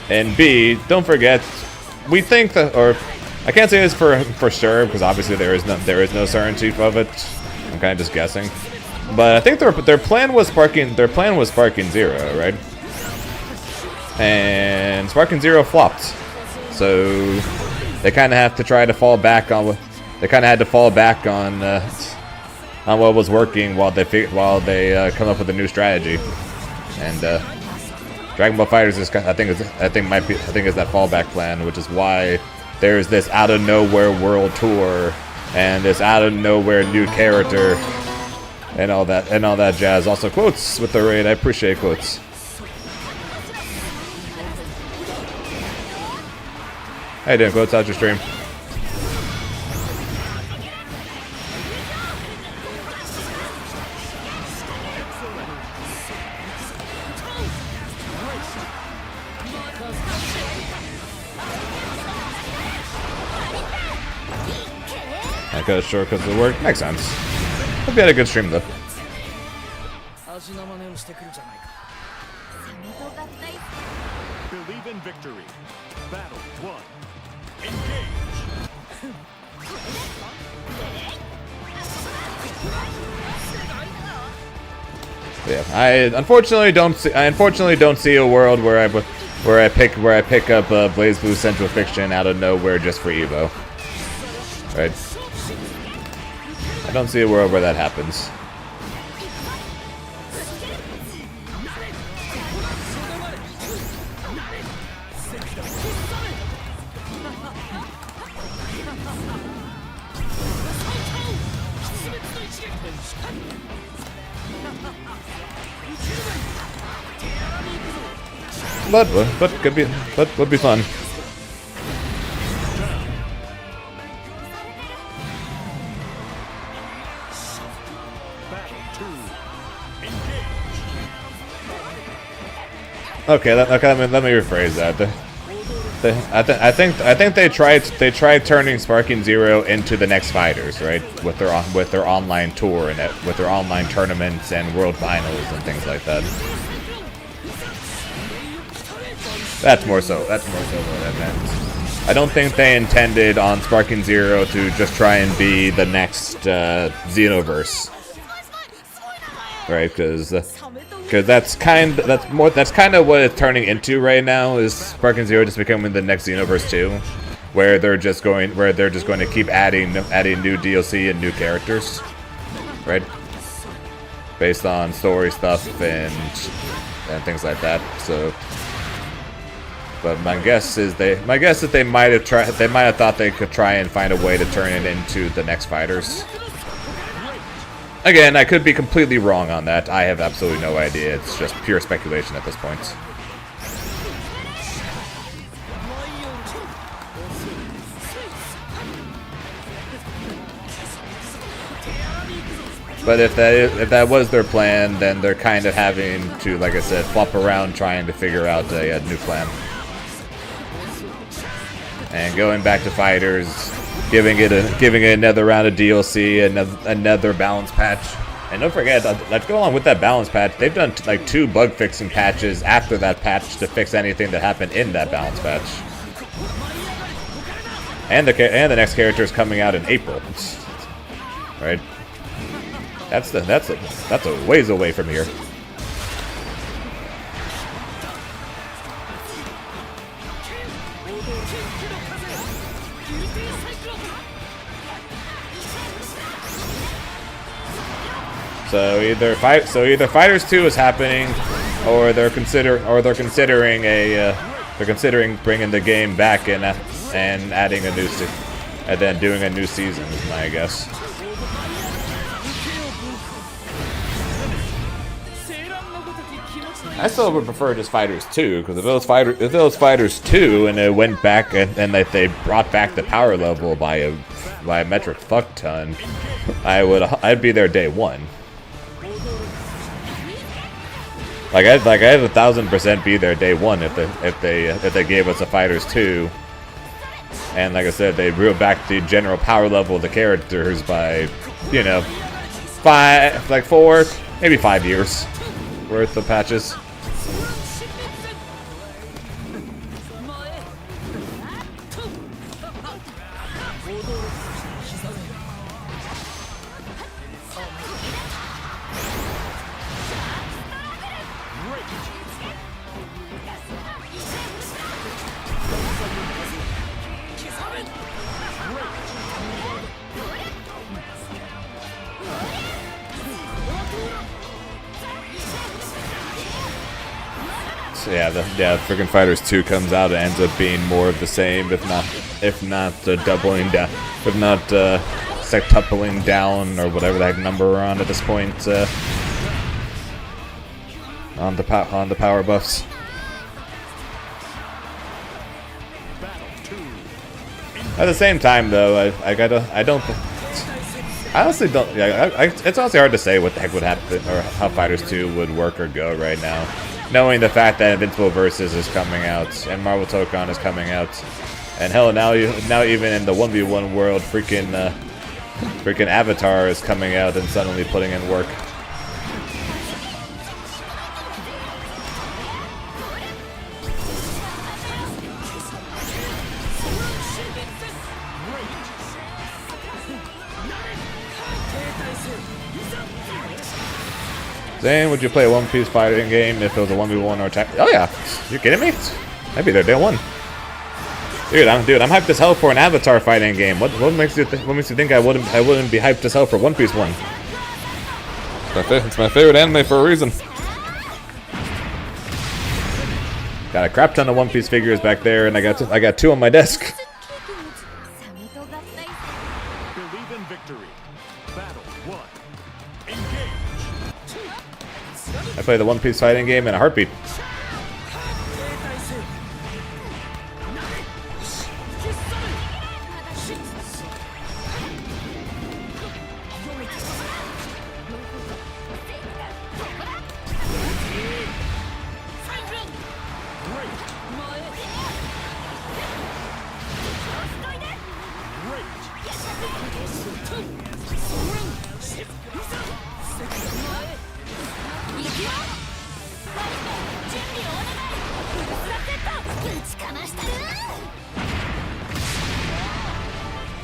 And B, don't forget, we think that, or I can't say this for sure because obviously there is no certainty of it. I'm kind of just guessing. But I think their plan was Sparking Zero, right? And Sparking Zero flopped. So they kind of have to try to fall back on. They kind of had to fall back on what was working while they come up with a new strategy. And Dragon Ball FighterZ is I think is that fallback plan, which is why there's this out of nowhere world tour and this out of nowhere new character and all that jazz. Also quotes with the raid. I appreciate quotes. How you doing, quotes? How's your stream? I cut it short because of the work. Makes sense. Hope you had a good stream though. Believe in victory. Battle 1. Engage. Yeah, I unfortunately don't see a world where I pick up Granblue Central Fiction out of nowhere just for Evo. Right? I don't see a world where that happens. But would be fun. Okay, let me rephrase that. I think they tried turning Sparking Zero into the next fighters, right? With their online tour and with their online tournaments and world finals and things like that. That's more so what I meant. I don't think they intended on Sparking Zero to just try and be the next Xenoverse, right? Because that's kind of what it's turning into right now. Is Sparking Zero just becoming the next Xenoverse 2, where they're just going to keep adding new DLC and new characters, right? Based on story stuff and things like that. So. But my guess is they might have thought they could try and find a way to turn it into the next fighters. Again, I could be completely wrong on that. I have absolutely no idea. It's just pure speculation at this point. But if that was their plan, then they're kind of having to, like I said, flop around trying to figure out a new plan. And going back to fighters, giving it another round of DLC, another balance patch. And don't forget, let's go along with that balance patch. They've done like 2 bug fixing patches after that patch to fix anything that happened in that balance patch. And the next character is coming out in April, right? That's a ways away from here. So either Fighters 2 is happening, or they're considering bringing the game back and adding a new and then doing a new season is my guess. I still would prefer just Fighters 2, because if it was Fighters 2 and it went back and that they brought back the power level by a metric fuck ton, I'd be there day one. I'd 1,000% be there day one if they gave us a Fighters 2, and like I said, they brought back the general power level of the characters by, you know, 4, maybe 5 years worth of patches. So yeah, freaking Fighters 2 comes out and ends up being more of the same, if not doubling down, if not sextupling down, or whatever the heck number we're on at this point, on the power buffs. At the same time, though, I honestly don't. Yeah, it's honestly hard to say what the heck would happen, or how Fighters 2 would work or go right now, knowing the fact that Invincible Versus is coming out and Marvel Tokon is coming out, and hell, now even in the 1v1 world, freaking Avatar is coming out and suddenly putting in work. Zane, would you play a One Piece fighting game if it was a 1v1 or attack? Oh yeah, you kidding me? I'd be there day one. Dude, I'm hyped as hell for an Avatar fighting game. What makes you think I wouldn't be hyped as hell for One Piece one? It's my favorite anime for a reason. Got a crap ton of One Piece figures back there, and I got 2 on my desk. Believe in victory. Battle 1. Engage. I play the One Piece fighting game in a heartbeat.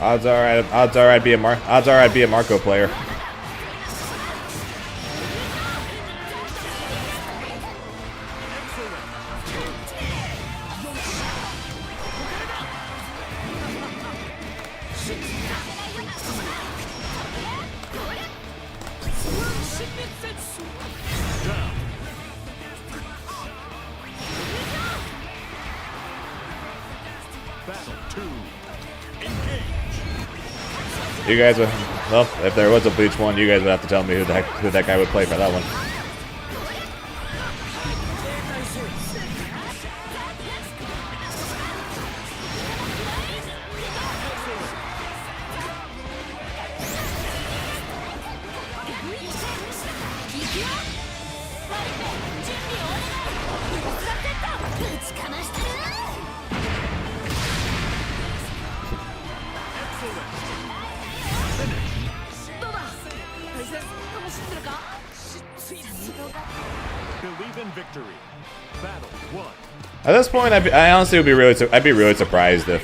Odds are I'd be a Marco player. Battle 2. Engage. You guys would, well, if there was a Bleach one, you guys would have to tell me who that guy would play for that one. Believe in victory. Battle 1. At this point, I honestly would be I'd be really surprised if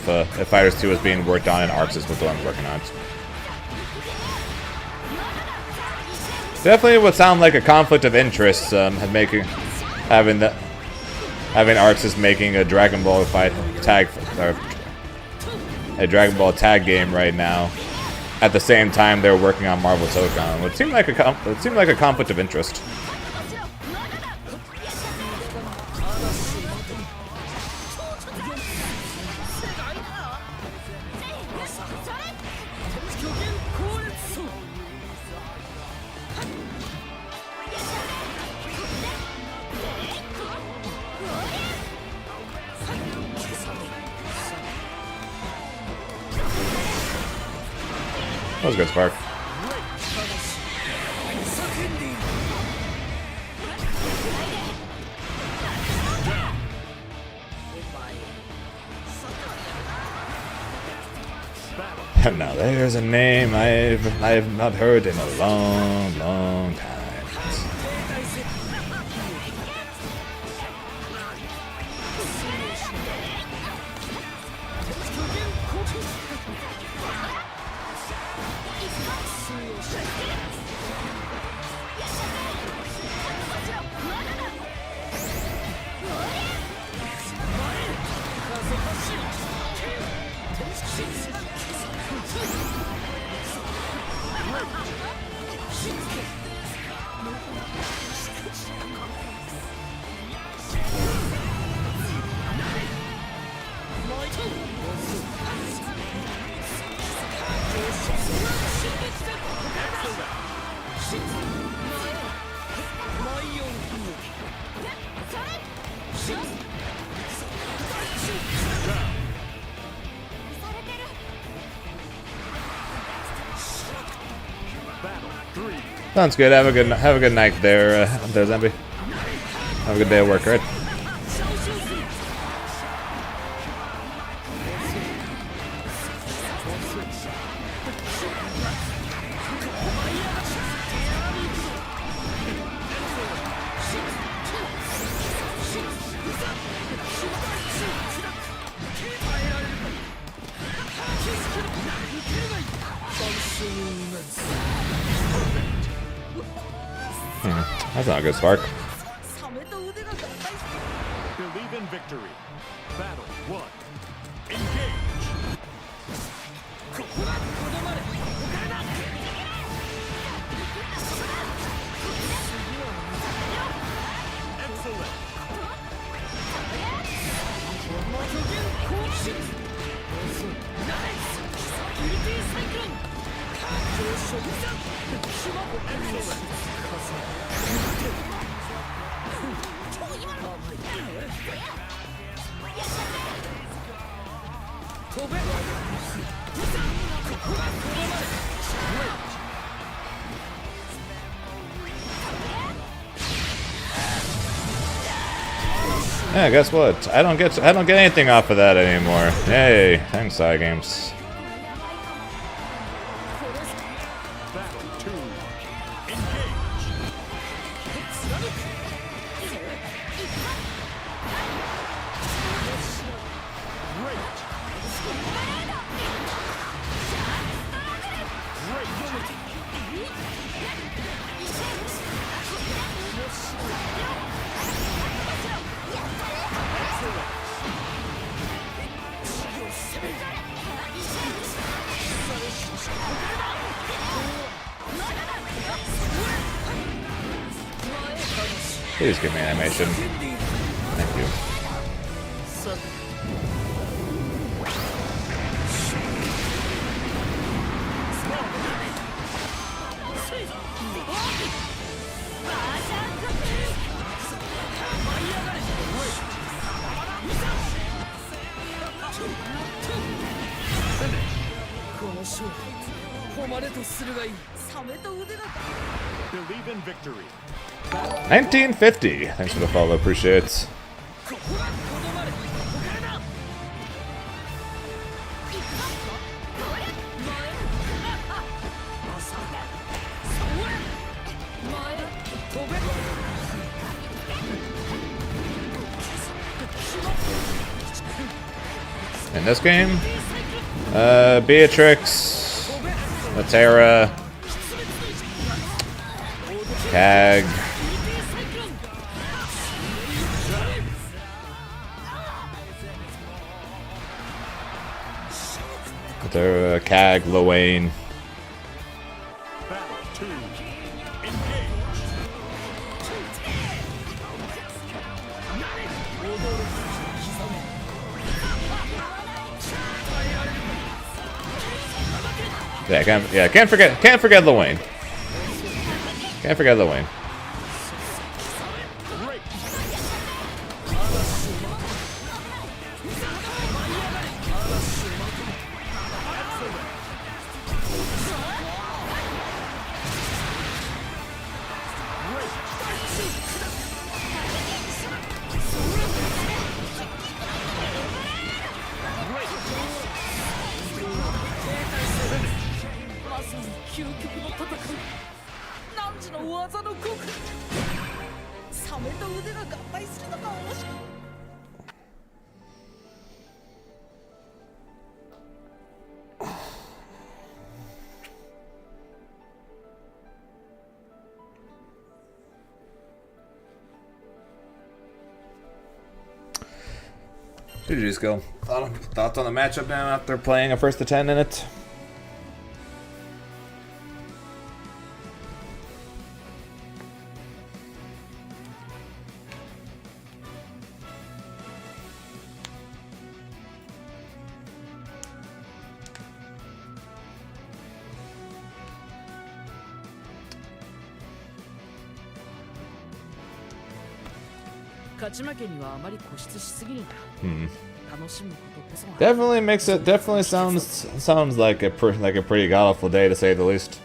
Fighters 2 was being worked on and Arcs was the one working on it. Definitely would sound like a conflict of interest, having Arcs is making a Dragon Ball tag game right now. At the same time, they're working on Marvel Tokon. It seemed like a conflict of interest. That was a good spark. Now there's a name I've not heard in a long, long time. Sounds good. Have a good night there, Zambi. Have a good day at work, right? That's not a good spark. Believe in victory. Battle 1. Engage. Excellent. Yeah, guess what? I don't get anything off of that anymore. Yay! Thanks, Side Games. Battle 2. Engage. Please give me animation. Thank you. 勝誉れとするがいい冷めた腕が Believe in victory. 1950. Thanks for the follow. Appreciate it. ここはとどまれここからだ飛べ In this game, Beatrix, Matera, Cag, Matera, Cag, Luane. Battle 2. Engage. Yeah, can't forget Luane. Can't forget Luane. GG's go. Thoughts on the matchup now after playing a first to 10 in it? Definitely makes it. Definitely sounds like a pretty god-awful day to say the least.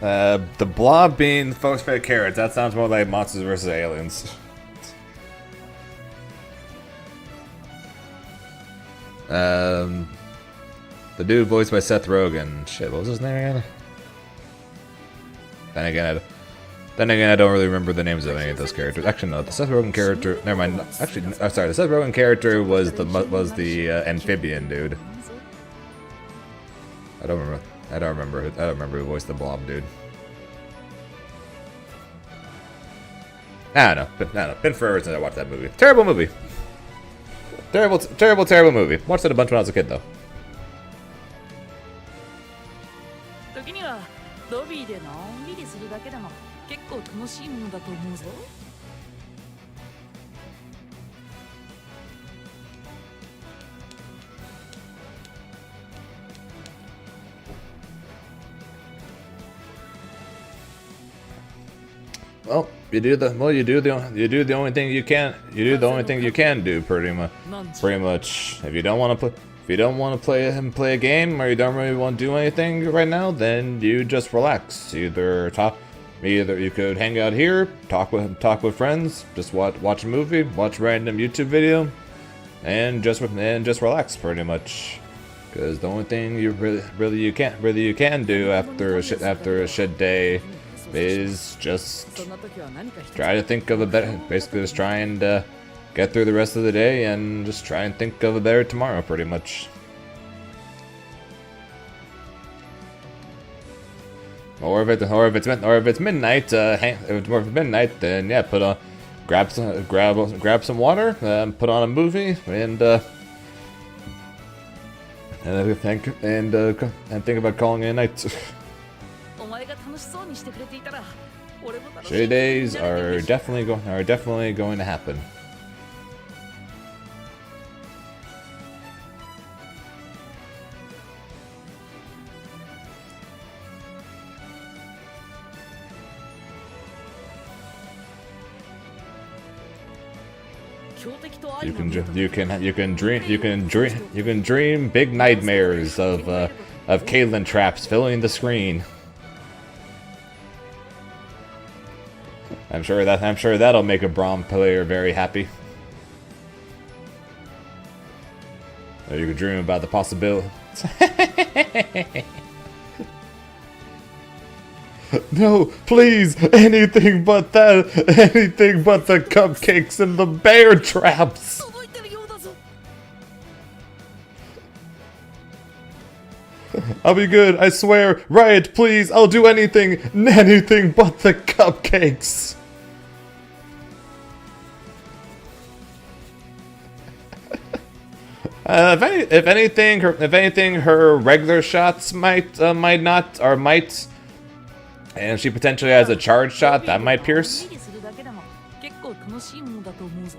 The blob being folks' favorite carrots. That sounds more like Monsters vs. Aliens. The dude voiced by Seth Rogen. Shit, what was his name again? Then again, I don't really remember the names of any of those characters. Actually, no, the Seth Rogen character. Never mind. Actually, sorry, the Seth Rogen character was the amphibian dude. I don't remember who voiced the blob dude. I don't know. Been forever since I watched that movie. Terrible movie. Terrible movie. Watched it a bunch when I was a kid, though. 時にはロビーでのんびりするだけでも結構楽しいものだと思うぞ。Well, you do the only thing you can do pretty much. If you don't want to play a game, or you don't really want to do anything right now, then you just relax. Either you could hang out here, talk with friends, just watch a movie, watch a random YouTube video, and just relax pretty much. Because the only thing you really can do after a shit day is just try to think of a better, basically just try and get through the rest of the day and just try and think of a better tomorrow pretty much. Or if it's midnight, then yeah, grab some water, put on a movie, and And think about calling it a night. お前が楽しそうにしてくれていたら俺も楽しい Shitty days are definitely going to happen. You can dream big nightmares of Caitlyn traps filling the screen. I'm sure that'll make a Braum player very happy. Or you could dream about the possibility. No, please, anything but that, anything but the cupcakes and the bear traps. 届いてるようだぞ I'll be good, I swear. Riot, please, I'll do anything but the cupcakes. If anything, her regular shots might, and she potentially has a charge shot that might pierce. ミリするだけでも結構楽しいものだと思うぞ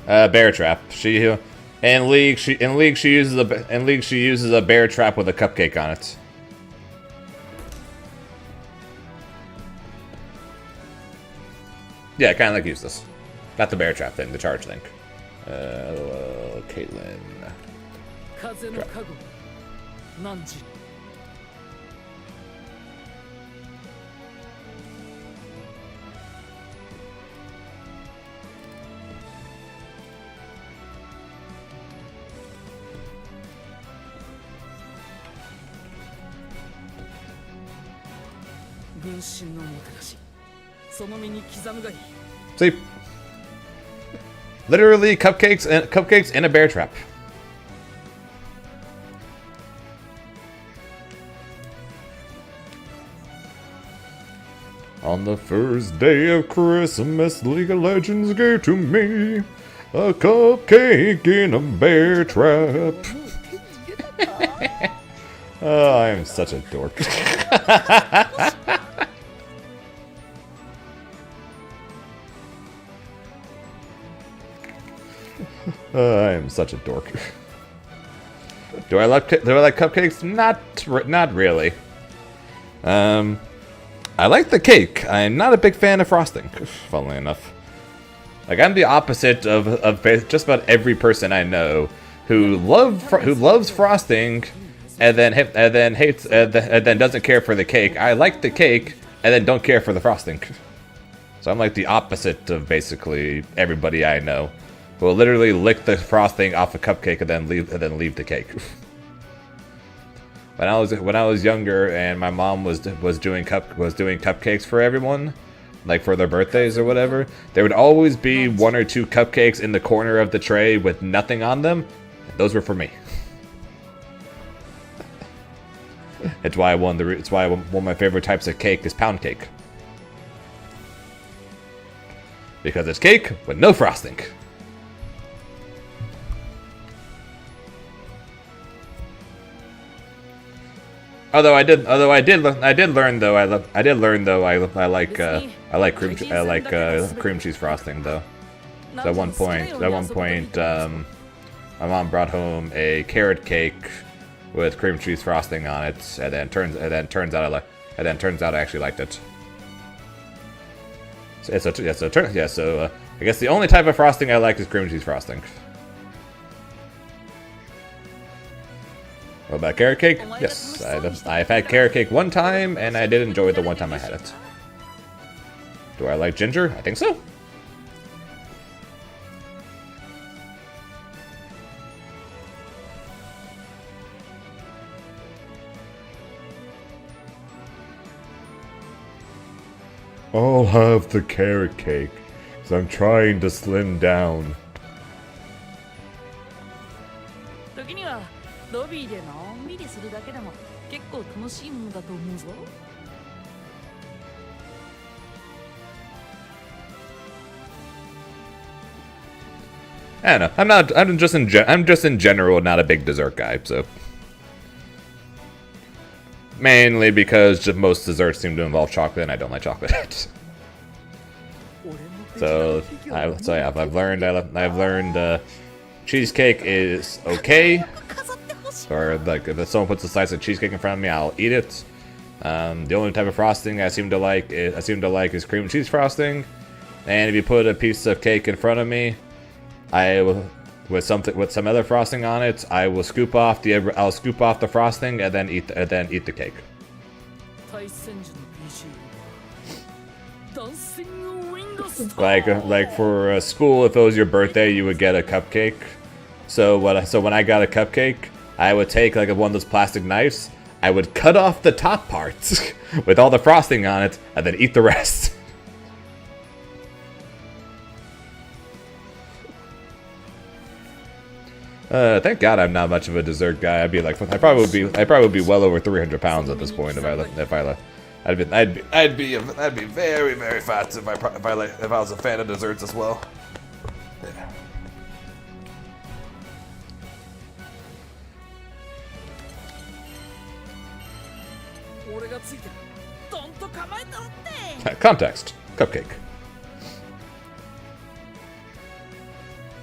Bear trap. In league she uses a bear trap with a cupcake on it. Yeah, kind of like useless. Not the bear trap thing, the charge thing. Caitlyn. 風の加護何時 分身のもてなしその身に刻むがいい See, literally cupcakes in a bear trap. On the first day of Christmas, League of Legends gave to me a cupcake in a bear trap. Oh, I am such a dork. I am such a dork. Do I like cupcakes? Not really. I like the cake. I'm not a big fan of frosting, funnily enough. Like, I'm the opposite of just about every person I know who loves frosting and then hates and then doesn't care for the cake. I like the cake and then don't care for the frosting. So I'm like the opposite of basically everybody I know. Who will literally lick the frosting off a cupcake and then leave the cake. When I was younger and my mom was doing cupcakes for everyone, like for their birthdays or whatever, there would always be 1 or 2 cupcakes in the corner of the tray with nothing on them. Those were for me. It's why one of my favorite types of cake is pound cake. Because it's cake with no frosting. Although I did learn though I like cream cheese frosting though. So at one point my mom brought home a carrot cake with cream cheese frosting on it, and then turns out I actually liked it. So I guess the only type of frosting I like is cream cheese frosting. What about carrot cake? Yes, I've had carrot cake one time, and I did enjoy it the one time I had it. Do I like ginger? I think so. I'll have the carrot cake, because I'm trying to slim down. 時にはロビーでのんびりするだけでも結構楽しいものだと思うぞ I don't know. I'm not. I'm just in general not a big dessert guy. So mainly because just most desserts seem to involve chocolate, and I don't like chocolate. So yeah, I've learned cheesecake is okay. Or like if someone puts a slice of cheesecake in front of me, I'll eat it. The only type of frosting I seem to like is cream cheese frosting. And if you put a piece of cake in front of me, with some other frosting on it, I'll scoop off the frosting and then eat the cake. Like for school, if it was your birthday, you would get a cupcake. So when I got a cupcake, I would take like one of those plastic knives. I would cut off the top parts with all the frosting on it, and then eat the rest. Thank God I'm not much of a dessert guy. I'd probably be well over 300 pounds at this point I'd be very, very fat if I was a fan of desserts as well. Yeah. Context. Cupcake.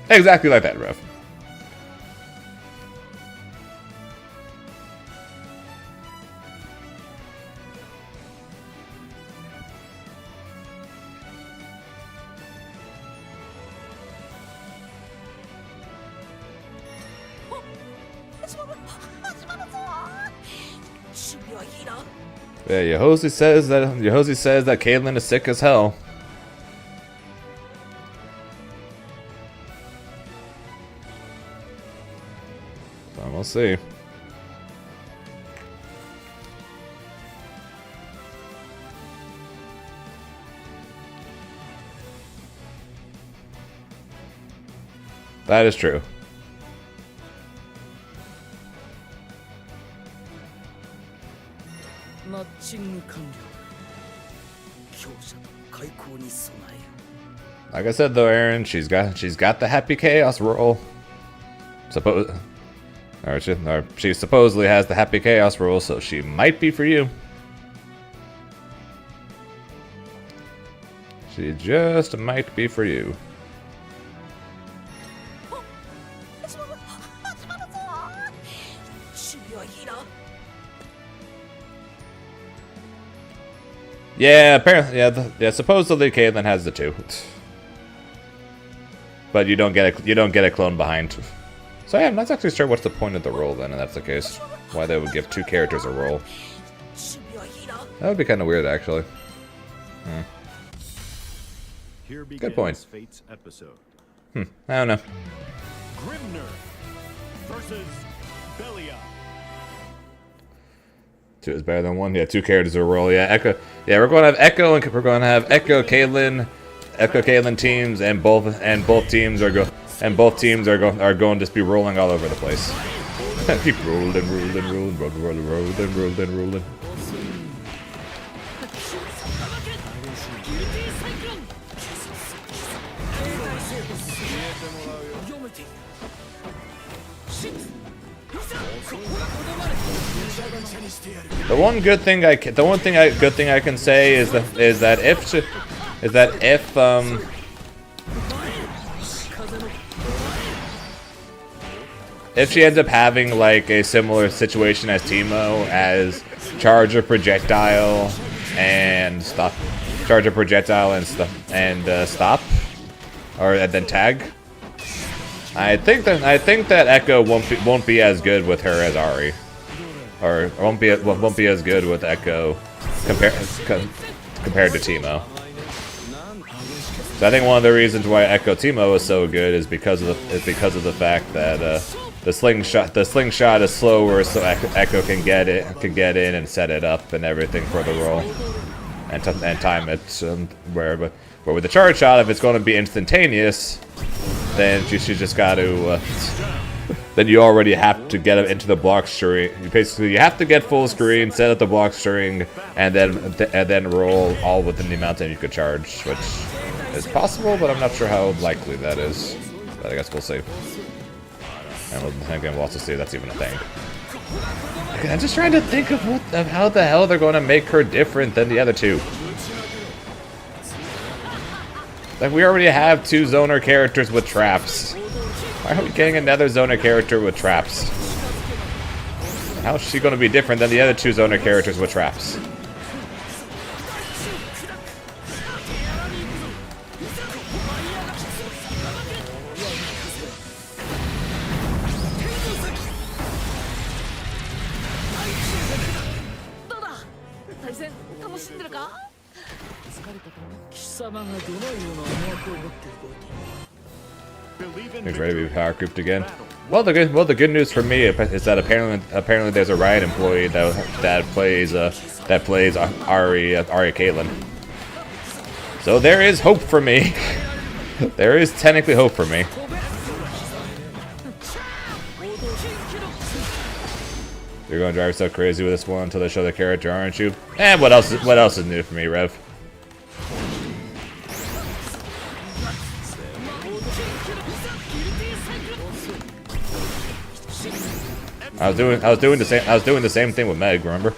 Exactly like that, Rev. Yeah, Yohozi says that Caitlyn is sick as hell. So we'll see. That is true. Like I said though, Aaron, she's got the happy chaos roll. She supposedly has the happy chaos roll, so she might be for you. She just might be for you. Yeah, apparently, yeah. Supposedly, Caitlyn has the two, but you don't get a clone behind. So yeah, I'm not actually sure what's the point of the roll then, if that's the case. Why they would give two characters a roll? That would be kind of weird, actually. Good point. Fate's episode. I don't know. Grimner versus Belial. Two is better than one. Yeah, two characters a roll. Yeah, Echo. Yeah, we're going to have Echo, and we're going to have Caitlyn teams, and both teams are going to just be rolling all over the place. Keep rolling. The one good thing I can say is that if she ends up having like a similar situation as Teemo, as charge a projectile and stop, or and then tag. I think that Echo won't be as good with her as Ahri, or won't be as good with Echo compared to Teemo. So I think one of the reasons why Echo Teemo is so good is because of the fact that the slingshot is slower, so Echo can get in and set it up and everything for the roll and time it. Where with the charge shot, if it's going to be instantaneous, then you just got to. Then you already have to get into the block string. You have to get full screen, set up the block string, and then roll all within the amount that you could charge, which is possible, but I'm not sure how likely that is. But I guess we'll see. And we'll also see if that's even a thing. Okay, I'm just trying to think of how the hell they're going to make her different than the other two. Like, we already have 2 zoner characters with traps. Why are we getting another zoner character with traps? How is she going to be different than the other 2 zoner characters with traps? He's ready to be power grouped again. Well, the good news for me is that apparently there's a Riot employee that plays Ari Caitlyn. So there is hope for me. There is technically hope for me. You're gonna drive yourself crazy with this one until they show the character, aren't you? And what else is new for me, Rev? I was doing the same thing with Meg, remember?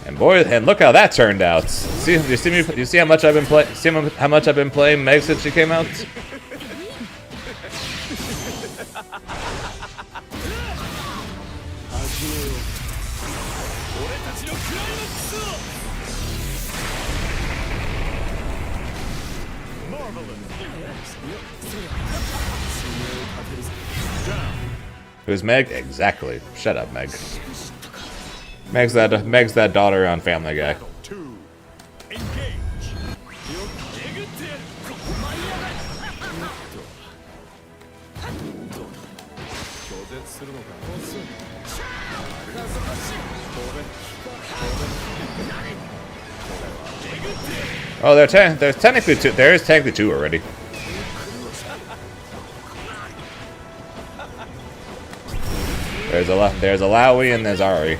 And boy, and look how that turned out. You see how much I've been playing Meg since she came out? Who's Meg? Exactly. Shut up, Meg. Meg's that daughter on Family Guy. Oh, there's technically two. There is technically 2 already. There's Alawi and there's Ari.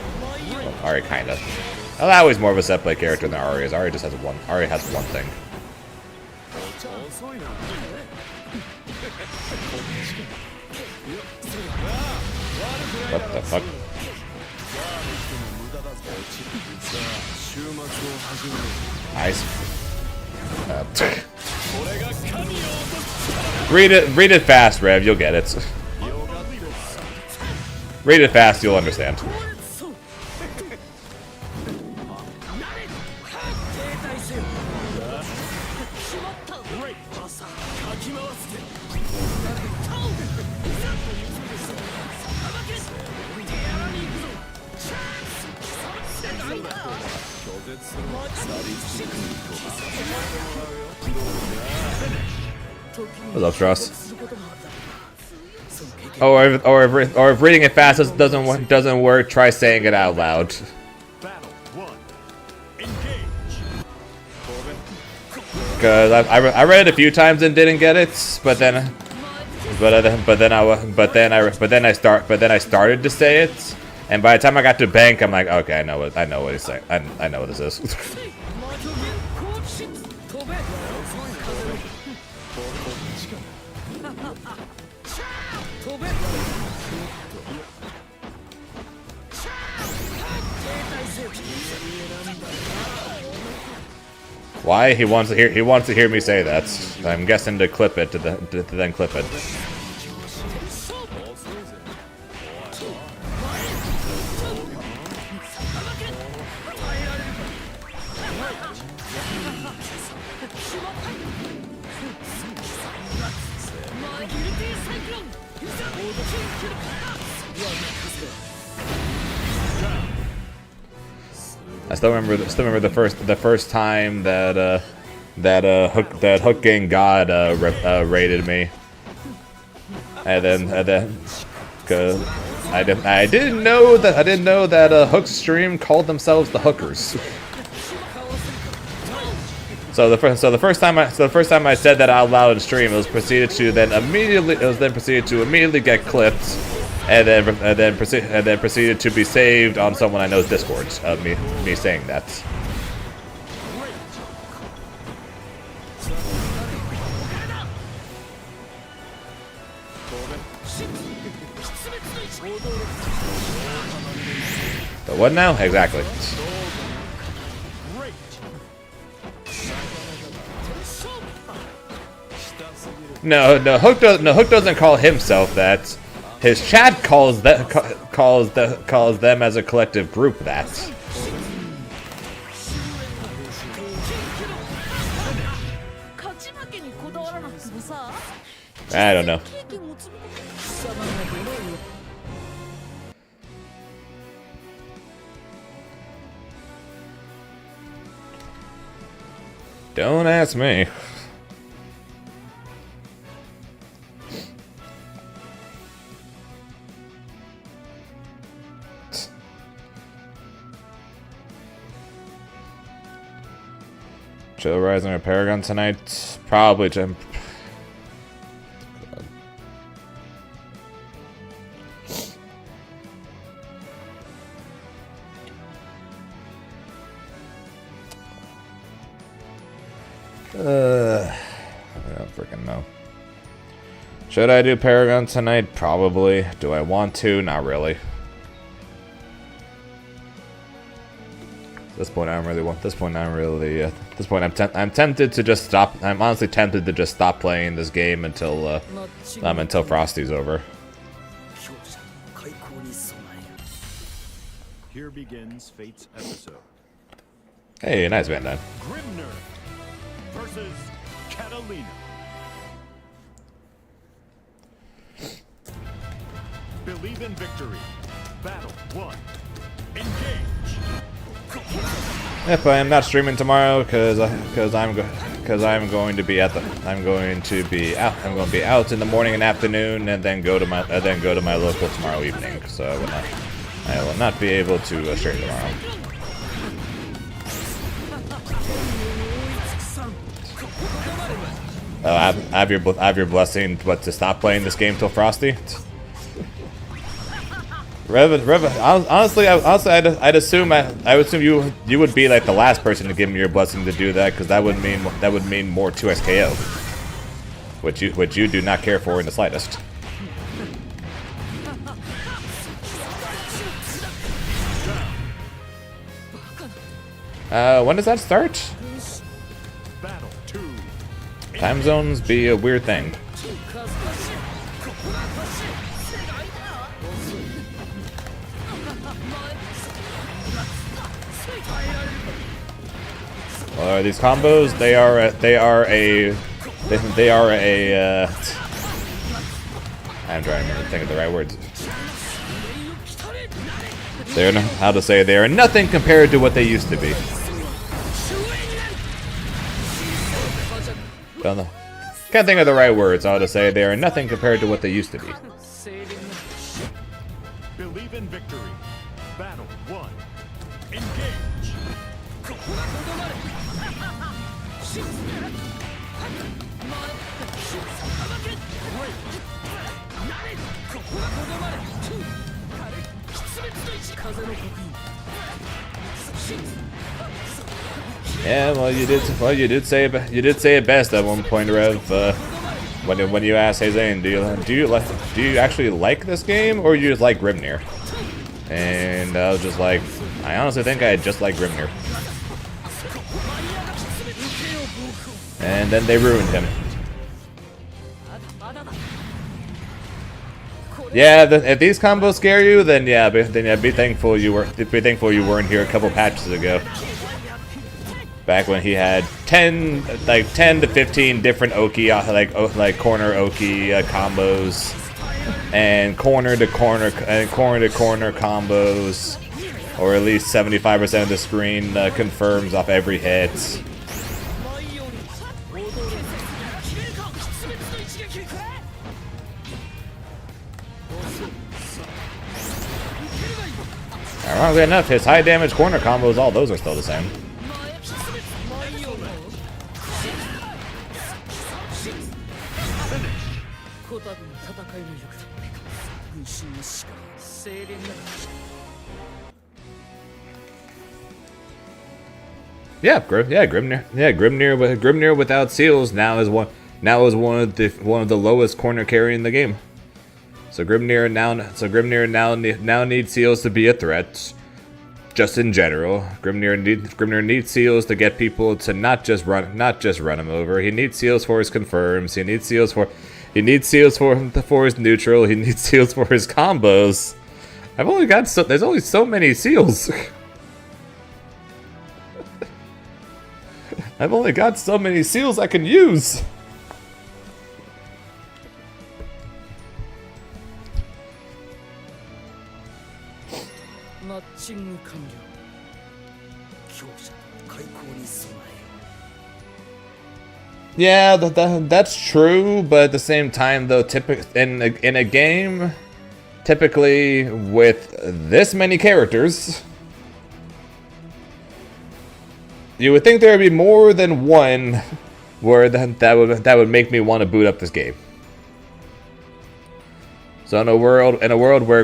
Well, Ari kinda. Alawi's more of a set play character than Ari is. Ari just has one. Ari has one thing. What the fuck? Nice. Read it fast, Rev. You'll get it. Read it fast, you'll understand. What's up, Strauss? Or if reading it fast doesn't work, try saying it out loud. Cause I read it a few times and didn't get it, but then I started to say it, and by the time I got to bank, I'm like, okay, I know what he's saying. I know what this is. Why? He wants to hear me say that. I'm guessing to clip it, to then clip it. I still remember the first time that Hook Gang God raided me, and then cause I didn't know that Hook's stream called themselves the Hookers. So the first time I said that out loud in stream, it was proceeded to immediately get clipped. And then proceeded to be saved on someone I know's Discord of me saying that. The what now? Exactly. Great. No, Hook doesn't call himself that. His chat calls them as a collective group that. I don't know. Don't ask me. Chill Rising or Paragon tonight? Probably Jim. I don't freaking know. Should I do Paragon tonight? Probably. Do I want to? Not really. At this point, I'm tempted to just stop. I'm honestly tempted to just stop playing this game until Frosty's over. Here begins Fate's episode. Hey, nice Bandai. Grimner versus Catalina. Believe in victory. Battle 1. Engage. If I am not streaming tomorrow, because I'm going to be out in the morning and afternoon, and then go to my local tomorrow evening. So I will not be able to stream tomorrow. I have your blessing, but to stop playing this game till Frosty. Honestly, I'd assume you would be like the last person to give me your blessing to do that, because that would mean more 2x KO, which you do not care for in the slightest. When does that start? Battle 2. Time zones be a weird thing. These combos, they are I'm trying to think of the right words. They are nothing compared to what they used to be. Don't know. Can't think of the right words. I ought to say they are nothing compared to what they used to be. Believe in victory. Battle 1. Engage. Yeah, well, you did say it best at one point, Rev. When you asked, "Hey Zane, do you actually like this game, or you just like Grimnir?" And I was just like, I honestly think I just like Grimnir. And then they ruined him. Yeah, if these combos scare you, then be thankful you weren't here a couple patches ago. Back when he had 10 to 15 different Oki like corner Oki combos, and corner to corner combos, or at least 75% of the screen confirms off every hit. Ironically enough, his high damage corner combos, all those are still the same. Grimnir without seals now is one of the lowest corner carry in the game. So Grimnir now needs seals to be a threat. Just in general, Grimnir needs seals to get people to not just run him over. He needs seals for his confirms. He needs seals for his neutral. He needs seals for his combos. There's only so many seals. I've only got so many seals I can use. Yeah, that's true, but at the same time, though, in a game, typically with this many characters, you would think there would be more than one where that would make me want to boot up this game. So in a world where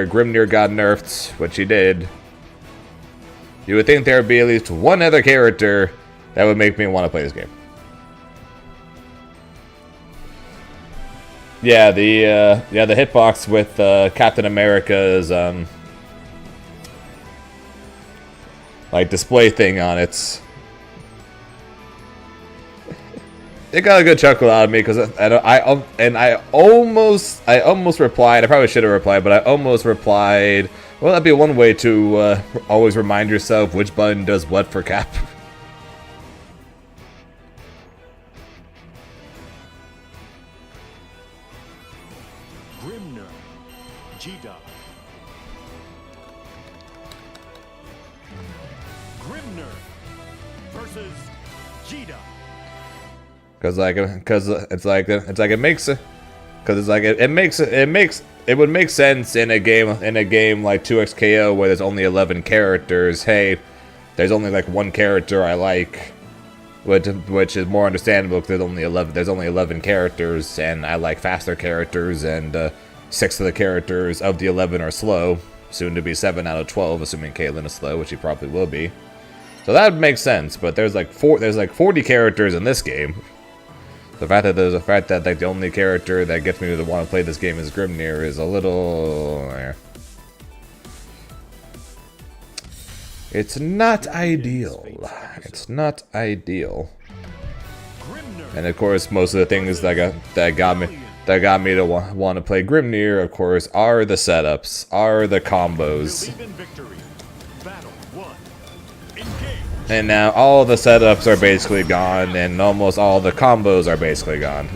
Grimnir got nerfed, which he did, you would think there would be at least one other character that would make me want to play this game. Yeah, the hitbox with Captain America's like display thing on it. It got a good chuckle out of me because I almost replied. I probably should have replied, but I almost replied. Well, that'd be one way to always remind yourself which button does what for Cap. Grimnir, Jida. Grimnir versus Jida. It would make sense in a game like 2XKO where there's only 11 characters. Hey, there's only like one character I like, which is more understandable because there's only 11 characters, and I like faster characters, and 6 of the characters of the 11 are slow, soon to be 7 out of 12, assuming Caitlyn is slow, which he probably will be. So that would make sense, but there's like 40 characters in this game. The fact that like the only character that gets me to want to play this game is Grimnir is a little. It's not ideal. It's not ideal. And of course, most of the things that got me to want to play Grimnir, of course, are the setups, are the combos. And now all the setups are basically gone, and almost all the combos are basically gone.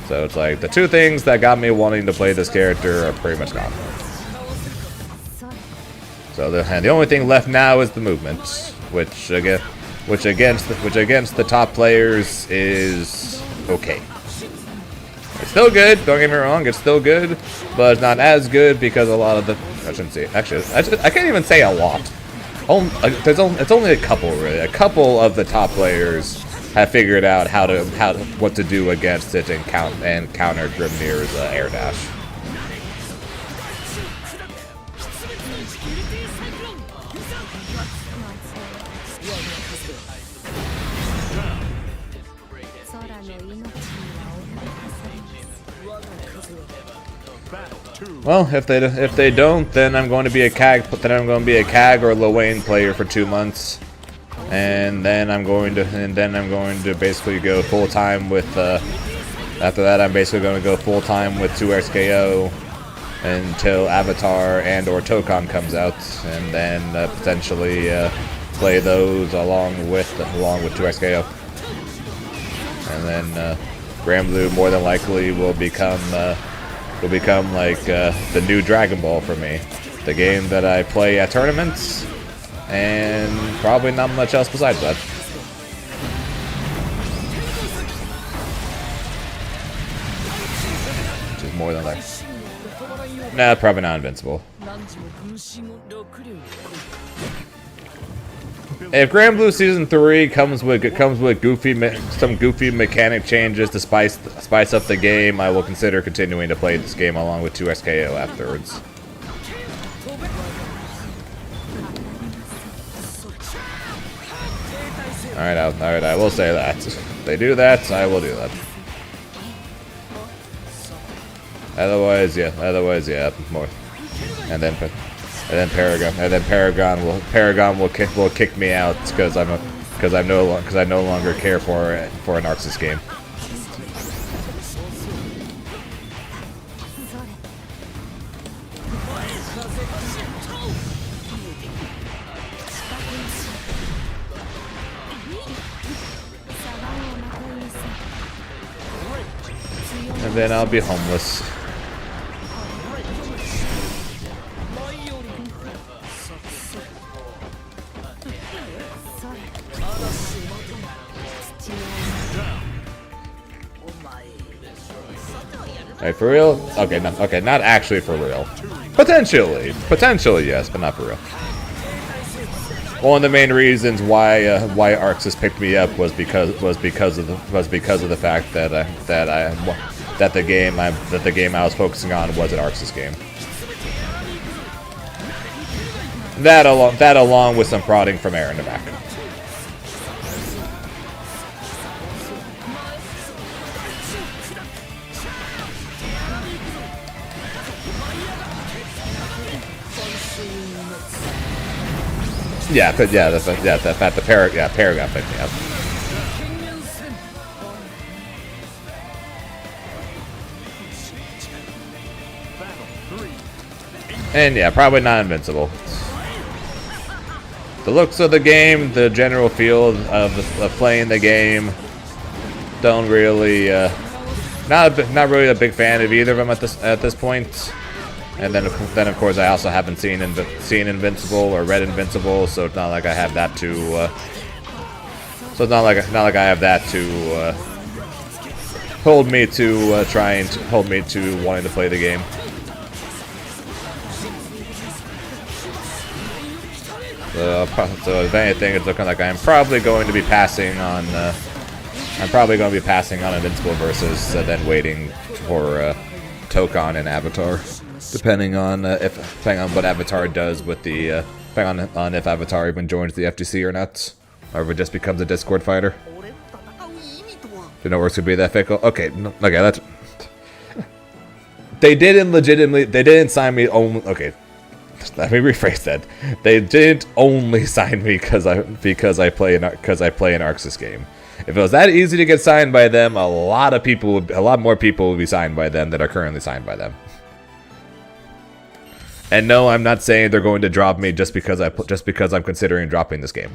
So it's like the two things that got me wanting to play this character are pretty much gone. So the only thing left now is the movement, which against the top players is okay. It's still good. Don't get me wrong, it's still good, but it's not as good because a lot of the I can't even say a lot. It's only a couple, really. A couple of the top players have figured out what to do against it and counter Grimnir's air dash. Well, if they don't, then I'm going to be a CAG. Then I'm going to be a CAG or Lowain player for 2 months, and then I'm going to basically go full time with. After that, I'm basically going to go full time with 2XKO until Avatar and/or Tokon comes out, and then potentially play those along with 2XKO, and then Granblue more than likely will become like the new Dragon Ball for me. The game that I play at tournaments, and probably not much else besides that. Which is more than that. Nah, probably not invincible. If Granblue Season 3 comes with some goofy mechanic changes to spice up the game, I will consider continuing to play this game along with 2XKO afterwards. Alright, I will say that. If they do that, I will do that. Otherwise, yeah, more. And then Paragon will kick me out because I no longer care for an Arxis game. And then I'll be homeless. Hey, for real? Okay, no, okay, not actually for real. Potentially, yes, but not for real. One of the main reasons why Arxis picked me up was because of the fact that the game I was focusing on was an Arxis game. That along with some prodding from Aaron to back. Yeah, but yeah, Paragon picked me up. And yeah, probably not invincible. The looks of the game, the general feel of playing the game, don't really, not really a big fan of either of them at this point. And then of course I also haven't seen Invincible or read Invincible, so it's not like I have that to. So it's not like I have that to hold me to wanting to play the game. So if anything, it's looking like I'm probably going to be passing on. Invincible versus then waiting for Tokon and Avatar. Depending on what Avatar does with the depending on if Avatar even joins the FTC or not, or if it just becomes a Discord fighter. The networks could be that fickle. Okay, that's. They didn't sign me only. Okay, let me rephrase that. They didn't only sign me because I play an Arxis game. If it was that easy to get signed by them, a lot more people would be signed by them that are currently signed by them. And no, I'm not saying they're going to drop me just because I'm considering dropping this game.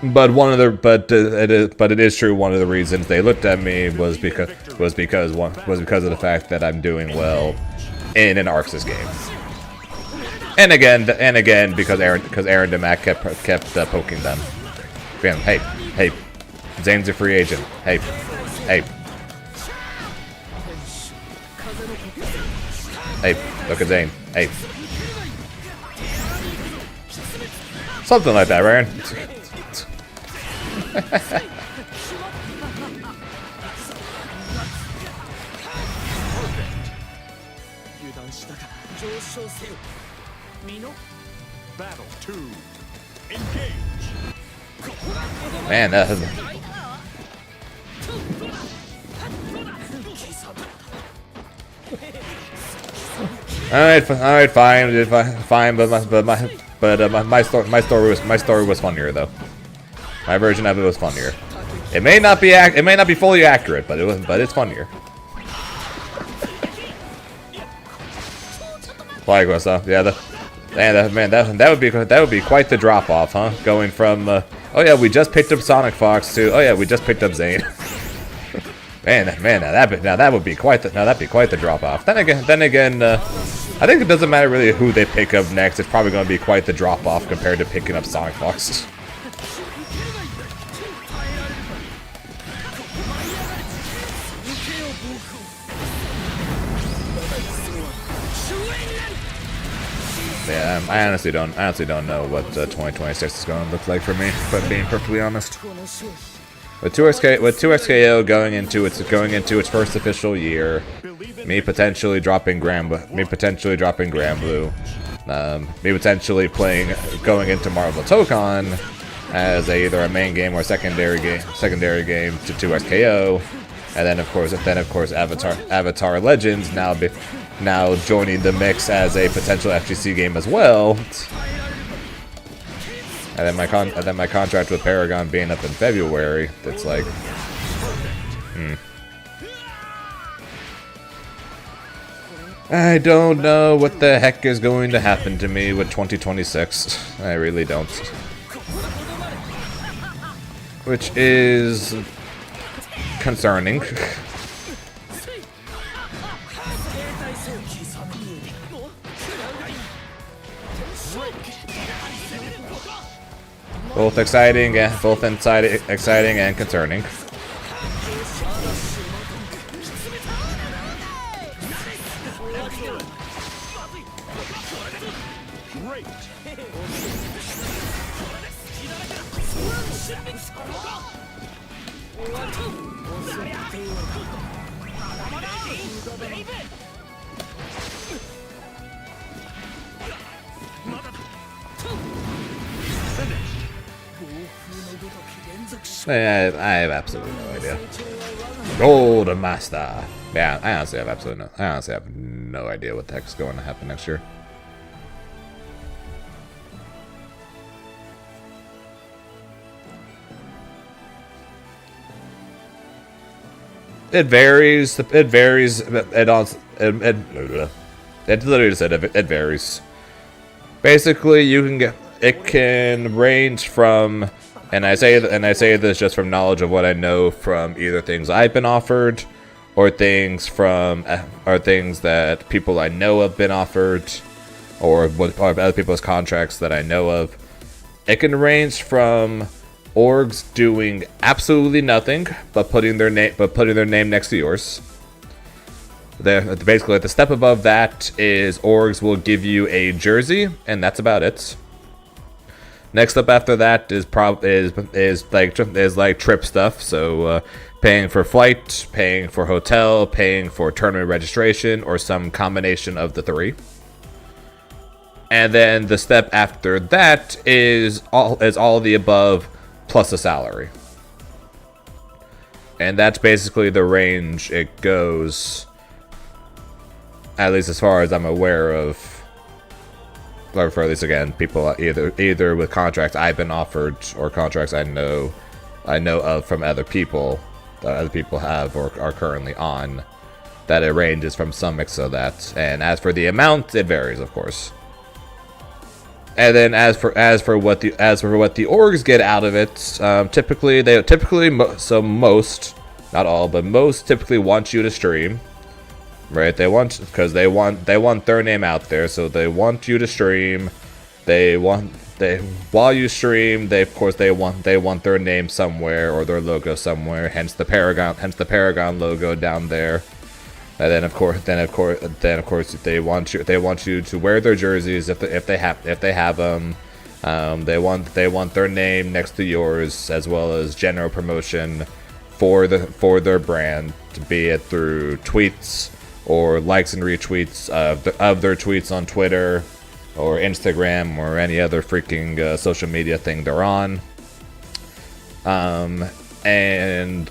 But it is true. One of the reasons they looked at me was because of the fact that I'm doing well in an Arxis game. And again, because Aaron DeMac kept poking them. Hey, Zane's a free agent. Hey. Hey, look at Zane. Hey. Something like that, Ryan. Man, that has... Alright, fine, but my story was funnier though. My version of it was funnier. It may not be fully accurate, but it's funnier. Like what's up? Yeah, that would be quite the drop off, huh? Going from oh yeah, we just picked up Sonic Fox to oh yeah, we just picked up Zane. man, that would be quite the drop off. Then again, I think it doesn't matter really who they pick up next. It's probably going to be quite the drop off compared to picking up Sonic Fox. Yeah, I honestly don't know what 2026 is going to look like for me, if I'm being perfectly honest. With 2XKO going into its first official year, me potentially dropping Granblue, me potentially going into Marvel Tokon as either a main game or secondary game to 2XKO, And then of course Avatar Legends now joining the mix as a potential FGC game as well. And then my contract with Paragon being up in February, it's like, I don't know what the heck is going to happen to me with 2026. I really don't. Which is concerning. Both exciting and concerning. I have absolutely no idea. Golden Master. Yeah, I honestly have no idea what the heck's going to happen next year. It varies. It varies. It literally said it varies. Basically, you can get. It can range from, and I say this just from knowledge of what I know from either things I've been offered, or things that people I know have been offered, or other people's contracts that I know of. It can range from orgs doing absolutely nothing but putting their name next to yours. Basically, the step above that is orgs will give you a jersey, and that's about it. Next up after that is like trip stuff. So paying for flight, paying for hotel, paying for tournament registration, or some combination of the three. And then the step after that is all of the above plus a salary. And that's basically the range it goes, at least as far as I'm aware of. Or for at least, again, people either with contracts I've been offered or contracts I know of from other people that other people have or are currently on, that it ranges from some mix of that. And as for the amount, it varies, of course. And then as for what the orgs get out of it, most, not all, but most typically want you to stream, right? Because they want their name out there, so they want you to stream. While you stream, they want their name somewhere or their logo somewhere. Hence the Paragon logo down there. And then of course they want you to wear their jerseys if they have them. They want their name next to yours, as well as general promotion for their brand, be it through tweets or likes and retweets of their tweets on Twitter or Instagram or any other freaking social media thing they're on. And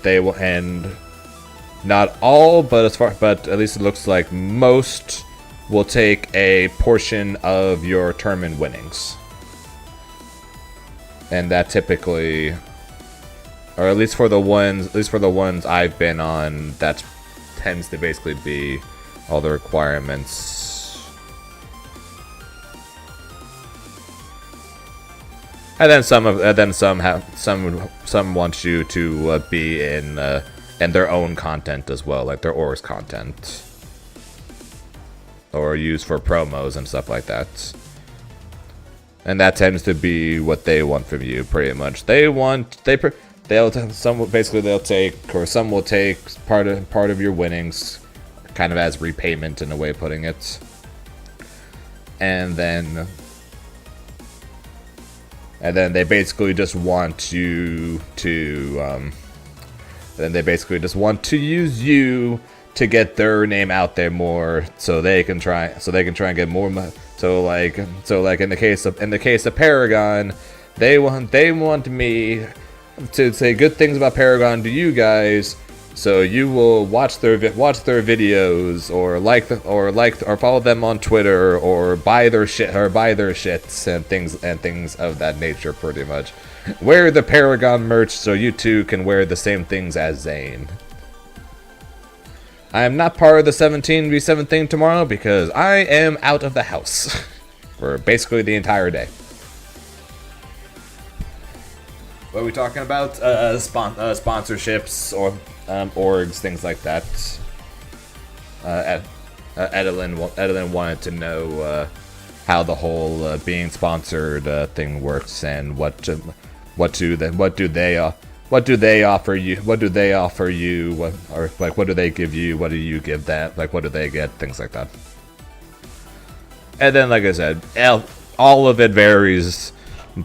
not all, but at least it looks like most will take a portion of your tournament winnings. And that typically, or at least for the ones I've been on, that tends to basically be all the requirements. And then some want you to be in their own content as well, like their orgs content, or used for promos and stuff like that. And that tends to be what they want from you, pretty much. Some will take part of your winnings, kind of as repayment in a way of putting it. And then they basically just want you to use you to get their name out there more, so they can try and get more money. So like in the case of Paragon, they want me to say good things about Paragon to you guys, So you will watch their videos, or follow them on Twitter, or buy their shits and things of that nature. Pretty much, wear the Paragon merch so you too can wear the same things as Zane. I am not part of the 17v7 thing tomorrow because I am out of the house for basically the entire day. What are we talking about? Sponsorships or orgs, things like that. Edelyn wanted to know how the whole being sponsored thing works, and what do they offer you? What do they offer you? What do they give you? What do you give that? Like, what do they get? Things like that. And then, like I said, all of it varies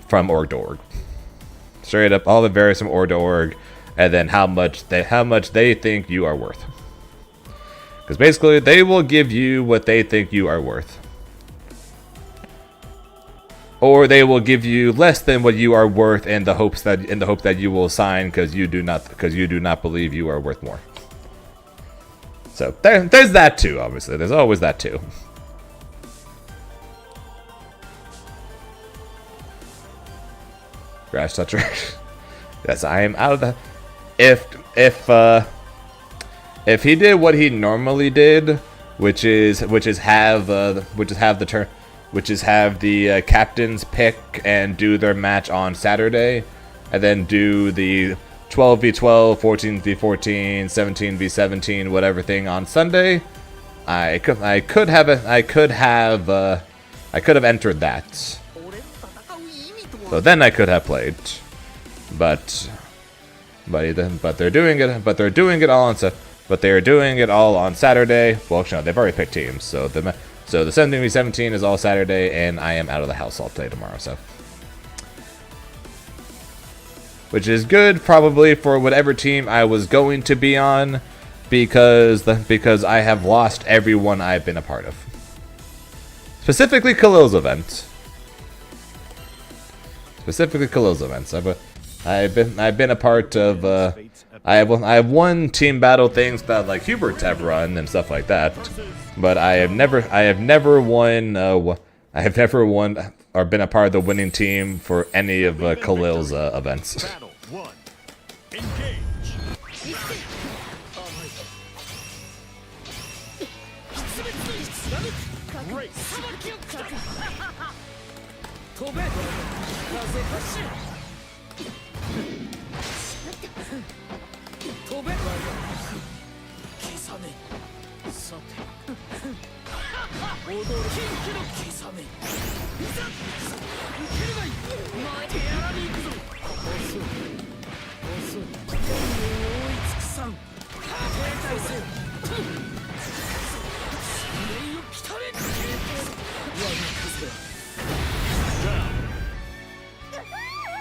from org to org. Straight up, all of it varies from org to org, and then how much they think you are worth. Because basically, they will give you what they think you are worth, or they will give you less than what you are worth in the hope that you will sign because you do not believe you are worth more. So there's that too. Obviously, there's always that too. Grass toucher. Yes, I am out of the. If he did what he normally did, which is have the captains pick and do their match on Saturday, and then do the 12v12, 14v14, 17v17, whatever thing on Sunday, I could have entered that. So then I could have played, but they're doing it. But they're doing it all on Saturday. Well, no, they've already picked teams. So the 17v17 is all Saturday, and I am out of the house all day tomorrow. So, which is good probably for whatever team I was going to be on, because I have lost everyone I've been a part of. Specifically, Khalil's event. I've been a part of. I have won team battle things that like Hubert's have run and stuff like that, but I have never won. I have never won or been a part of the winning team for any of Khalil's events. Battle 1. Engage. Race.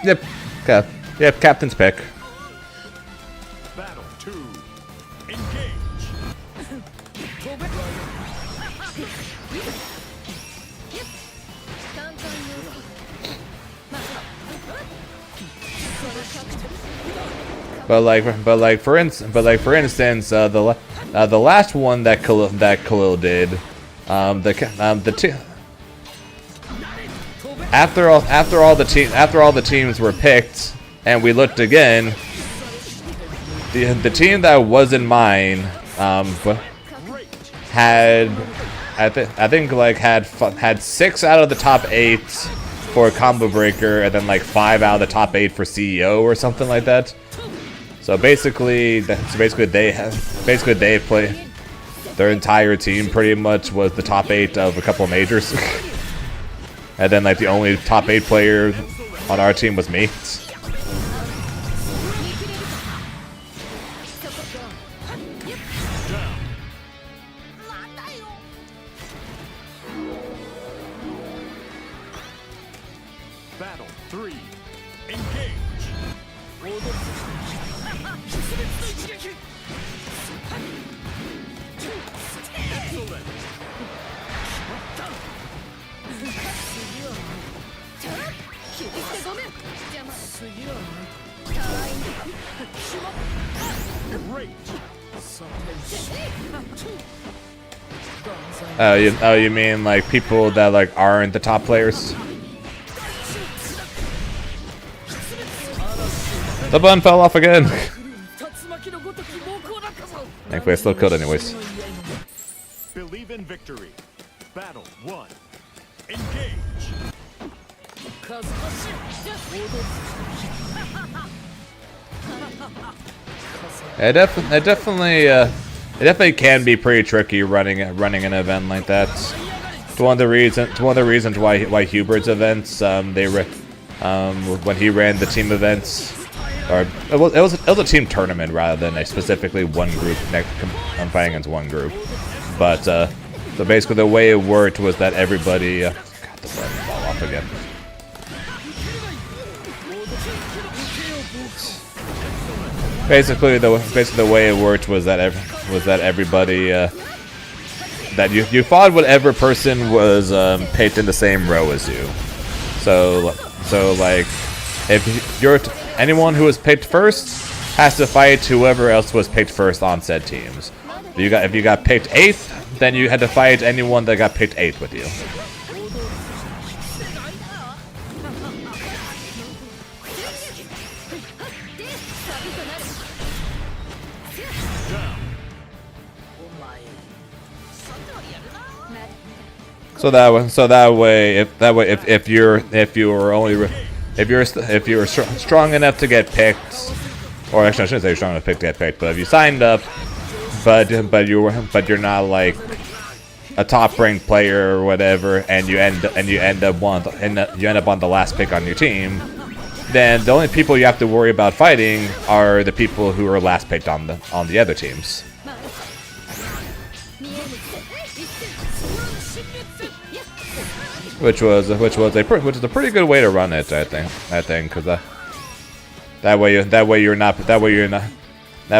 Yep. Okay. Yep. Captain's pick. Battle 2. Engage. But like for instance, the last one that Khalil did, after all the teams were picked and we looked again, the team that wasn't mine had had 6 out of the top 8 for a combo breaker, and then like 5 out of the top 8 for CEO or something like that. So basically they play. Their entire team pretty much was the top 8 of a couple of majors. And then like the only top 8 player on our team was me. Battle 3. Engage. You mean like people that like aren't the top players? The button fell off again. Thankfully, I still killed anyways. Believe in victory. Battle 1. Engage. It definitely can be pretty tricky running an event like that. It's one of the reasons why Hubert's events, when he ran the team events, or it was a team tournament rather than a specifically one group fighting against one group. But so basically the way it worked was that everybody God, the button fell off again. Basically the way it worked was that everybody that you fought whatever person was picked in the same row as you. So like if you're anyone who was picked first has to fight whoever else was picked first on said teams. If you got picked 8th, then you had to fight anyone that got picked 8th with you. So that way, if you're strong enough to get picked, or actually I shouldn't say you're strong enough to get picked, but if you signed up, but you're not like a top ranked player or whatever, and you end up on the last pick on your team, then the only people you have to worry about fighting are the people who are last picked on the other teams. Which is a pretty good way to run it, I think, because that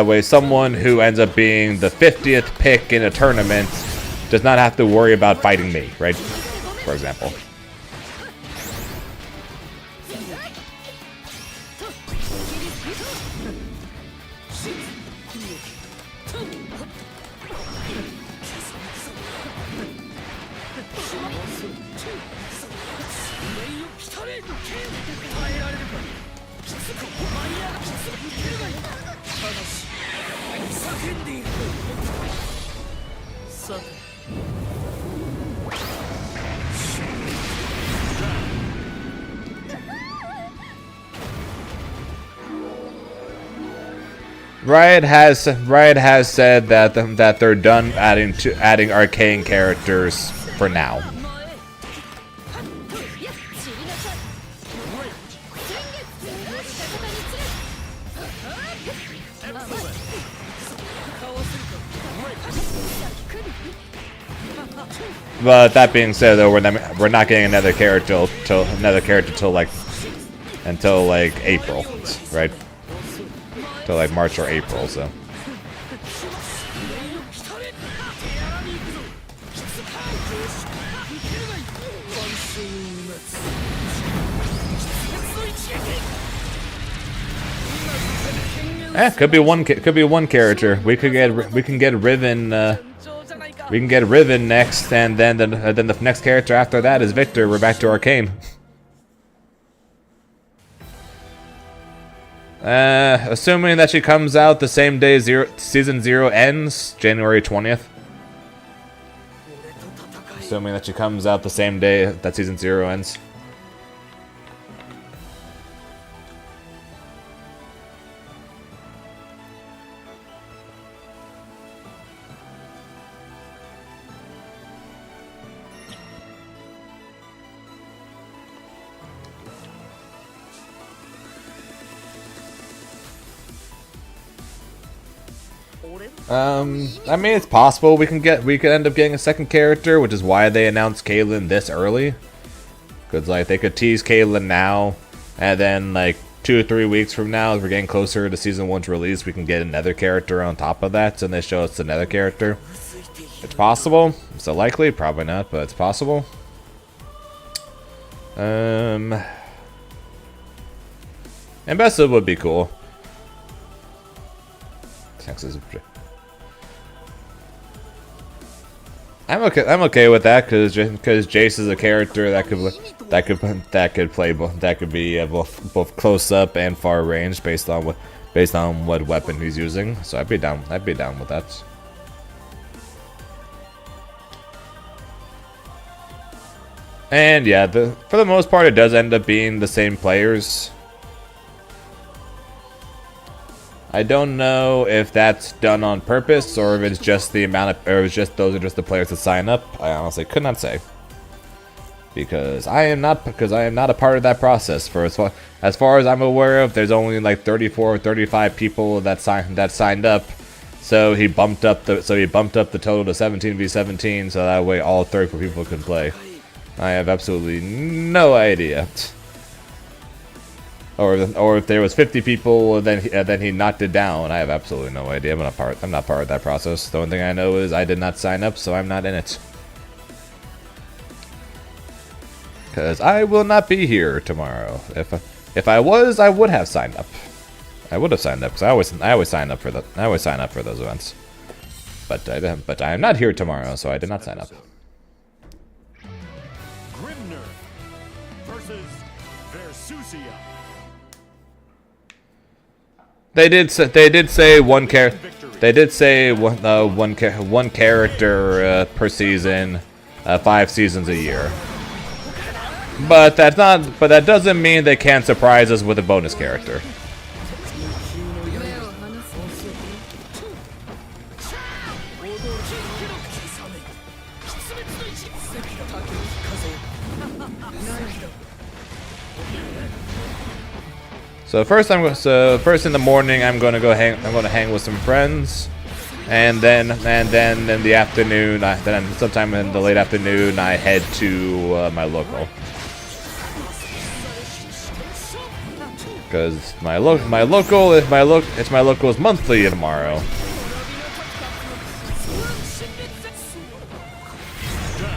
way someone who ends up being the 50th pick in a tournament does not have to worry about fighting me, right? For example. Riot has said that they're done adding arcane characters for now. But that being said, though, we're not getting another character till like April, right? Till like March or April, so. Could be one character. We can get Riven. We can get Riven next, and then the next character after that is Victor. We're back to Arcane. Assuming that she comes out the same day Season 0 ends, January 20th. Assuming that she comes out the same day that Season 0 ends. I mean, it's possible we could end up getting a second character, which is why they announced Caitlyn this early. Because like they could tease Caitlyn now, and then like 2 or 3 weeks from now, as we're getting closer to Season 1's release, we can get another character on top of that, and they show us another character. It's possible. Is it likely? Probably not, but it's possible. Ambassador would be cool. I'm okay with that because Jace is a character that could be both close up and far range based on what weapon he's using. So I'd be down with that. And yeah, for the most part, it does end up being the same players. I don't know if that's done on purpose or if it's just the amount of, or if it's just those are just the players that sign up. I honestly could not say, because I am not a part of that process. For as far as I'm aware of, there's only like 34 or 35 people that signed up. So he bumped up the total to 17v17, so that way all 34 people can play. I have absolutely no idea. Or if there was 50 people, then he knocked it down. I have absolutely no idea. I'm not part of that process. The only thing I know is I did not sign up, so I'm not in it. Because I will not be here tomorrow. If I was, I would have signed up. I would have signed up because I always sign up for those events. But I am not here tomorrow, so I did not sign up. They did say one character per season, 5 seasons a year. But that doesn't mean they can't surprise us with a bonus character. So first in the morning I'm going to hang with some friends, and then in the afternoon, sometime in the late afternoon, I head to my local. Because my local's monthly tomorrow.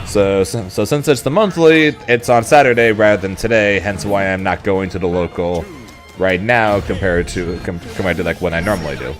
So since it's the monthly, it's on Saturday rather than today. Hence why I'm not going to the local right now compared to like when I normally do.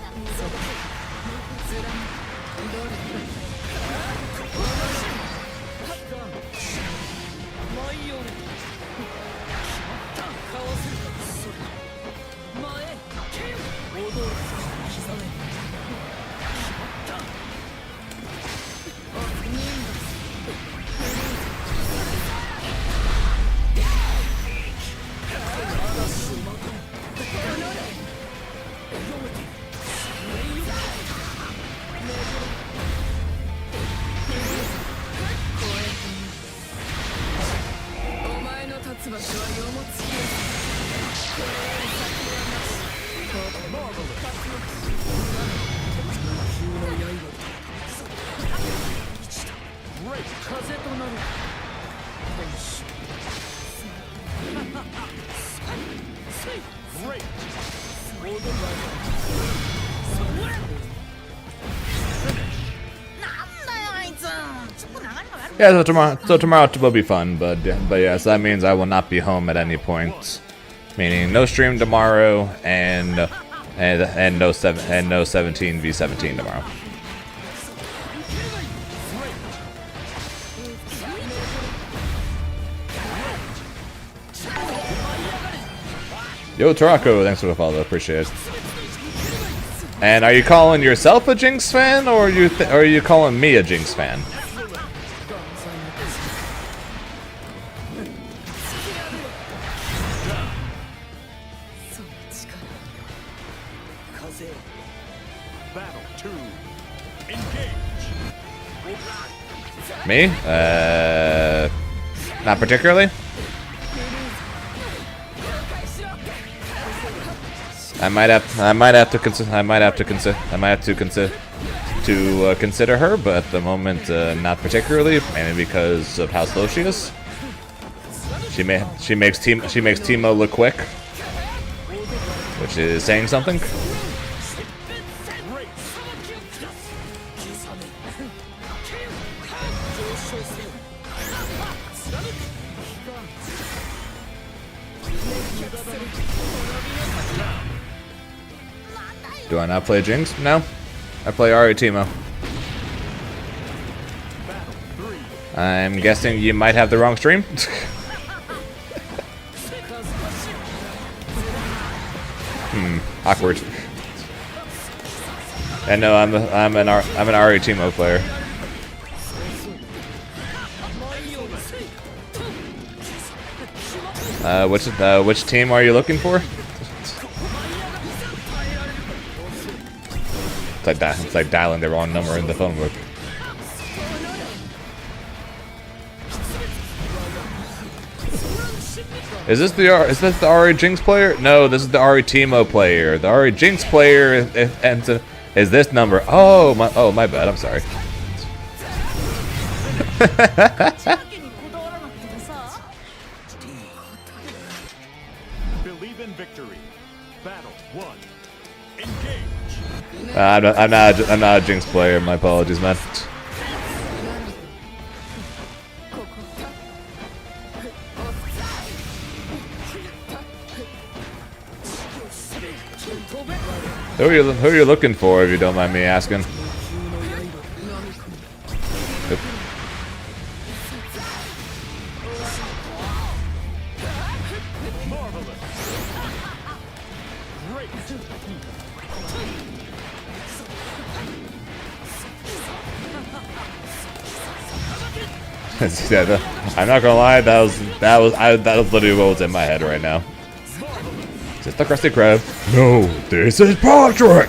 Yeah, so tomorrow will be fun, but yeah, so that means I will not be home at any point, meaning no stream tomorrow and no 17v17 tomorrow. Yo, Tarako, thanks for the follow, appreciate it. And are you calling yourself a Jinx fan, or are you calling me a Jinx fan? Me? Not particularly. I might have to consider her, but at the moment, not particularly, mainly because of how slow she is. She makes Teemo look quick, which is saying something. Do I not play Jinx? No. I play Ari Timo. I'm guessing you might have the wrong stream. Awkward. I know I'm an Ari Timo player. Which team are you looking for? It's like dialing the wrong number in the phone book. Is this the Ari Jinx player? No, this is the Ari Timo player. The Ari Jinx player is this number. Oh my bad. I'm sorry. Believe in victory. Battle 1. Engage. I'm not a Jinx player. My apologies, man. Who are you looking for, if you don't mind me asking? Yeah, I'm not gonna lie, that was literally what was in my head right now. Is this the Krusty Krab? No, this is Patrick!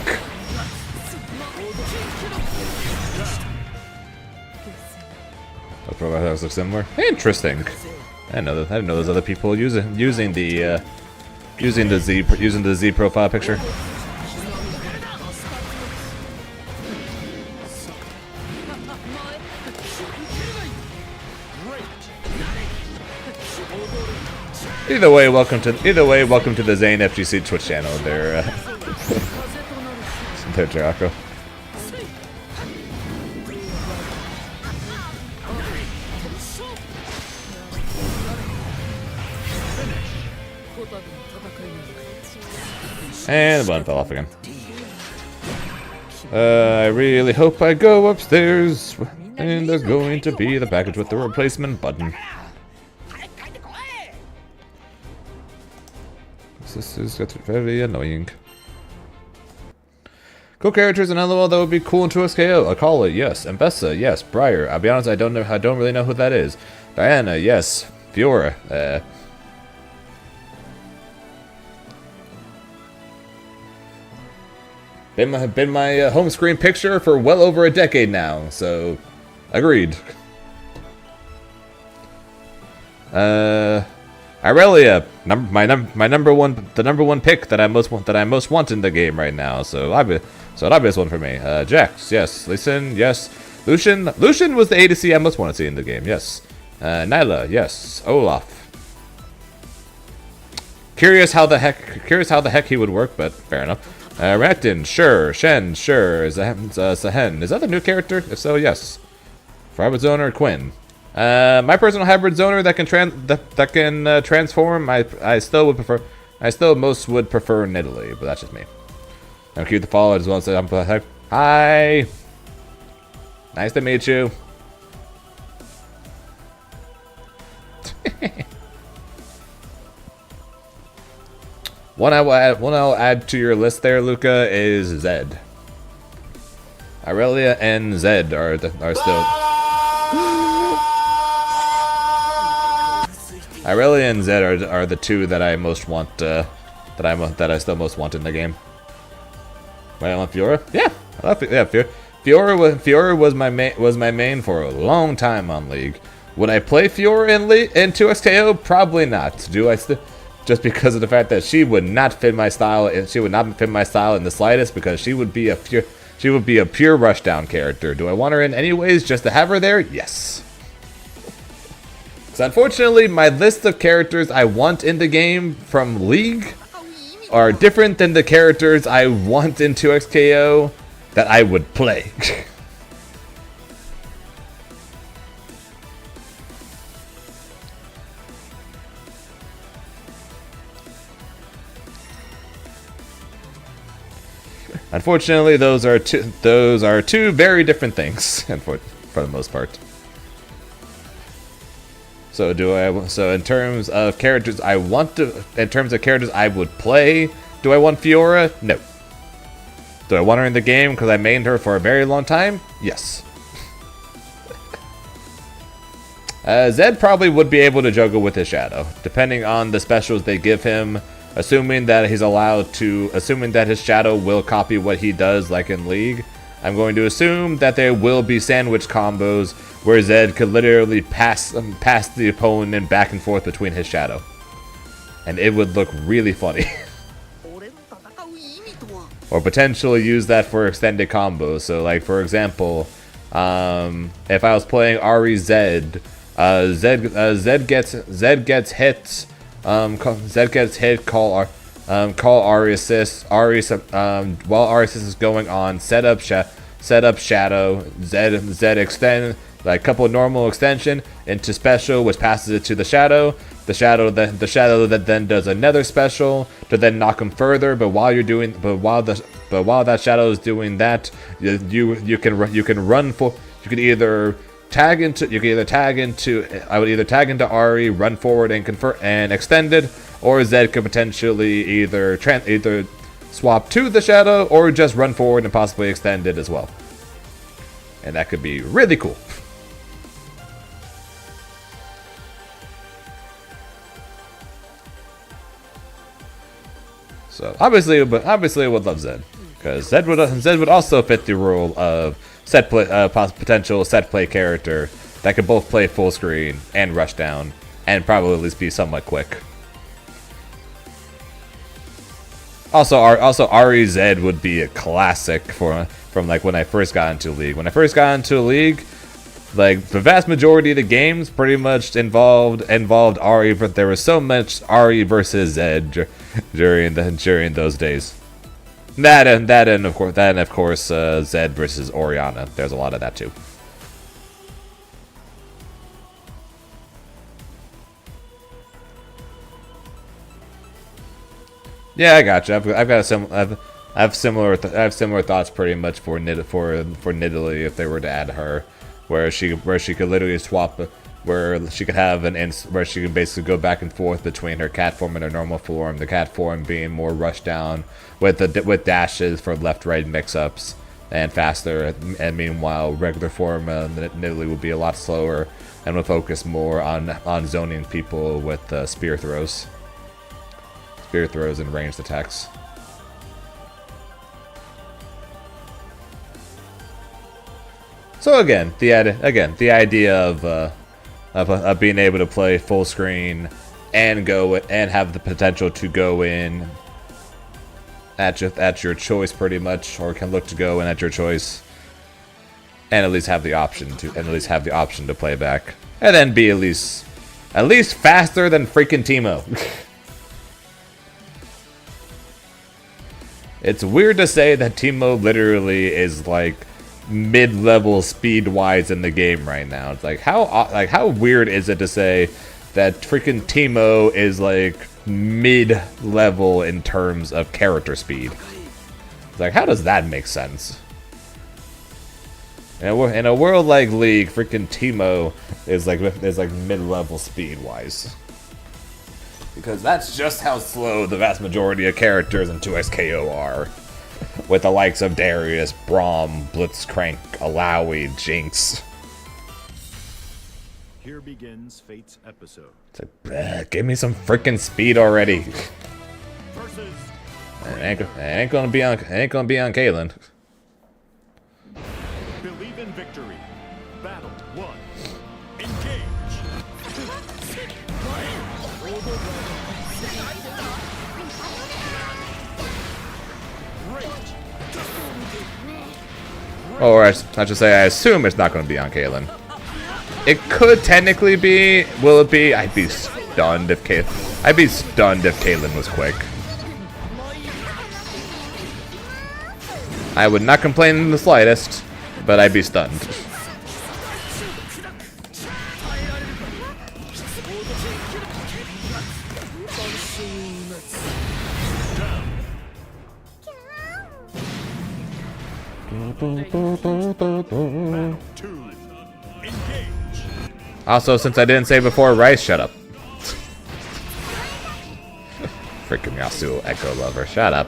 Both profiles look similar. Interesting. I didn't know there's other people using the Z profile picture. Either way, welcome to the Zane FGC Twitch channel. There, Jericho. And the button fell off again. I really hope I go upstairs, and there's going to be the package with the replacement button. This is very annoying. Cool characters and LOL that would be cool in 2SKO. Akali, yes. Ambessa, yes. Briar. I'll be honest, I don't really know who that is. Diana, yes. Fiora, been my home screen picture for well over a decade now, so agreed. Irelia, the number one pick that I most want in the game right now. So an obvious one for me. Jax, yes. Listen, yes. Lucian was the ADC I most want to see in the game. Yes. Nyla, yes. Olaf. Curious how the heck he would work, but fair enough. Rakton, sure. Shen, sure. Sahen, is that the new character? If so, yes. For hybrid zoner, Quinn. My personal hybrid zoner that can transform, I still most would prefer Nidalee, but that's just me. I'm cute to follow as well as I'm hi. Nice to meet you. One I'll add to your list there, Luca, is Zed. Irelia and Zed are still. Irelia and Zed are the two that I most want. That I still most want in the game. Wait, I want Fiora? Yeah, I love it. Yeah, Fiora was my main for a long time on League. Would I play Fiora in 2XKO? Probably not. Do I still? Just because of the fact that she would not fit my style, and she would not fit my style in the slightest, because she would be a pure rushdown character. Do I want her in anyways, just to have her there? Yes. So unfortunately, my list of characters I want in the game from League are different than the characters I want in 2XKO that I would play. Unfortunately, those are two very different things, for the most part. So in terms of characters I would play, do I want Fiora? No. Do I want her in the game because I mained her for a very long time? Yes. Zed probably would be able to juggle with his shadow, depending on the specials they give him, assuming that his shadow will copy what he does like in League. I'm going to assume that there will be sandwich combos where Zed could literally pass the opponent back and forth between his shadow. And it would look really funny. Or potentially use that for extended combos. So like for example, if I was playing Ari Zed, Zed gets hit, call Ari assist, while Ari assist is going on, set up shadow, Zed extend like a couple of normal extension into special, which passes it to the shadow. The shadow that then does another special to then knock him further. But while that shadow is doing that, you can run for. You could either tag into. I would either tag into Ari, run forward and convert and extend it, or Zed could potentially either swap to the shadow or just run forward and possibly extend it as well. And that could be really cool. So obviously I would love Zed, because Zed would also fit the role of potential set play character that could both play full screen and rush down, and probably at least be somewhat quick. Also Ari Zed would be a classic from like when I first got into League. When I first got into League, like the vast majority of the games pretty much involved Ari, but there was so much Ari versus Zed during those days. That and of course Zed versus Orianna. There's a lot of that too. Yeah, I gotcha. I have similar thoughts pretty much for Nidalee if they were to add her, where she could literally swap, where she could have where she can basically go back and forth between her cat form and her normal form. The cat form being more rushed down with dashes for left-right mix-ups and faster, and meanwhile regular form Nidalee would be a lot slower and would focus more on zoning people with spear throws and ranged attacks. So again, the idea of being able to play full screen and have the potential to go in at your choice pretty much, or can look to go in at your choice, and at least have the option to play back, and then be at least faster than freaking Teemo. It's weird to say that Teemo literally is like mid-level speed-wise in the game right now. It's like how weird is it to say that freaking Teemo is like mid-level in terms of character speed? It's like, how does that make sense? In a world like League, freaking Teemo is like mid-level speed-wise. Because that's just how slow the vast majority of characters in 2XKO are. With the likes of Darius, Braum, Blitzcrank, Alawi, Jinx. Here begins Fate's episode. It's like, give me some freaking speed already. It ain't gonna be on Caitlyn. Believe in victory. Battle 1. Engage. Or I should say, I assume it's not going to be on Caitlyn. It could technically be. Will it be? I'd be stunned if Caitlyn was quick. I would not complain in the slightest, but I'd be stunned. Also, since I didn't say before, Rice, shut up. Freaking Yasuo Echo Lover, shut up.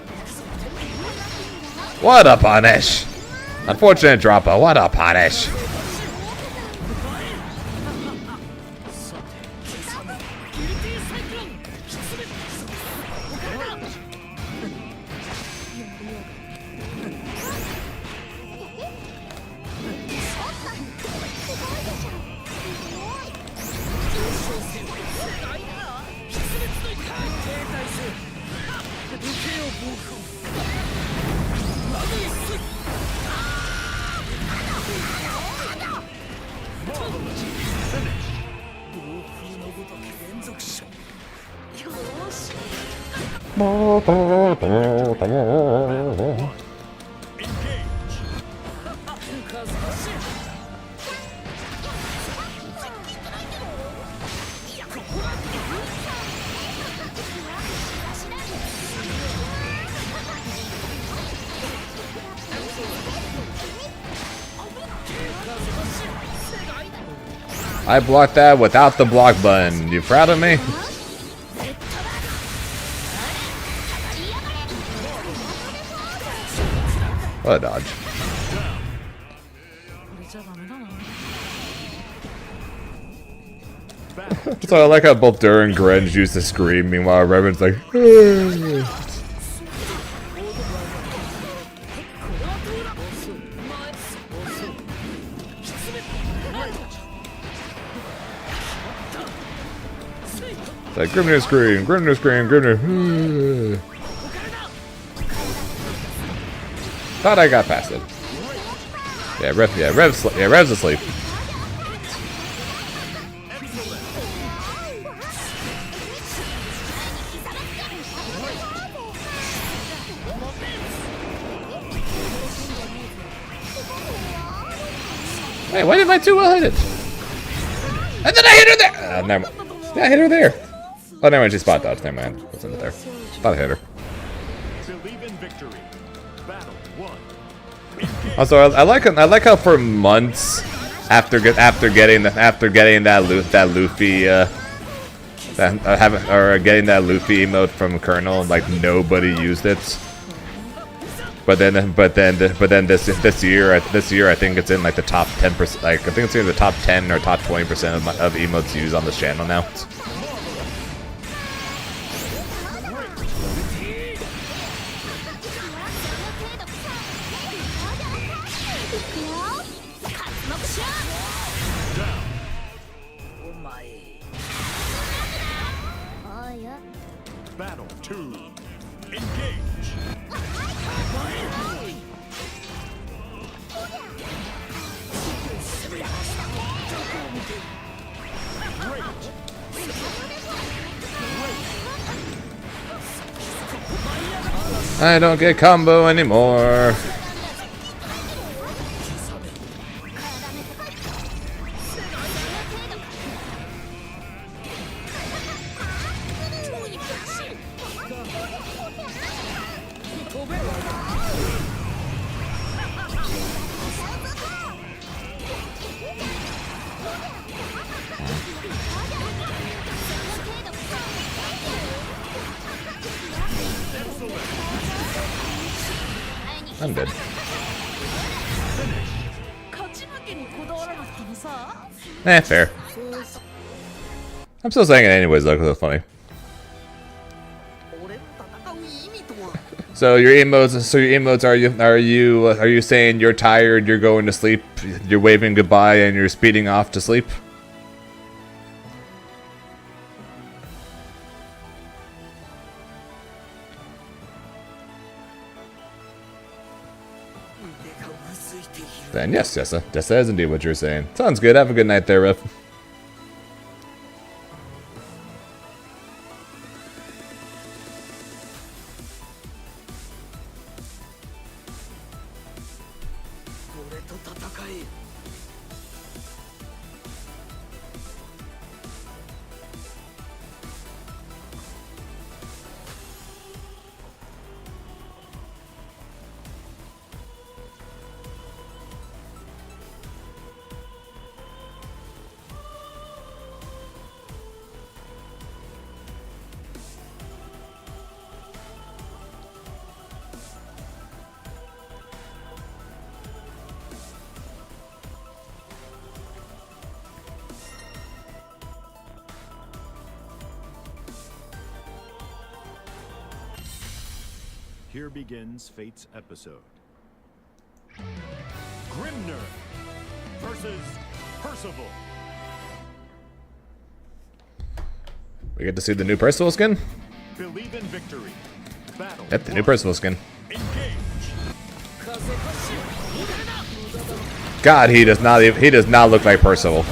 What a punish! Unfortunate dropper, what a punish! I blocked that without the block button. You proud of me? What a dodge. So I like how both Dur and Grange used to scream, meanwhile Reven's like like Grimnir scream, Grimnir scream, Grimnir. Thought I got past it. Rev's asleep. Hey, why did my 2-well hit it? And then I hit her there! Never mind. Yeah, I hit her there. Oh, never mind, she spot dodged. Never mind. What's in there? Thought I hit her. Also, I like how for months after getting that Luffy getting that Luffy emote from Colonel, like nobody used it. But then this year I think it's in like the top 10%. Like I think it's in the top 10 or top 20% of emotes used on this channel now. Battle 2. Engage. I don't get combo anymore. I'm dead. Fair. I'm still saying it anyways though, because it's funny. So your emotes are you saying you're tired, you're going to sleep, you're waving goodbye, and you're speeding off to sleep? Then yes, Jessa. Jessa is indeed what you're saying. Sounds good. Have a good night there, Riff. Here begins Fate's episode. Grimner versus Percival. We get to see the new Percival skin? Believe in victory. Battle. Yep, the new Percival skin. Engage. God, he does not look like Percival.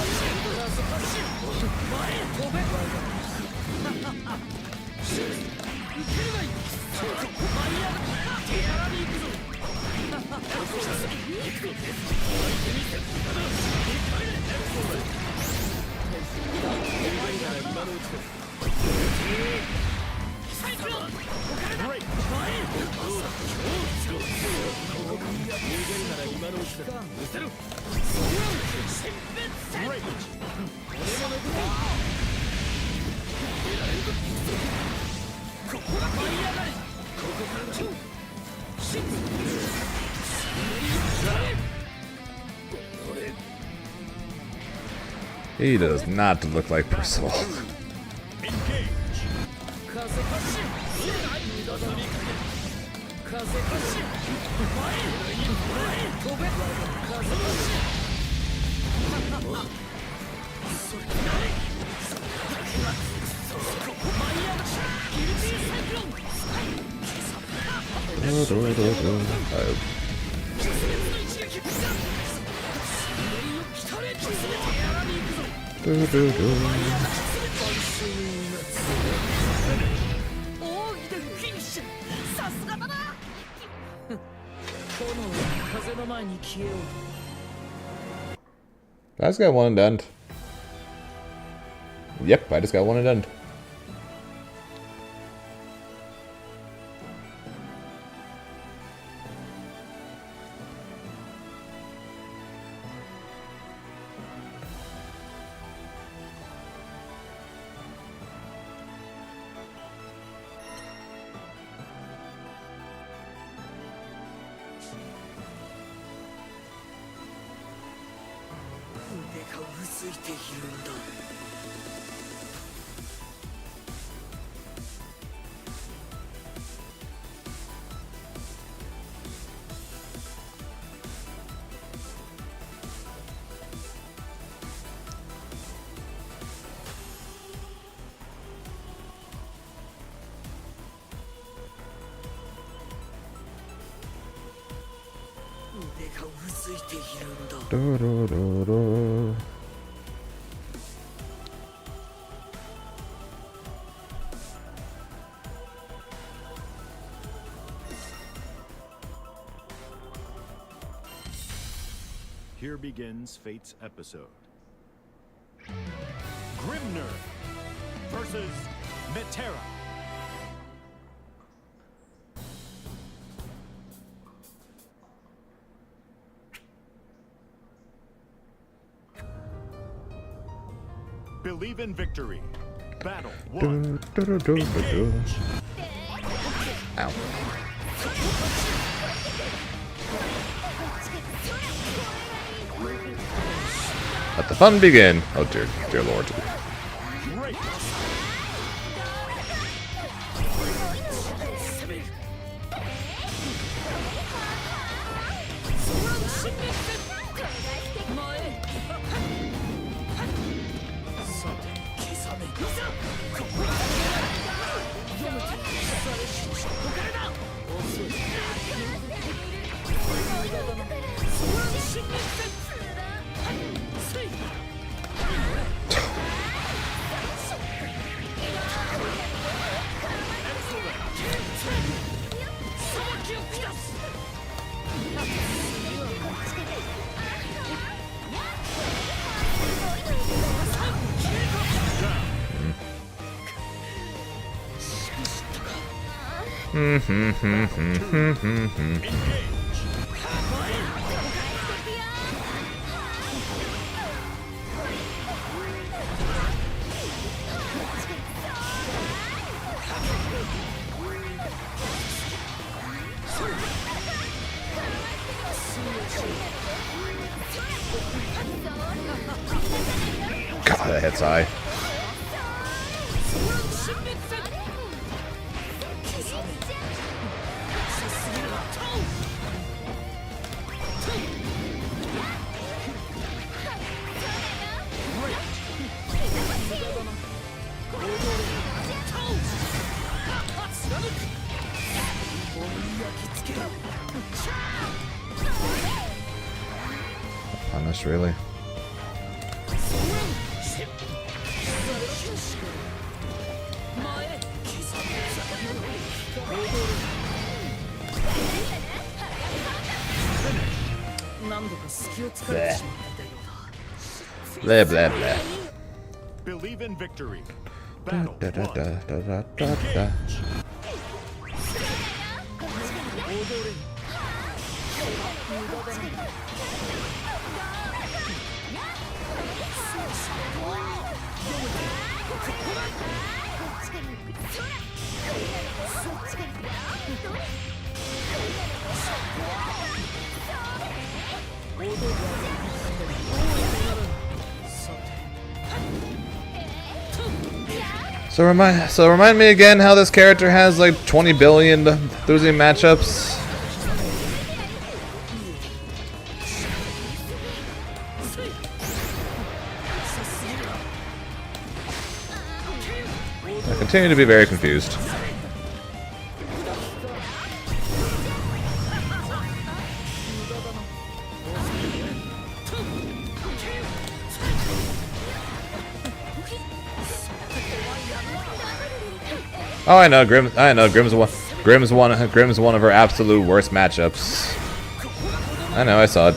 He does not look like Percival. I just got one and done. Yep, I just got one and done. Here begins Fate's episode. Grimner versus Metera. Believe in victory. Battle 1. Engage. Ow. Let the fun begin. Oh dear, dear Lord. Great. God, that hits high. gosh, really? Blah blah blah. Believe in victory. Battle Da, da, one. da, da, da, da, da. So remind me again how this character has like 20 billion losing matchups. I continue to be very confused. Oh, I know Grimm's one of her absolute worst matchups. I know, I saw it.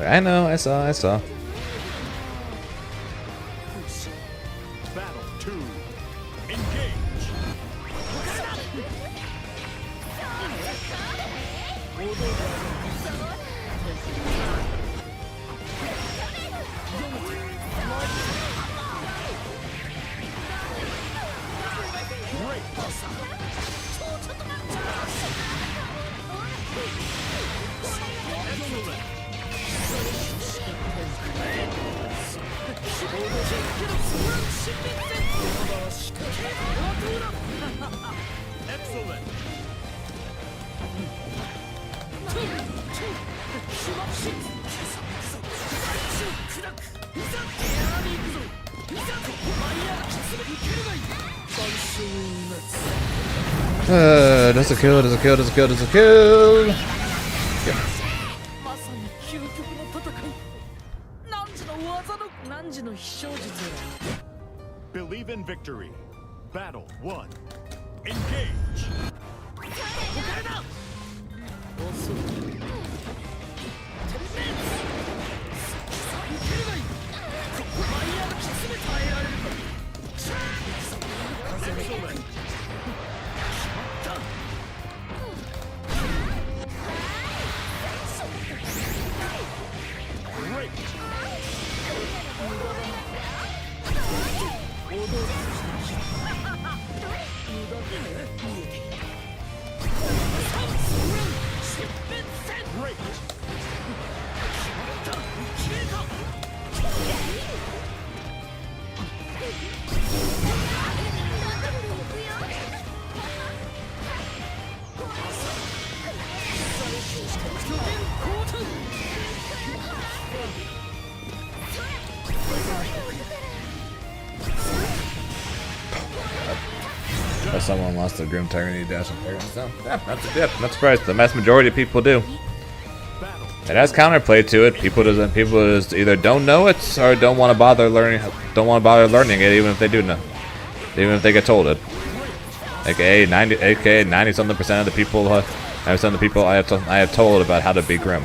I know, I saw. Battle two. Engage. Excellent. Does it kill? Kill. まさに究極の戦い。汝の技の汝の飛翔術。 Believe in victory. Battle one. Engage. 遅い。 Someone lost the Grim Tyranny dash and Paragon Stone. Yeah, not surprised. The vast majority of people do. It has counterplay to it. People just either don't know it or don't want to bother learning it, even if they do know, even if they get told it. AKA 90 something percent of the people, 90% of the people I have told about how to beat Grim.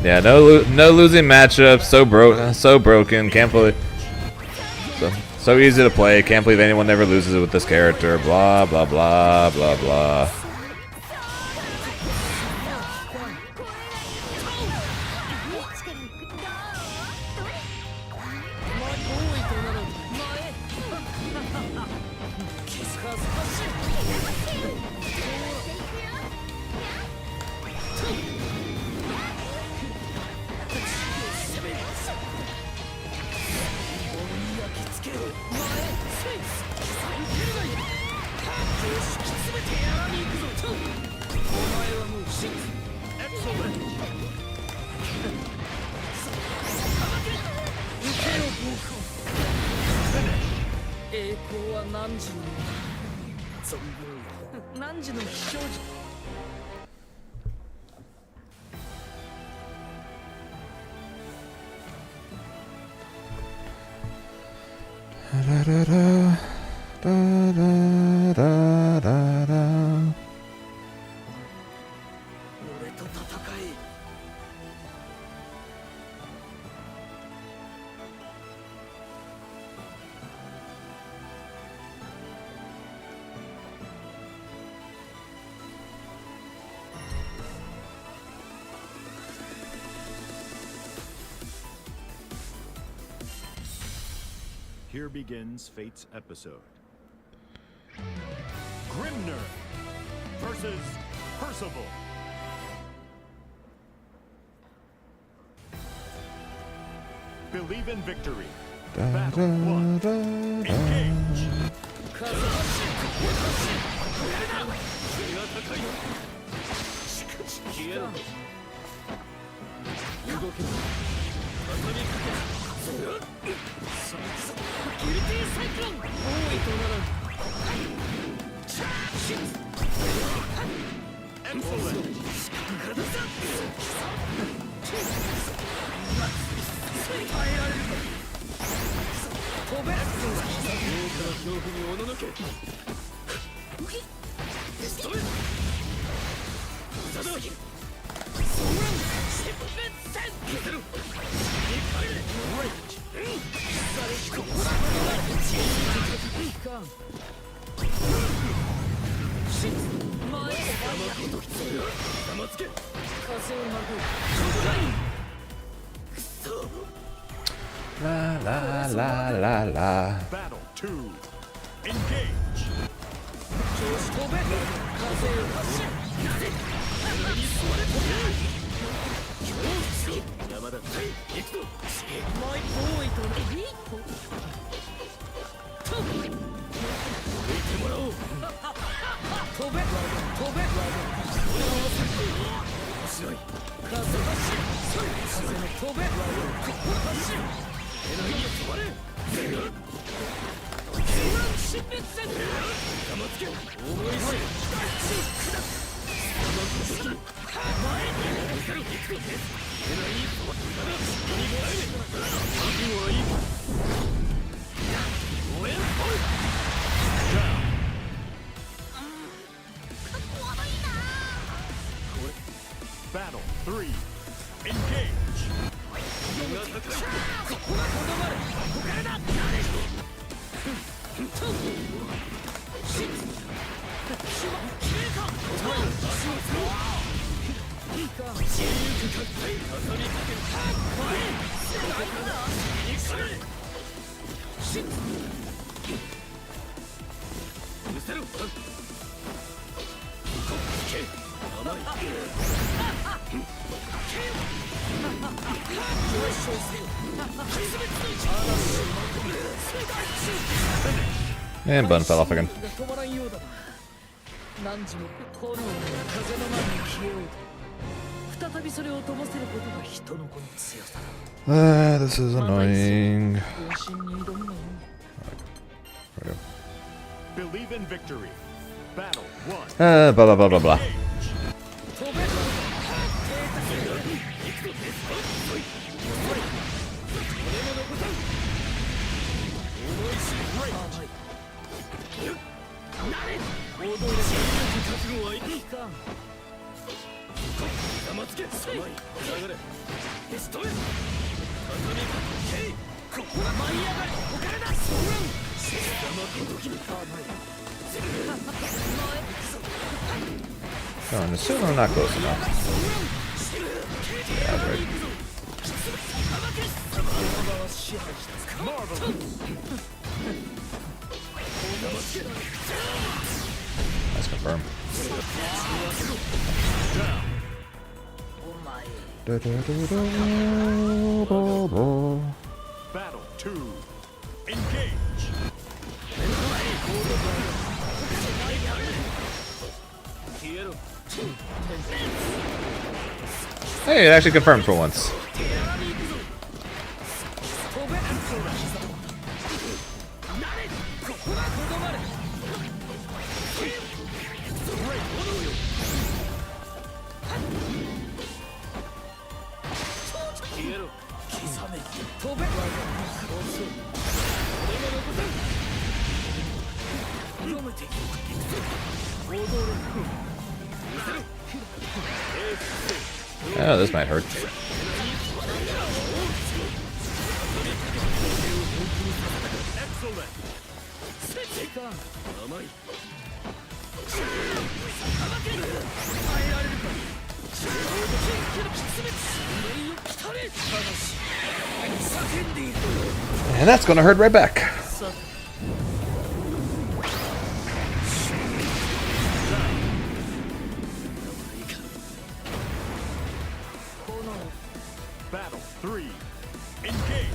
Yeah, no losing matchup. So broken. Can't believe. So easy to play. Can't believe anyone never loses with this character. Blah, blah, blah, blah, blah. Here begins Fate's episode. Grimner versus Percival. Believe in victory. Battle 1. Engage. La la la la la. Battle 2. Engage. Battle 3. Engage. And Bun fell off again. This is annoying. Believe in victory. Battle 1. Blah blah blah blah blah. Oh, I'm assuming I'm not close enough. Yeah, right. That's confirmed. Battle 2. Engage. Hey, it actually confirmed for once. Oh, this might hurt. And that's gonna hurt right back. Battle 3. Engage.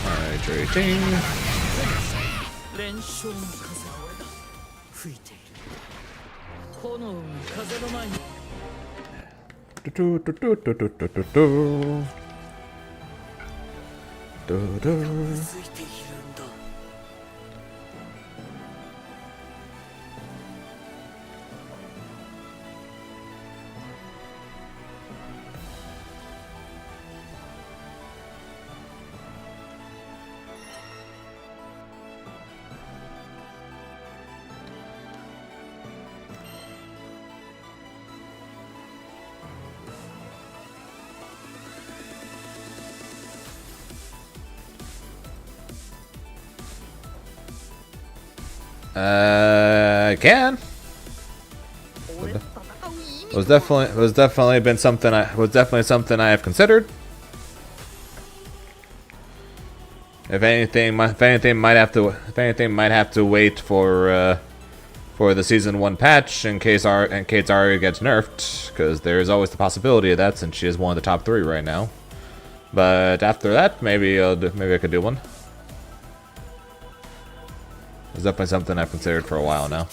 Hydrating. 連勝の風は吹いている。炎に風の前に Do, do, do, do, do, do, do, do. Do, do. ついているんだ。I can. Was definitely something I have considered. If anything might have to wait for the season 1 patch in case Arya gets nerfed, because there is always the possibility of that since she is one of the top 3 right now. But after that, maybe I could do one. It's definitely something I've considered for a while now.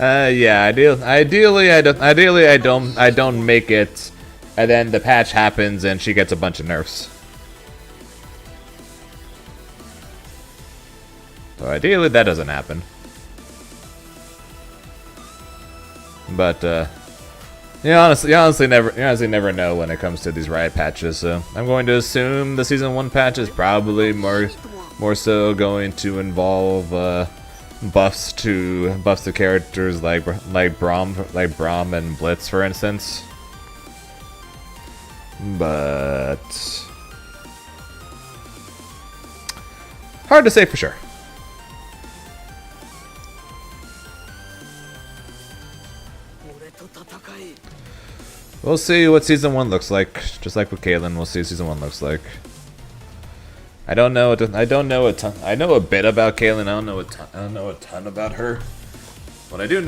Yeah. Ideally, I don't make it, and then the patch happens and she gets a bunch of nerfs. So ideally, that doesn't happen. But You honestly never know when it comes to these riot patches. So I'm going to assume the season 1 patch is probably more so going to involve buffs to characters like Braum and Blitz, for instance. But hard to say for sure. We'll see what season 1 looks like. Just like with Caitlyn, we'll see what season 1 looks like. I don't know a ton. I know a bit about Caitlyn. I don't know a ton about her. What I do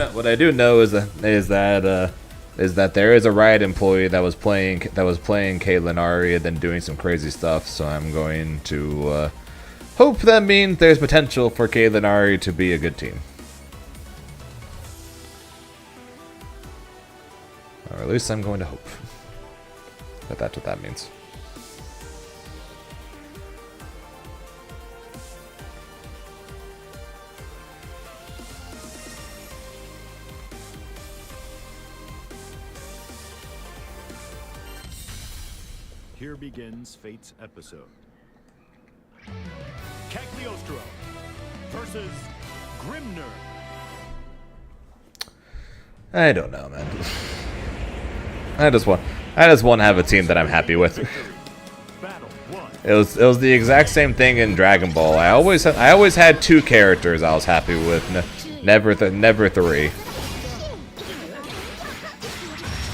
know is that there is a Riot employee that was playing Caitlyn Ari and then doing some crazy stuff. So I'm going to hope that means there's potential for Caitlyn Ari to be a good team. Or at least I'm going to hope that that's what that means. Here begins Fate's episode. Cagliostro versus Grimner. I don't know, man. I just want to have a team that I'm happy with. It was the exact same thing in Dragon Ball. I always had 2 characters I was happy with, never 3.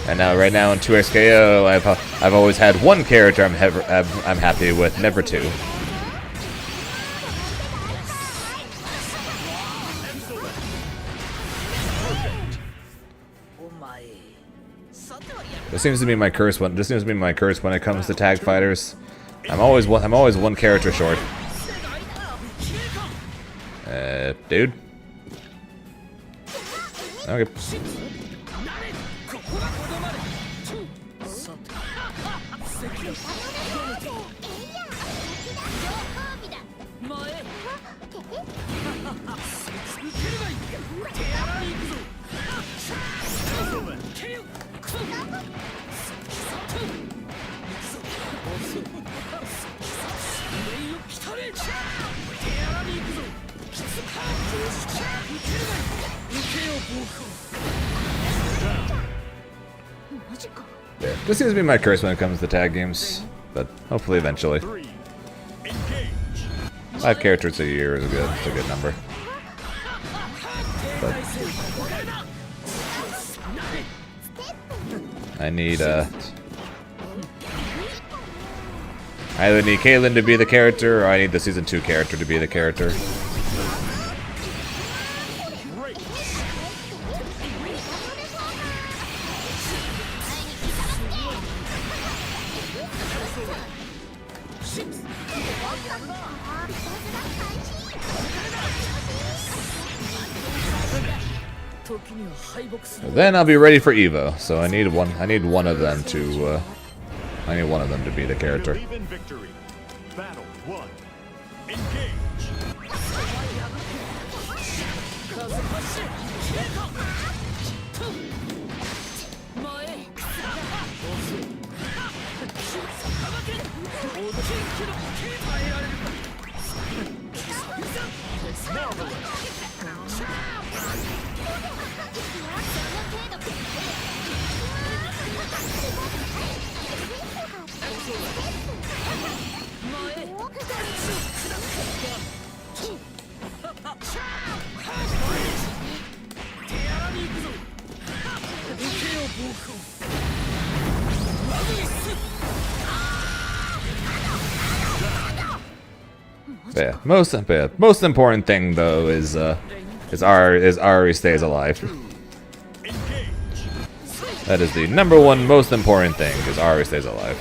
And now right now in 2XKO, I've always had 1 character I'm happy with, never 2. This seems to be my curse when it comes to tag fighters. I'm always 1 character short. Dude. Okay. Yeah, this seems to be my curse when it comes to tag games, but hopefully eventually. 5 characters a year is a good number. But I need I either need Caitlyn to be the character, or I need the season 2 character to be the character. Then I'll be ready for Evo. So I need one of them to be the character. Battle 1. Engage. Yeah, most important thing though is Ari stays alive. That is the number 1 most important thing, is Ari stays alive.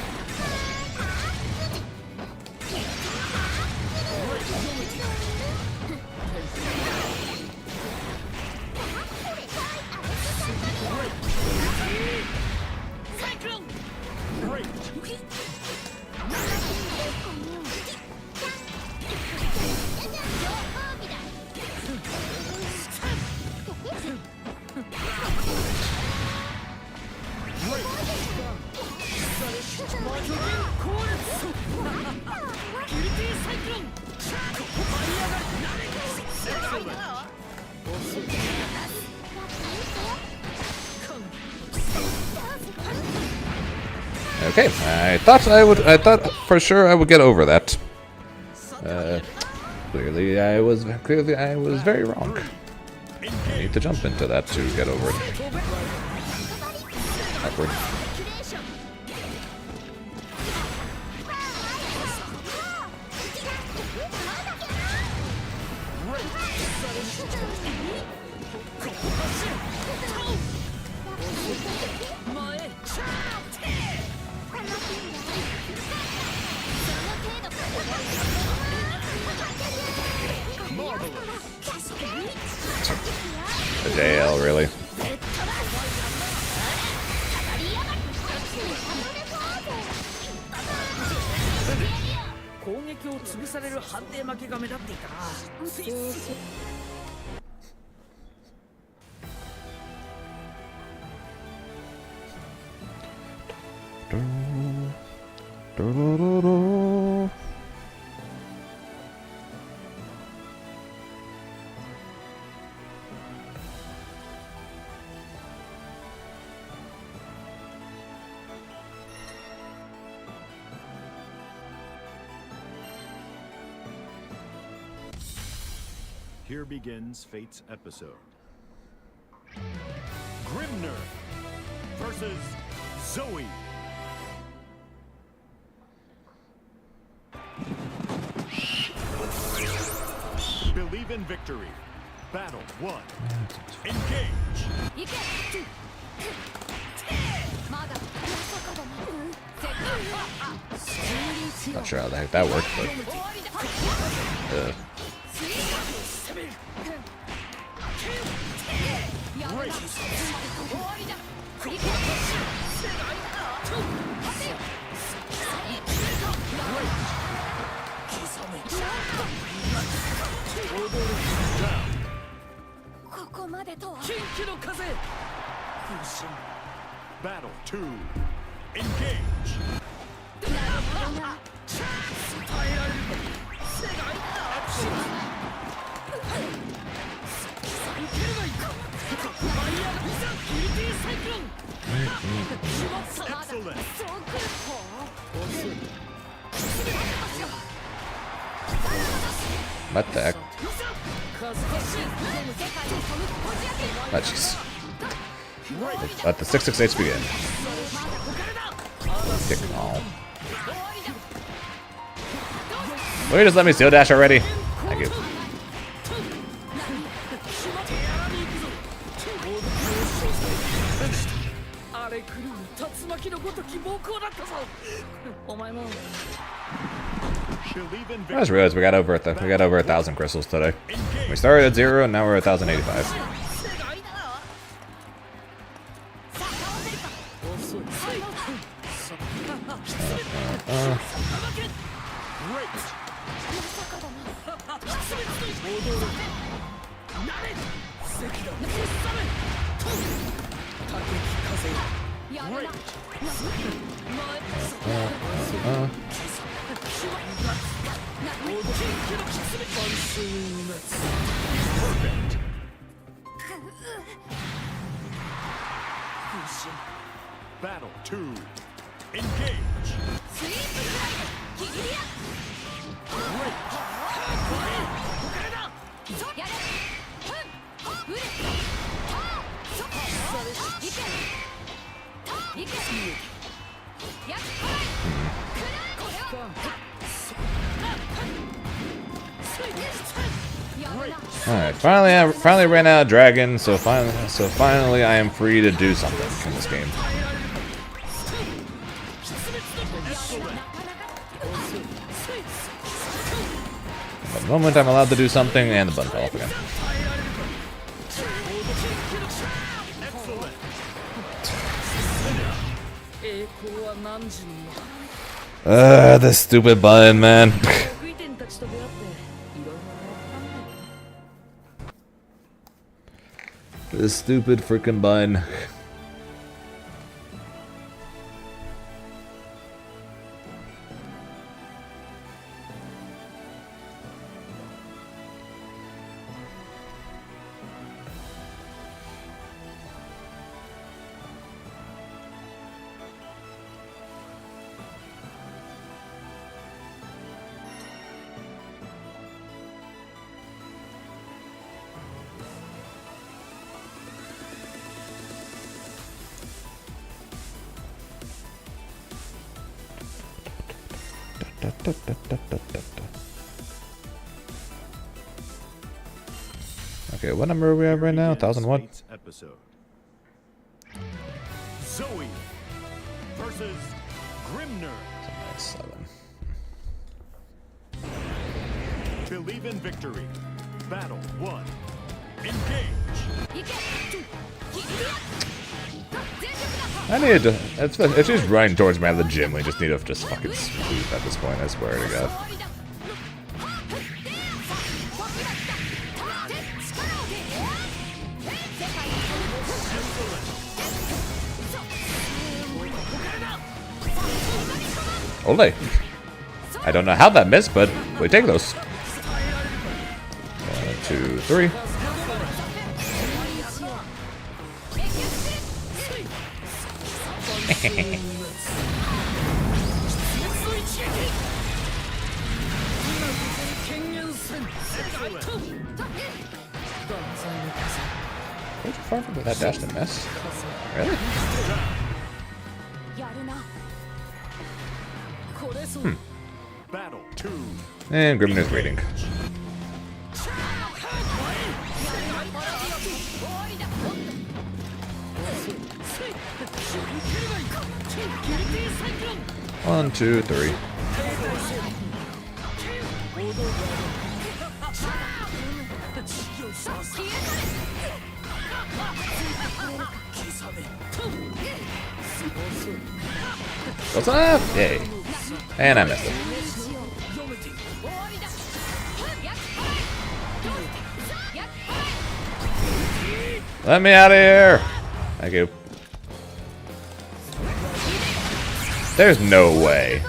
Okay, I thought for sure I would get over that. Clearly I was very wrong. I need to jump into that to get over it. Awkward. The JL, really? 攻撃を潰される判定負けが目立っていたな。Here begins Fate's episode. Grimner versus Zoe. Believe in victory. Battle 1. Engage. Not sure how the heck that worked, but Battle 2. Engage. Excellent. what the heck? Oh, jeez. Let the 668 begin. Dick and all. Will you just let me steel dash already? Thank you. I just realized we got over 1,000 crystals today. We started at 0 and now we're at 1,085. Battle 2. Engage. Alright, finally ran out of dragon, so finally I am free to do something in this game. At the moment I'm allowed to do something, and the button fell off again. This stupid button, man. This stupid freaking button. Okay, what number are we at right now? 1001? Episode. Zoe versus Grimner. 7. Believe in victory. Battle 1. Engage. I need to. If she's running towards me out of the gym, we just need to just fucking sweep at this point, I swear to God. Ole. I don't know how that missed, but we take those. 1, 2, 3. Way too far from that dash to miss. Really? Battle 2. And Grimner's waiting. One, two, three. What's up? Yay. And I missed it. Let me out of here! Thank you. There's no way.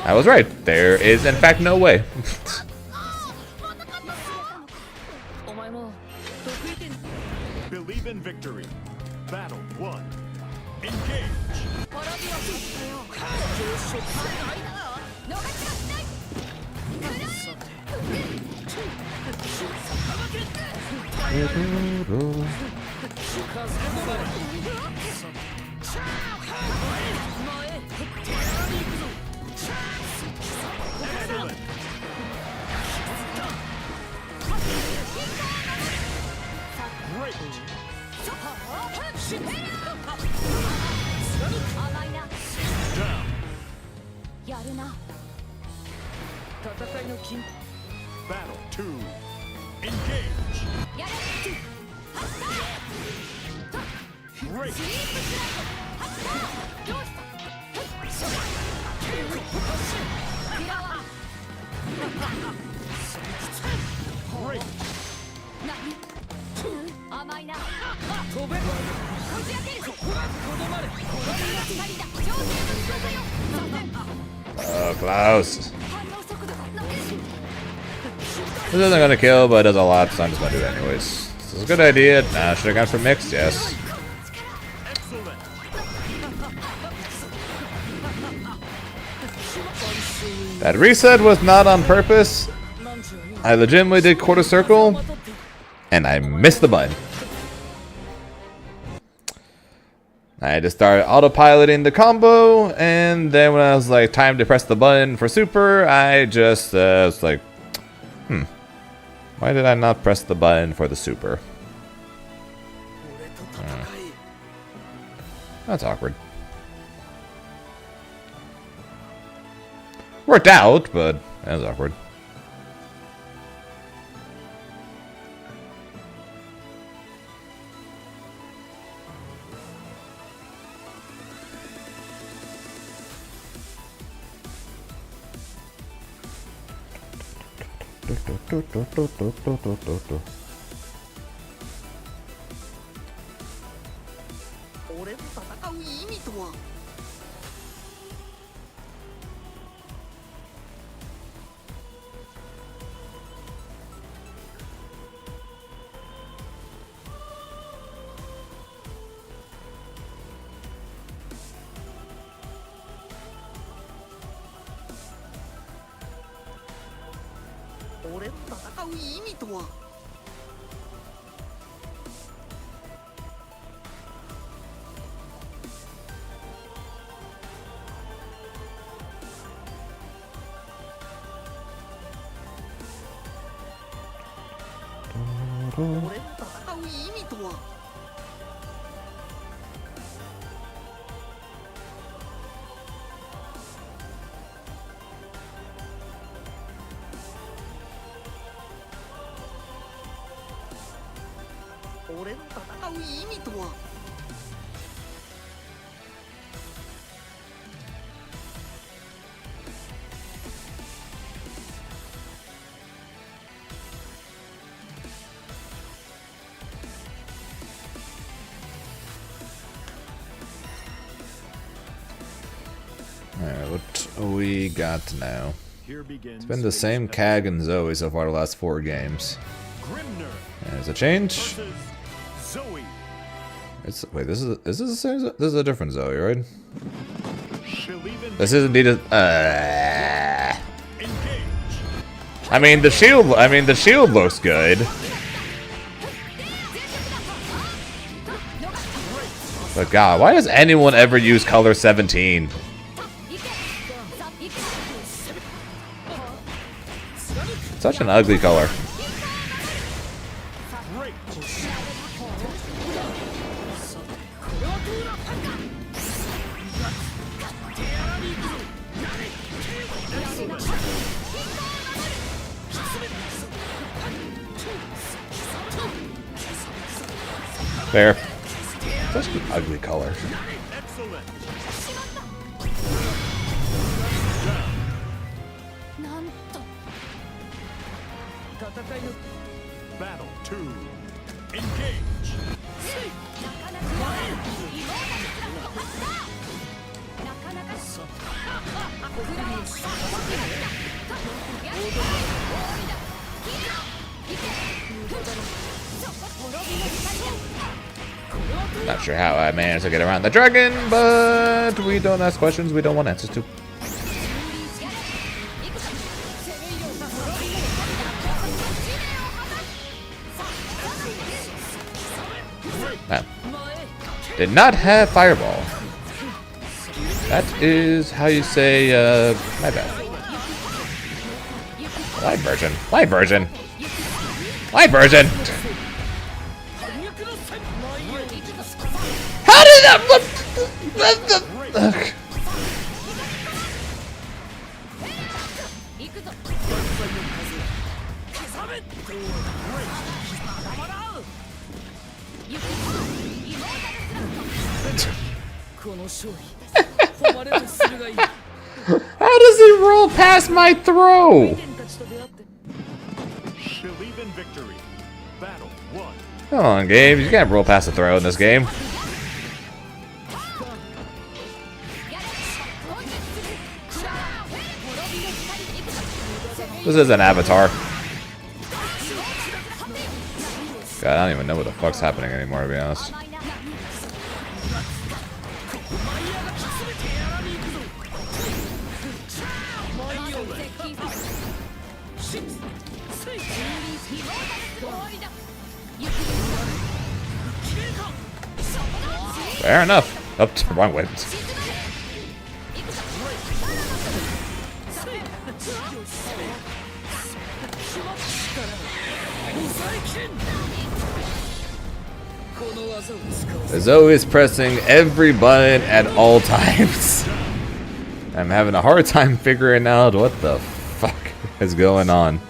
I was right. There is, in fact, no way. Believe in victory. Battle 1. Engage. Battle 2. Engage. Great. Great. Oh, Klaus. This isn't gonna kill, but it does a lot, so I'm just gonna do it anyways. This is a good idea. Nah, should have gone for mixed? Yes. That reset was not on purpose. I legitimately did quarter circle, and I missed the button. I just started autopiloting the combo, and then when I was like, time to press the button for super, I just was like, why did I not press the button for the super? That's awkward. Worked out, but that was awkward. Alright, what we got now? Here begins It's been the same Cag and Zoe so far the last 4 games. Grimner There's a change. versus Zoe. It's wait, this is the same? This is a different Zoe, right? She'll even This is indeed a. engage. I mean the shield looks good. But God, why does anyone ever use color 17? Such an ugly color. Fair. Such an ugly color. Excellent. Battle 2. Engage. Not sure how I managed to get around the dragon, but we don't ask questions we don't want answers to. Man. Did not have fireball. That is how you say, my bad. Light version. Light version. Light version! How did that... How does he roll past my throw? She'll even victory. Battle 1. Come on, Gabe. You can't roll past the throw in this game. This is an avatar. God, I don't even know what the fuck's happening anymore, to be honest. Fair enough. Up to wrong way. Zoe is pressing every button at all times. I'm having a hard time figuring out what the fuck is going on.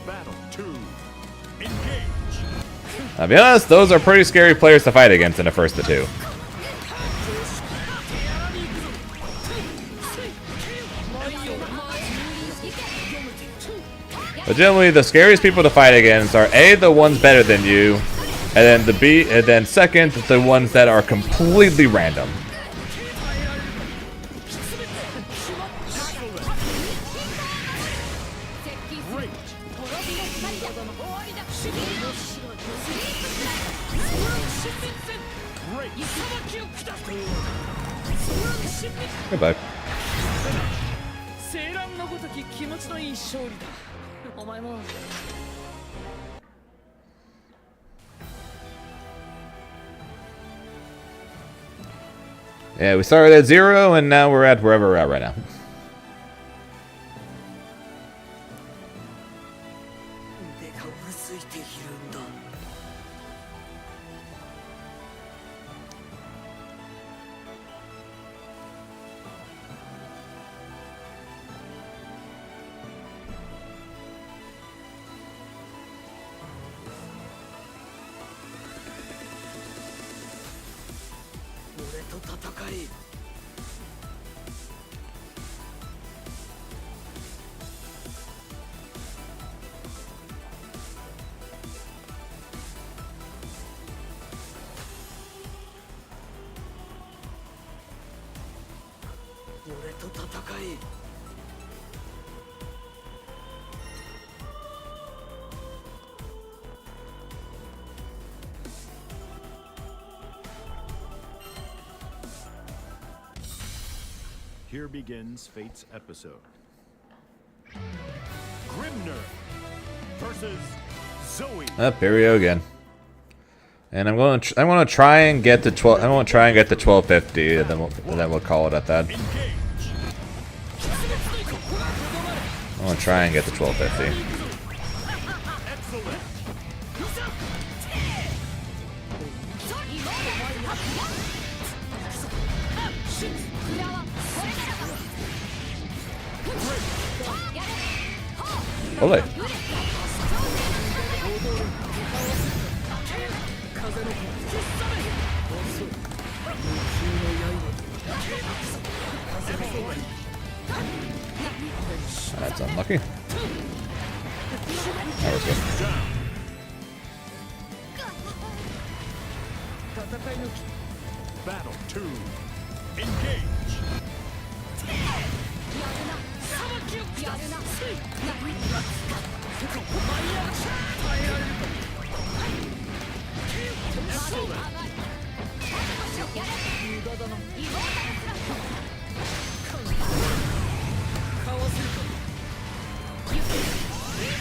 Battle 2. Engage. I'll be honest, those are pretty scary players to fight against in the first of 2. But generally, the scariest people to fight against are A, the ones better than you, and then second, the ones that are completely random. Goodbye. Yeah, we started at 0, and now we're at wherever we're at right now. が薄いているんだ。俺と戦い。俺と戦い。Here begins Fate's episode. Grimner versus Zoe. Up, here we go again. And I'm going to try and get to 12. I'm going to try and get to 1250, and then we'll call it at that. I'm going to try and get to 1250. Ole. That's unlucky. That was good. Battle 2. Engage.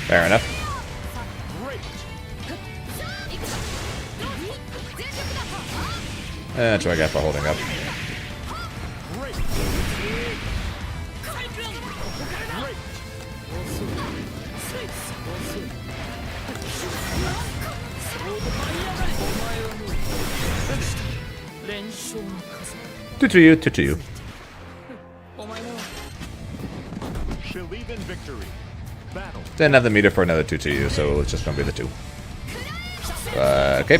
Fair enough. That's what I got for holding up. To you, to you. Believe in victory. Battle. Didn't have the meter for another 2 to you, so it's just gonna be the 2. Okay.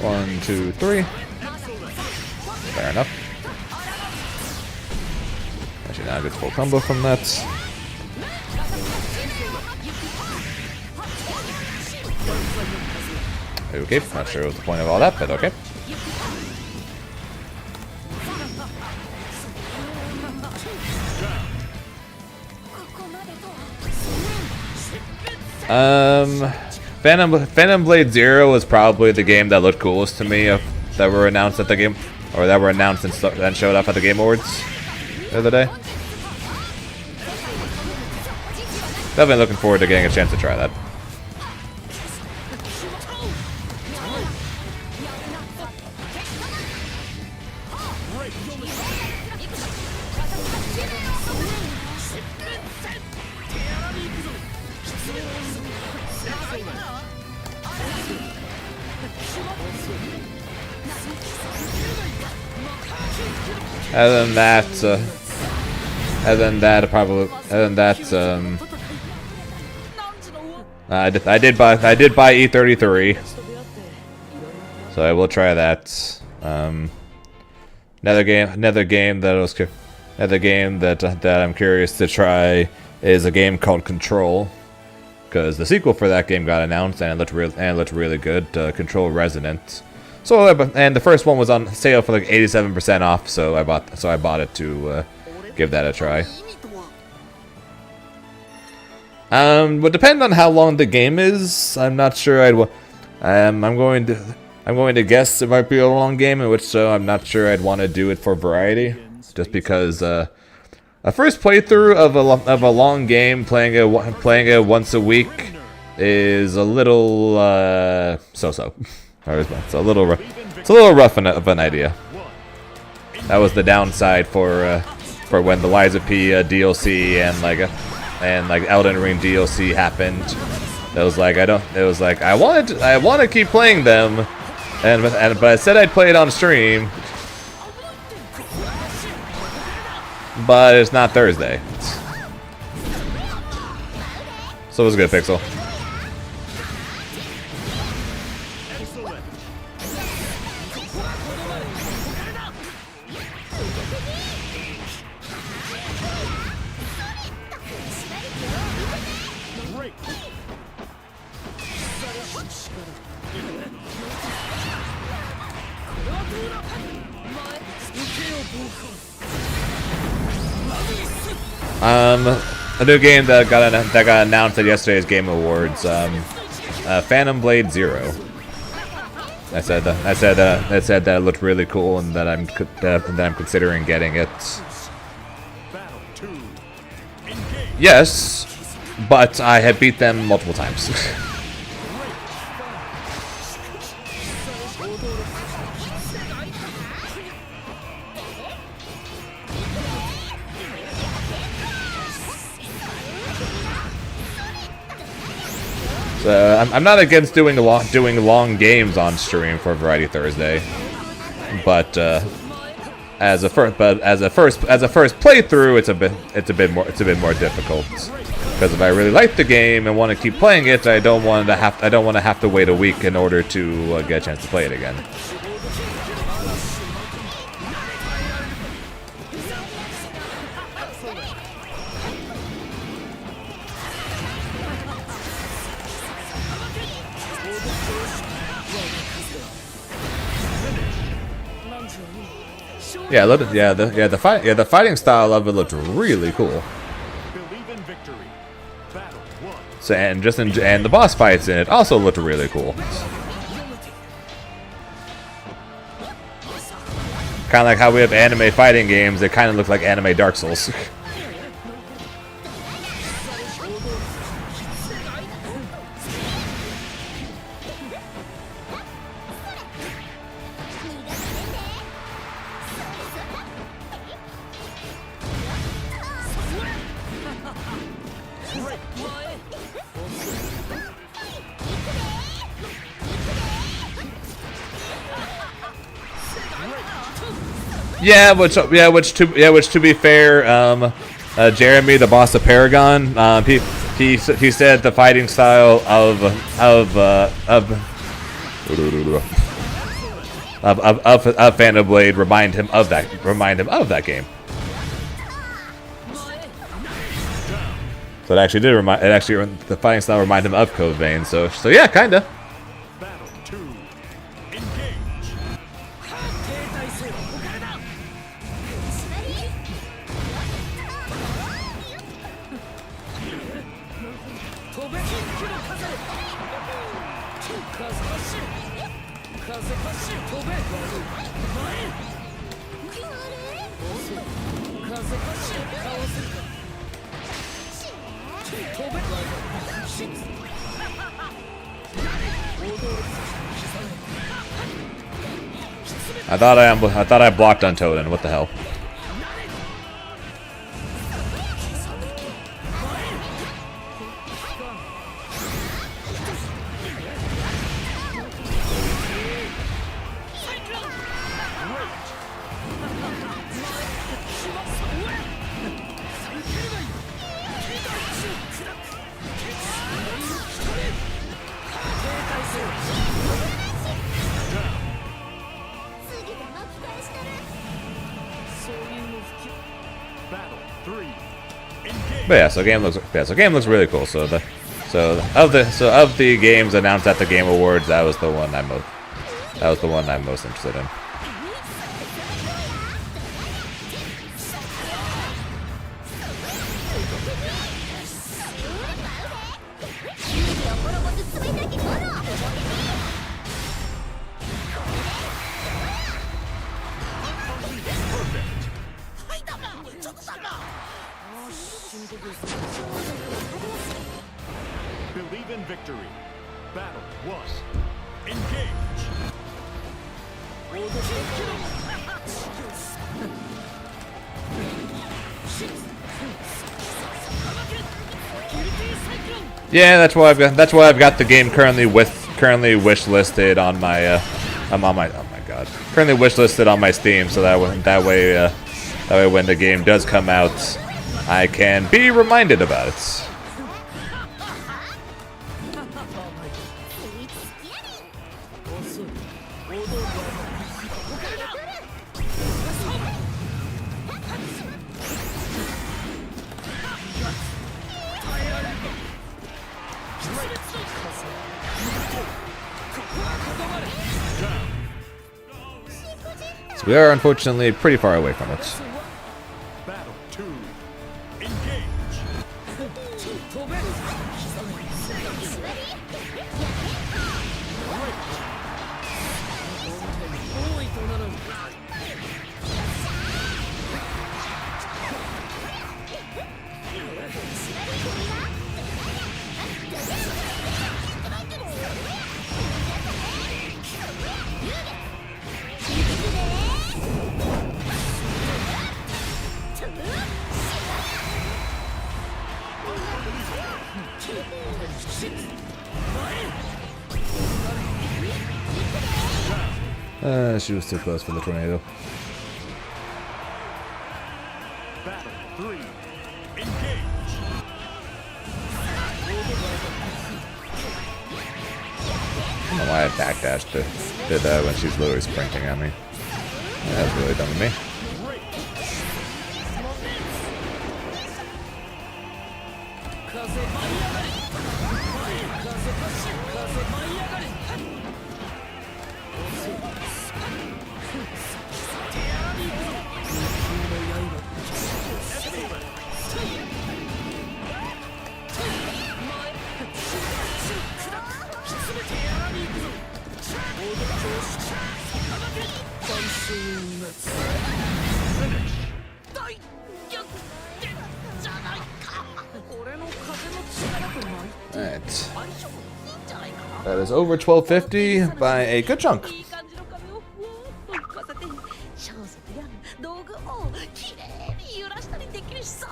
One, two, three. Fair enough. Actually, now I get full combo from that. Okay, not sure what the point of all that, but okay. Phantom Blade Zero was probably the game that looked coolest to me that were announced at the game, or that were announced and then showed up at the Game Awards the other day. Definitely looking forward to getting a chance to try that. Other than that, I did buy E33, so I will try that. Another game that I'm curious to try is a game called Control, because the sequel for that game got announced and it looked really good. Control Resonant. So, and the first one was on sale for like 87% off, so I bought it to give that a try. Would depend on how long the game is. I'm not sure I'm going to guess it might be a long game, in which so I'm not sure I'd want to do it for variety, just because A first playthrough of a long game, playing it once a week, is a little so-so. It's a little rough of an idea. That was the downside for when the Lies of P DLC and like Elden Ring DLC happened. It was like I want to keep playing them, but I said I'd play it on stream. But it's not Thursday. So it was good, Pixel. A new game that got announced at yesterday's Game Awards, Phantom Blade Zero. I said that it looked really cool and that I'm considering getting it. Yes, but I have beat them multiple times. I'm not against doing long games on stream for Variety Thursday, but as a first playthrough, it's a bit more difficult. Because if I really like the game and want to keep playing it, I don't want to have to wait a week in order to get a chance to play it again. The fighting style of it looked really cool. So and the boss fights in it also looked really cool. Kind of like how we have anime fighting games, they kind of look like anime Dark Souls. Which to be fair, Jeremy, the boss of Paragon, he said the fighting style of Phantom Blade remind him of that game. So it actually did the fighting style remind him of Code Vein. So yeah, kinda. I thought I blocked on Toden. What the hell? But yeah, so game looks really cool. So of the games announced at the Game Awards, that was the one I'm most interested in. Believe in victory. Battle 1. Engage. Yeah, that's why I've got the game currently wish listed on my oh my god, currently wish listed on my Steam, so that way when the game does come out, I can be reminded about it. So we are unfortunately pretty far away from it. Battle 2. Engage. She was too close for the tornado. Battle 3. Engage. I don't know why I backdashed did that when she's literally sprinting at me. Yeah, that's really dumb of me. Alright. That is over 1250 by a good chunk. いい感じの髪をふわーっと浮かせてシャンソンや道具もきれいに揺らしたりできるしさ。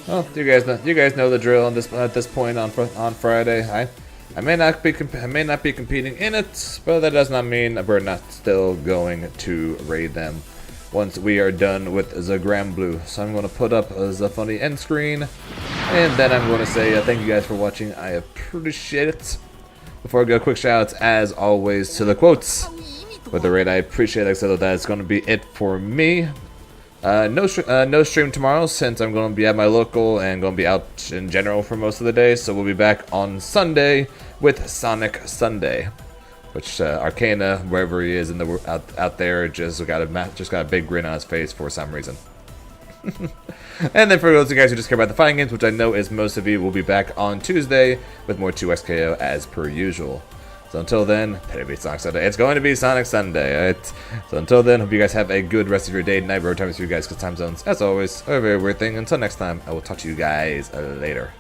Well, you guys know the drill at this point on Friday. I may not be competing in it, but that does not mean we're not still going to raid them once we are done with the Granblue. So I'm going to put up the funny end screen, and then I'm going to say thank you guys for watching. I appreciate it. Before I go, quick shout outs as always to the quotes with the raid. I appreciate it, so that's going to be it for me. No stream tomorrow since I'm going to be at my local and going to be out in general for most of the day. So we'll be back on Sunday with Sonic Sunday, which Arcana, wherever he is in the out there, just got a big grin on his face for some reason. And then for those of you guys who just care about the fighting games, which I know is most of you, we'll be back on Tuesday with more 2XKO as per usual. So until then, it'll be Sonic Sunday. It's going to be Sonic Sunday, alright? So until then, hope you guys have a good rest of your day, night, whatever time it's for you guys, because time zones, as always, are a very weird thing. Until next time, I will talk to you guys later.